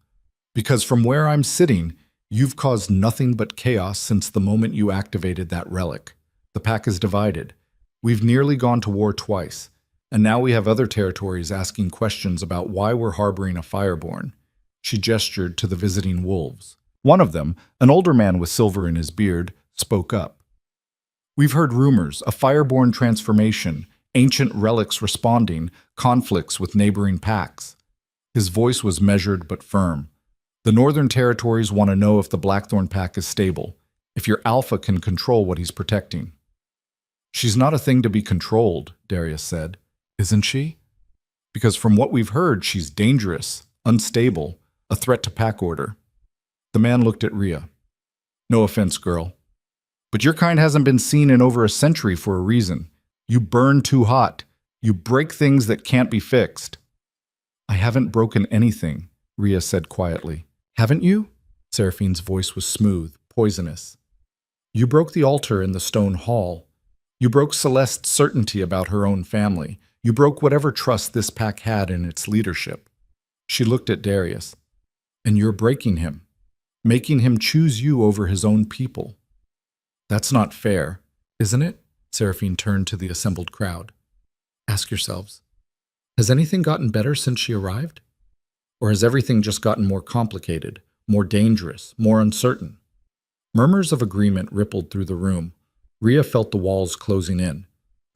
[SPEAKER 1] Because from where I'm sitting, you've caused nothing but chaos since the moment you activated that relic. The pack is divided. We've nearly gone to war twice, and now we have other territories asking questions about why we're harboring a Fireborn. She gestured to the visiting wolves. One of them, an older man with silver in his beard, spoke up. We've heard rumors, a Fireborn transformation, ancient relics responding, conflicts with neighboring packs. His voice was measured but firm. The Northern Territories want to know if the Blackthorn pack is stable, if your alpha can control what he's protecting. She's not a thing to be controlled, Darius said. Isn't she? Because from what we've heard, she's dangerous, unstable, a threat to pack order. The man looked at Rhea. No offense, girl. But your kind hasn't been seen in over a century for a reason. You burn too hot. You break things that can't be fixed. I haven't broken anything, Rhea said quietly. Haven't you? Seraphine's voice was smooth, poisonous. You broke the altar in the stone hall. You broke Celeste's certainty about her own family. You broke whatever trust this pack had in its leadership. She looked at Darius. And you're breaking him, making him choose you over his own people. That's not fair, isn't it? Seraphine turned to the assembled crowd. Ask yourselves, has anything gotten better since she arrived? Or has everything just gotten more complicated, more dangerous, more uncertain? Murmurs of agreement rippled through the room. Rhea felt the walls closing in.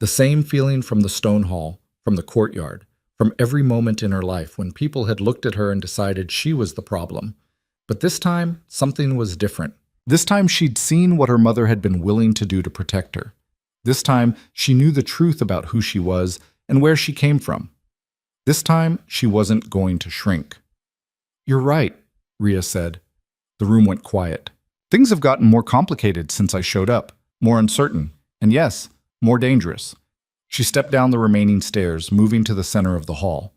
[SPEAKER 1] The same feeling from the stone hall, from the courtyard, from every moment in her life when people had looked at her and decided she was the problem. But this time, something was different. This time she'd seen what her mother had been willing to do to protect her. This time she knew the truth about who she was and where she came from. This time she wasn't going to shrink. You're right, Rhea said. The room went quiet. Things have gotten more complicated since I showed up, more uncertain, and yes, more dangerous. She stepped down the remaining stairs, moving to the center of the hall.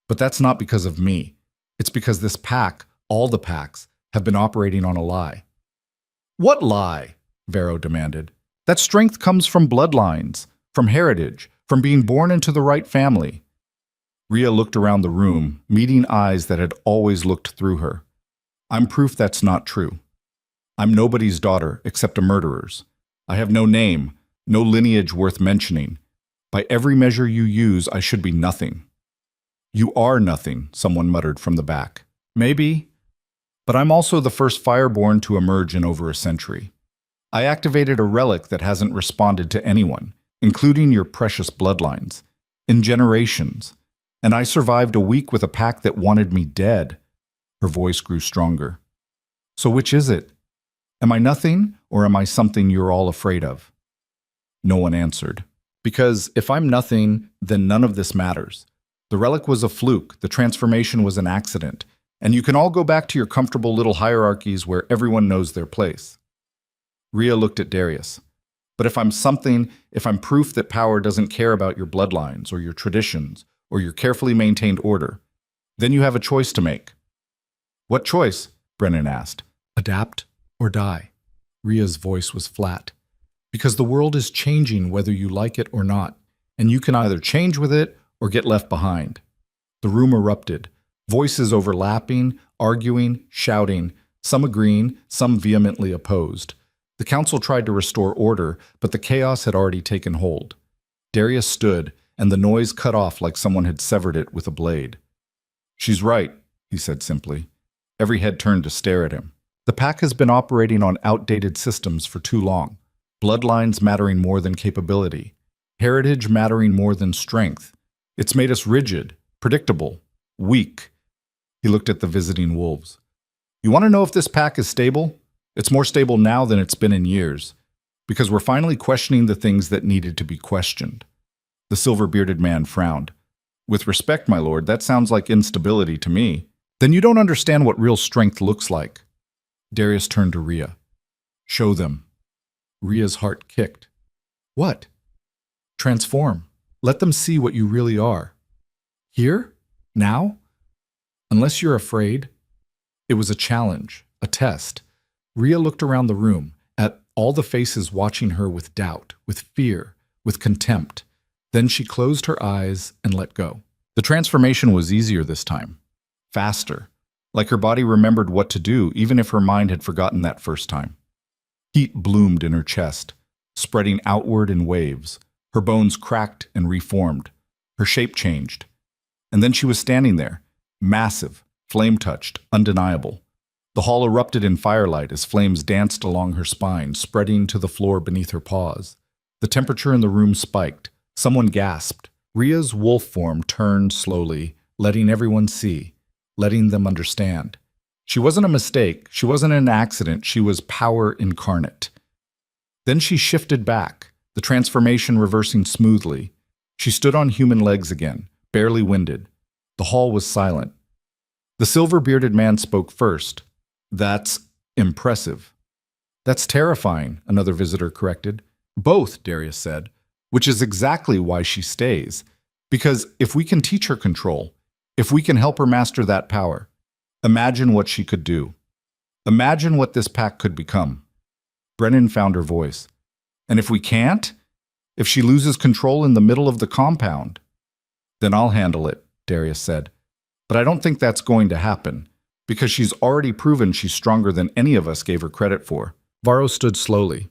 [SPEAKER 1] But that's not because of me. It's because this pack, all the packs, have been operating on a lie. What lie? Vero demanded. That strength comes from bloodlines, from heritage, from being born into the right family. Rhea looked around the room, meeting eyes that had always looked through her. I'm proof that's not true. I'm nobody's daughter except a murderer's. I have no name, no lineage worth mentioning. By every measure you use, I should be nothing. You are nothing, someone muttered from the back. Maybe, but I'm also the first Fireborn to emerge in over a century. I activated a relic that hasn't responded to anyone, including your precious bloodlines, in generations. And I survived a week with a pack that wanted me dead. Her voice grew stronger. So which is it? Am I nothing, or am I something you're all afraid of? No one answered. Because if I'm nothing, then none of this matters. The relic was a fluke, the transformation was an accident, and you can all go back to your comfortable little hierarchies where everyone knows their place. Rhea looked at Darius. But if I'm something, if I'm proof that power doesn't care about your bloodlines or your traditions or your carefully maintained order, then you have a choice to make. What choice? Brennan asked. Adapt or die. Rhea's voice was flat. Because the world is changing whether you like it or not, and you can either change with it or get left behind. The room erupted, voices overlapping, arguing, shouting, some agreeing, some vehemently opposed. The council tried to restore order, but the chaos had already taken hold. Darius stood, and the noise cut off like someone had severed it with a blade. She's right, he said simply. Every head turned to stare at him. The pack has been operating on outdated systems for too long. Bloodlines mattering more than capability. Heritage mattering more than strength. It's made us rigid, predictable, weak. He looked at the visiting wolves. You want to know if this pack is stable? It's more stable now than it's been in years, because we're finally questioning the things that needed to be questioned. The silver-bearded man frowned. With respect, my lord, that sounds like instability to me. Then you don't understand what real strength looks like. Darius turned to Rhea. Show them. Rhea's heart kicked. What? Transform. Let them see what you really are. Here? Now? Unless you're afraid. It was a challenge, a test. Rhea looked around the room, at all the faces watching her with doubt, with fear, with contempt. Then she closed her eyes and let go. The transformation was easier this time, faster, like her body remembered what to do even if her mind had forgotten that first time. Heat bloomed in her chest, spreading outward in waves. Her bones cracked and reformed. Her shape changed. And then she was standing there, massive, flame-touched, undeniable. The hall erupted in firelight as flames danced along her spine, spreading to the floor beneath her paws. The temperature in the room spiked. Someone gasped. Ria's wolf form turned slowly, letting everyone see, letting them understand. She wasn't a mistake. She wasn't an accident. She was power incarnate. Then she shifted back, the transformation reversing smoothly. She stood on human legs again, barely winded. The hall was silent. The silver-bearded man spoke first. "That's impressive." "That's terrifying," another visitor corrected. "Both," Darius said, "which is exactly why she stays. Because if we can teach her control, if we can help her master that power, imagine what she could do. Imagine what this pack could become." Brennan found her voice. "And if we can't? If she loses control in the middle of the compound?" "Then I'll handle it," Darius said. "But I don't think that's going to happen, because she's already proven she's stronger than any of us gave her credit for." Varro stood slowly.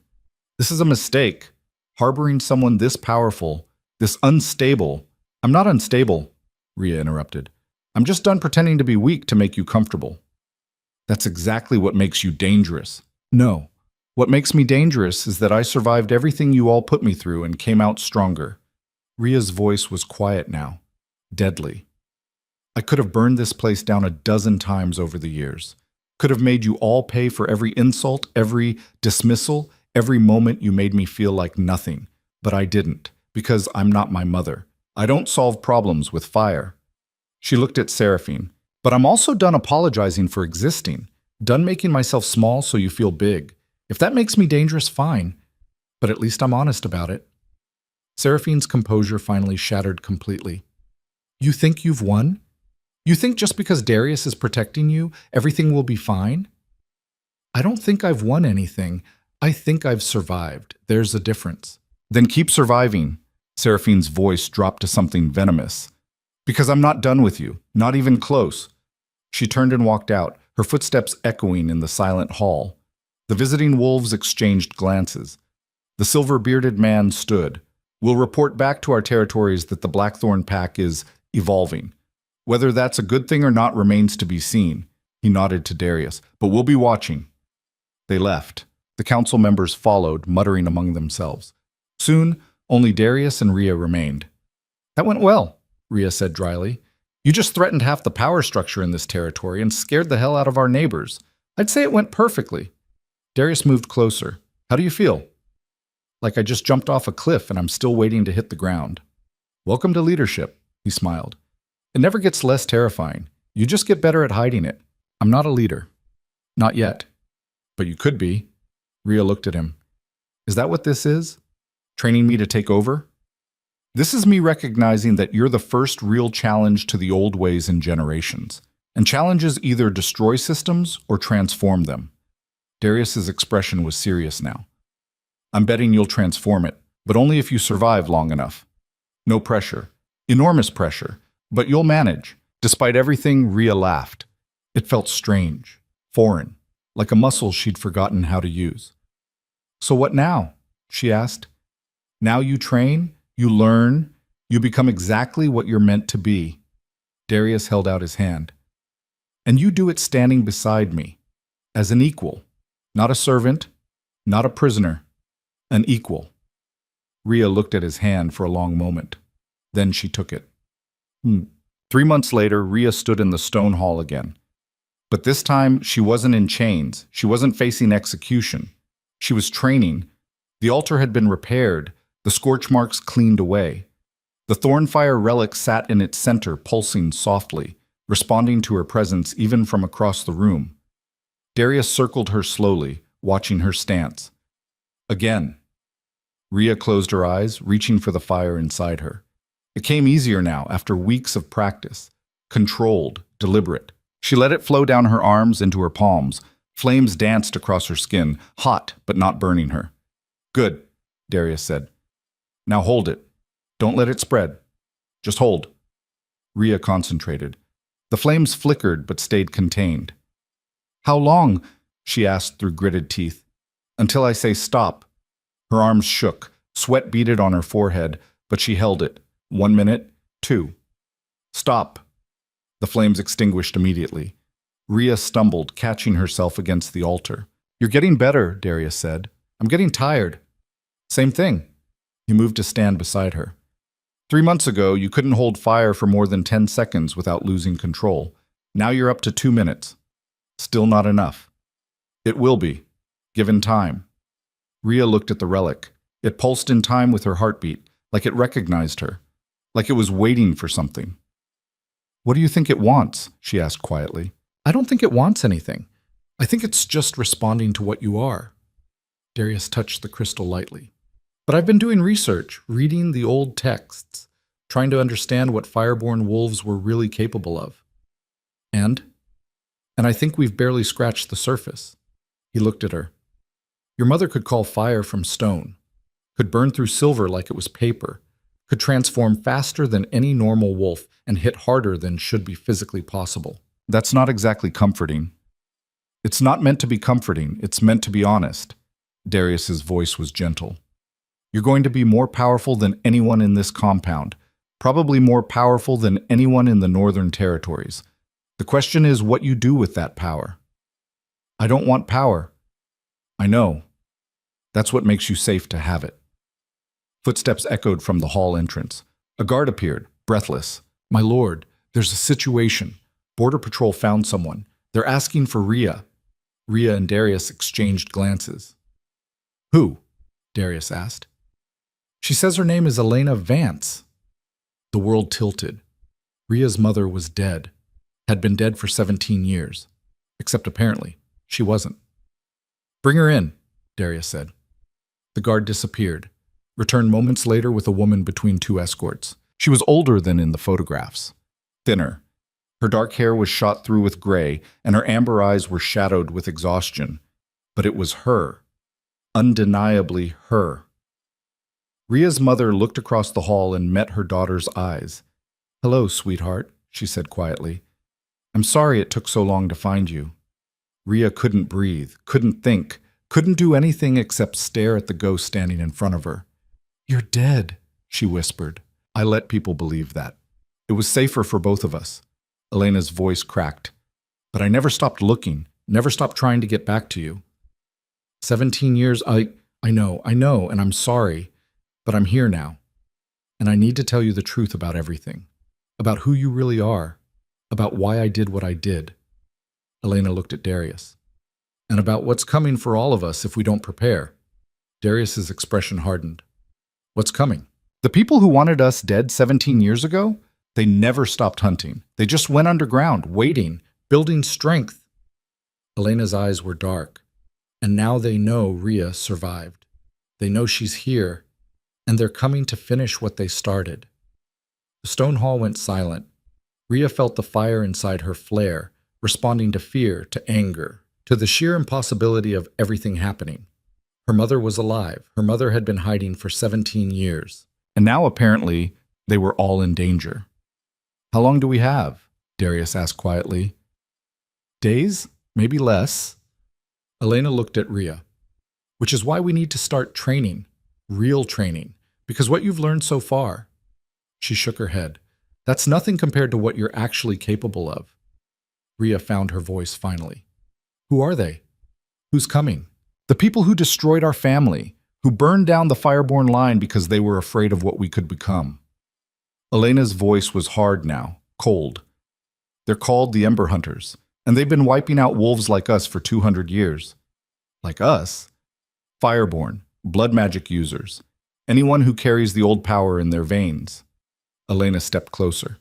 [SPEAKER 1] "This is a mistake. Harboring someone this powerful, this unstable—" "I'm not unstable," Ria interrupted. "I'm just done pretending to be weak to make you comfortable." "That's exactly what makes you dangerous." "No. What makes me dangerous is that I survived everything you all put me through and came out stronger." Ria's voice was quiet now, deadly. "I could have burned this place down a dozen times over the years. Could have made you all pay for every insult, every dismissal, every moment you made me feel like nothing. But I didn't, because I'm not my mother. I don't solve problems with fire." She looked at Seraphine. "But I'm also done apologizing for existing, done making myself small so you feel big. If that makes me dangerous, fine. But at least I'm honest about it." Seraphine's composure finally shattered completely. "You think you've won? You think just because Darius is protecting you, everything will be fine?" "I don't think I've won anything. I think I've survived. There's a difference." "Then keep surviving." Seraphine's voice dropped to something venomous. "Because I'm not done with you, not even close." She turned and walked out, her footsteps echoing in the silent hall. The visiting wolves exchanged glances. The silver-bearded man stood. "We'll report back to our territories that the Blackthorn pack is evolving. Whether that's a good thing or not remains to be seen." He nodded to Darius. "But we'll be watching." They left. The council members followed, muttering among themselves. Soon, only Darius and Ria remained. "That went well," Ria said dryly. "You just threatened half the power structure in this territory and scared the hell out of our neighbors. I'd say it went perfectly." Darius moved closer. "How do you feel?" "Like I just jumped off a cliff and I'm still waiting to hit the ground." "Welcome to leadership," he smiled. "It never gets less terrifying. You just get better at hiding it. I'm not a leader." "Not yet." "But you could be." Ria looked at him. "Is that what this is? Training me to take over?" "This is me recognizing that you're the first real challenge to the old ways in generations. And challenges either destroy systems or transform them." Darius's expression was serious now. "I'm betting you'll transform it, but only if you survive long enough. No pressure. Enormous pressure. But you'll manage." Despite everything, Ria laughed. It felt strange, foreign, like a muscle she'd forgotten how to use. "So what now?" she asked. "Now you train, you learn, you become exactly what you're meant to be." Darius held out his hand. "And you do it standing beside me, as an equal. Not a servant, not a prisoner, an equal." Ria looked at his hand for a long moment. Then she took it. 3 months later, Ria stood in the stone hall again. But this time, she wasn't in chains. She wasn't facing execution. She was training. The altar had been repaired, the scorch marks cleaned away. The Thornfire relic sat in its center, pulsing softly, responding to her presence even from across the room. Darius circled her slowly, watching her stance. Again. Ria closed her eyes, reaching for the fire inside her. It came easier now, after weeks of practice. Controlled, deliberate. She let it flow down her arms into her palms, Flames danced across her skin, hot but not burning her. Good, Darius said. Now hold it. Don't let it spread. Just hold. Rhea concentrated. The flames flickered but stayed contained. How long? She asked through gritted teeth. Until I say stop. Her arms shook, sweat beaded on her forehead, but she held it. 1 minute, 2. Stop. The flames extinguished immediately. Rhea stumbled, catching herself against the altar. You're getting better, Darius said. I'm getting tired. Same thing. He moved to stand beside her. 3 months ago, you couldn't hold fire for more than 10 seconds without losing control. Now you're up to 2 minutes. Still not enough. It will be, given time. Rhea looked at the relic. It pulsed in time with her heartbeat, like it recognized her, like it was waiting for something. What do you think it wants? She asked quietly. I don't think it wants anything. I think it's just responding to what you are. Darius touched the crystal lightly. But I've been doing research, reading the old texts, trying to understand what fireborn wolves were really capable of. And I think we've barely scratched the surface. He looked at her. Your mother could call fire from stone, could burn through silver like it was paper, could transform faster than any normal wolf and hit harder than should be physically possible. That's not exactly comforting. It's not meant to be comforting, it's meant to be honest. Darius's voice was gentle. You're going to be more powerful than anyone in this compound, probably more powerful than anyone in the Northern Territories. The question is what you do with that power. I don't want power. I know. That's what makes you safe to have it. Footsteps echoed from the hall entrance. A guard appeared, breathless. My lord, there's a situation. Border Patrol found someone. They're asking for Rhea. Rhea and Darius exchanged glances. Who? Darius asked. She says her name is Elena Vance. The world tilted. Rhea's mother was dead. Had been dead for 17 years. Except apparently, she wasn't. Bring her in, Darius said. The guard disappeared, returned moments later with a woman between 2 escorts. She was older than in the photographs, thinner. Her dark hair was shot through with gray, and her amber eyes were shadowed with exhaustion. But it was her. Undeniably her. Rhea's mother looked across the hall and met her daughter's eyes. Hello, sweetheart, she said quietly. I'm sorry it took so long to find you. Rhea couldn't breathe, couldn't think, couldn't do anything except stare at the ghost standing in front of her. You're dead, she whispered. I let people believe that. It was safer for both of us. Elena's voice cracked. But I never stopped looking, never stopped trying to get back to you. 17 years, I know, and I'm sorry, but I'm here now. And I need to tell you the truth about everything. About who you really are. About why I did what I did. Elena looked at Darius. And about what's coming for all of us if we don't prepare. Darius's expression hardened. What's coming? The people who wanted us dead 17 years ago? They never stopped hunting. They just went underground, waiting, building strength. Elena's eyes were dark. And now they know Rhea survived. They know she's here, and they're coming to finish what they started. The stone hall went silent. Rhea felt the fire inside her flare, responding to fear, to anger, to the sheer impossibility of everything happening. Her mother was alive. Her mother had been hiding for 17 years. And now, apparently, they were all in danger. How long do we have? Darius asked quietly. Days? Maybe less. Elena looked at Rhea. Which is why we need to start training. Real training. Because what you've learned so far. She shook her head. That's nothing compared to what you're actually capable of. Rhea found her voice finally. Who are they? Who's coming? The people who destroyed our family, who burned down the fireborn line because they were afraid of what we could become. Elena's voice was hard now, cold. They're called the Ember Hunters, and they've been wiping out wolves like us for 200 years. Like us? Fireborn, blood magic users, anyone who carries the old power in their veins. Elena stepped closer.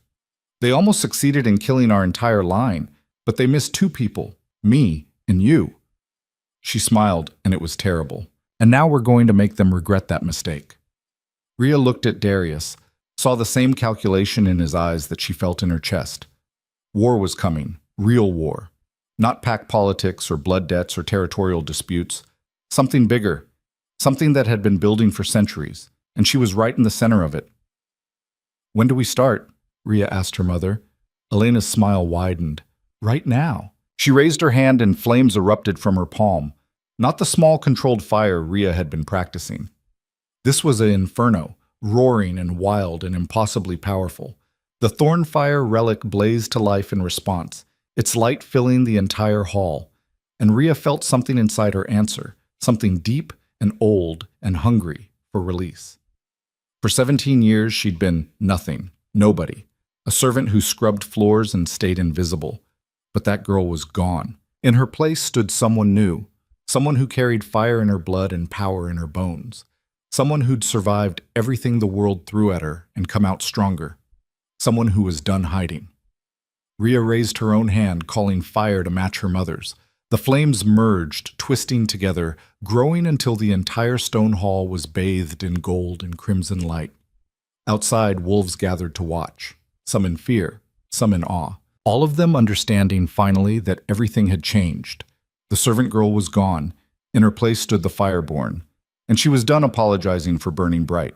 [SPEAKER 1] They almost succeeded in killing our entire line, but they missed 2 people, me and you. She smiled, and it was terrible. And now we're going to make them regret that mistake. Rhea looked at Darius, saw the same calculation in his eyes that she felt in her chest. War was coming, real war. Not pack politics or blood debts or territorial disputes. Something bigger. Something that had been building for centuries, and she was right in the center of it. When do we start? Ria asked her mother. Elena's smile widened. Right now. She raised her hand and flames erupted from her palm. Not the small controlled fire Ria had been practicing. This was an inferno, roaring and wild and impossibly powerful. The Thornfire relic blazed to life in response, its light filling the entire hall. And Ria felt something inside her answer, something deep and old and hungry for release. For 17 years, she'd been nothing, nobody, a servant who scrubbed floors and stayed invisible. But that girl was gone. In her place stood someone new, someone who carried fire in her blood and power in her bones, someone who'd survived everything the world threw at her and come out stronger, someone who was done hiding. Ria raised her own hand, calling fire to match her mother's. The flames merged, twisting together, growing until the entire stone hall was bathed in gold and crimson light. Outside, wolves gathered to watch, some in fear, some in awe, all of them understanding finally that everything had changed. The servant girl was gone. In her place stood the Fireborn, and she was done apologizing for burning bright.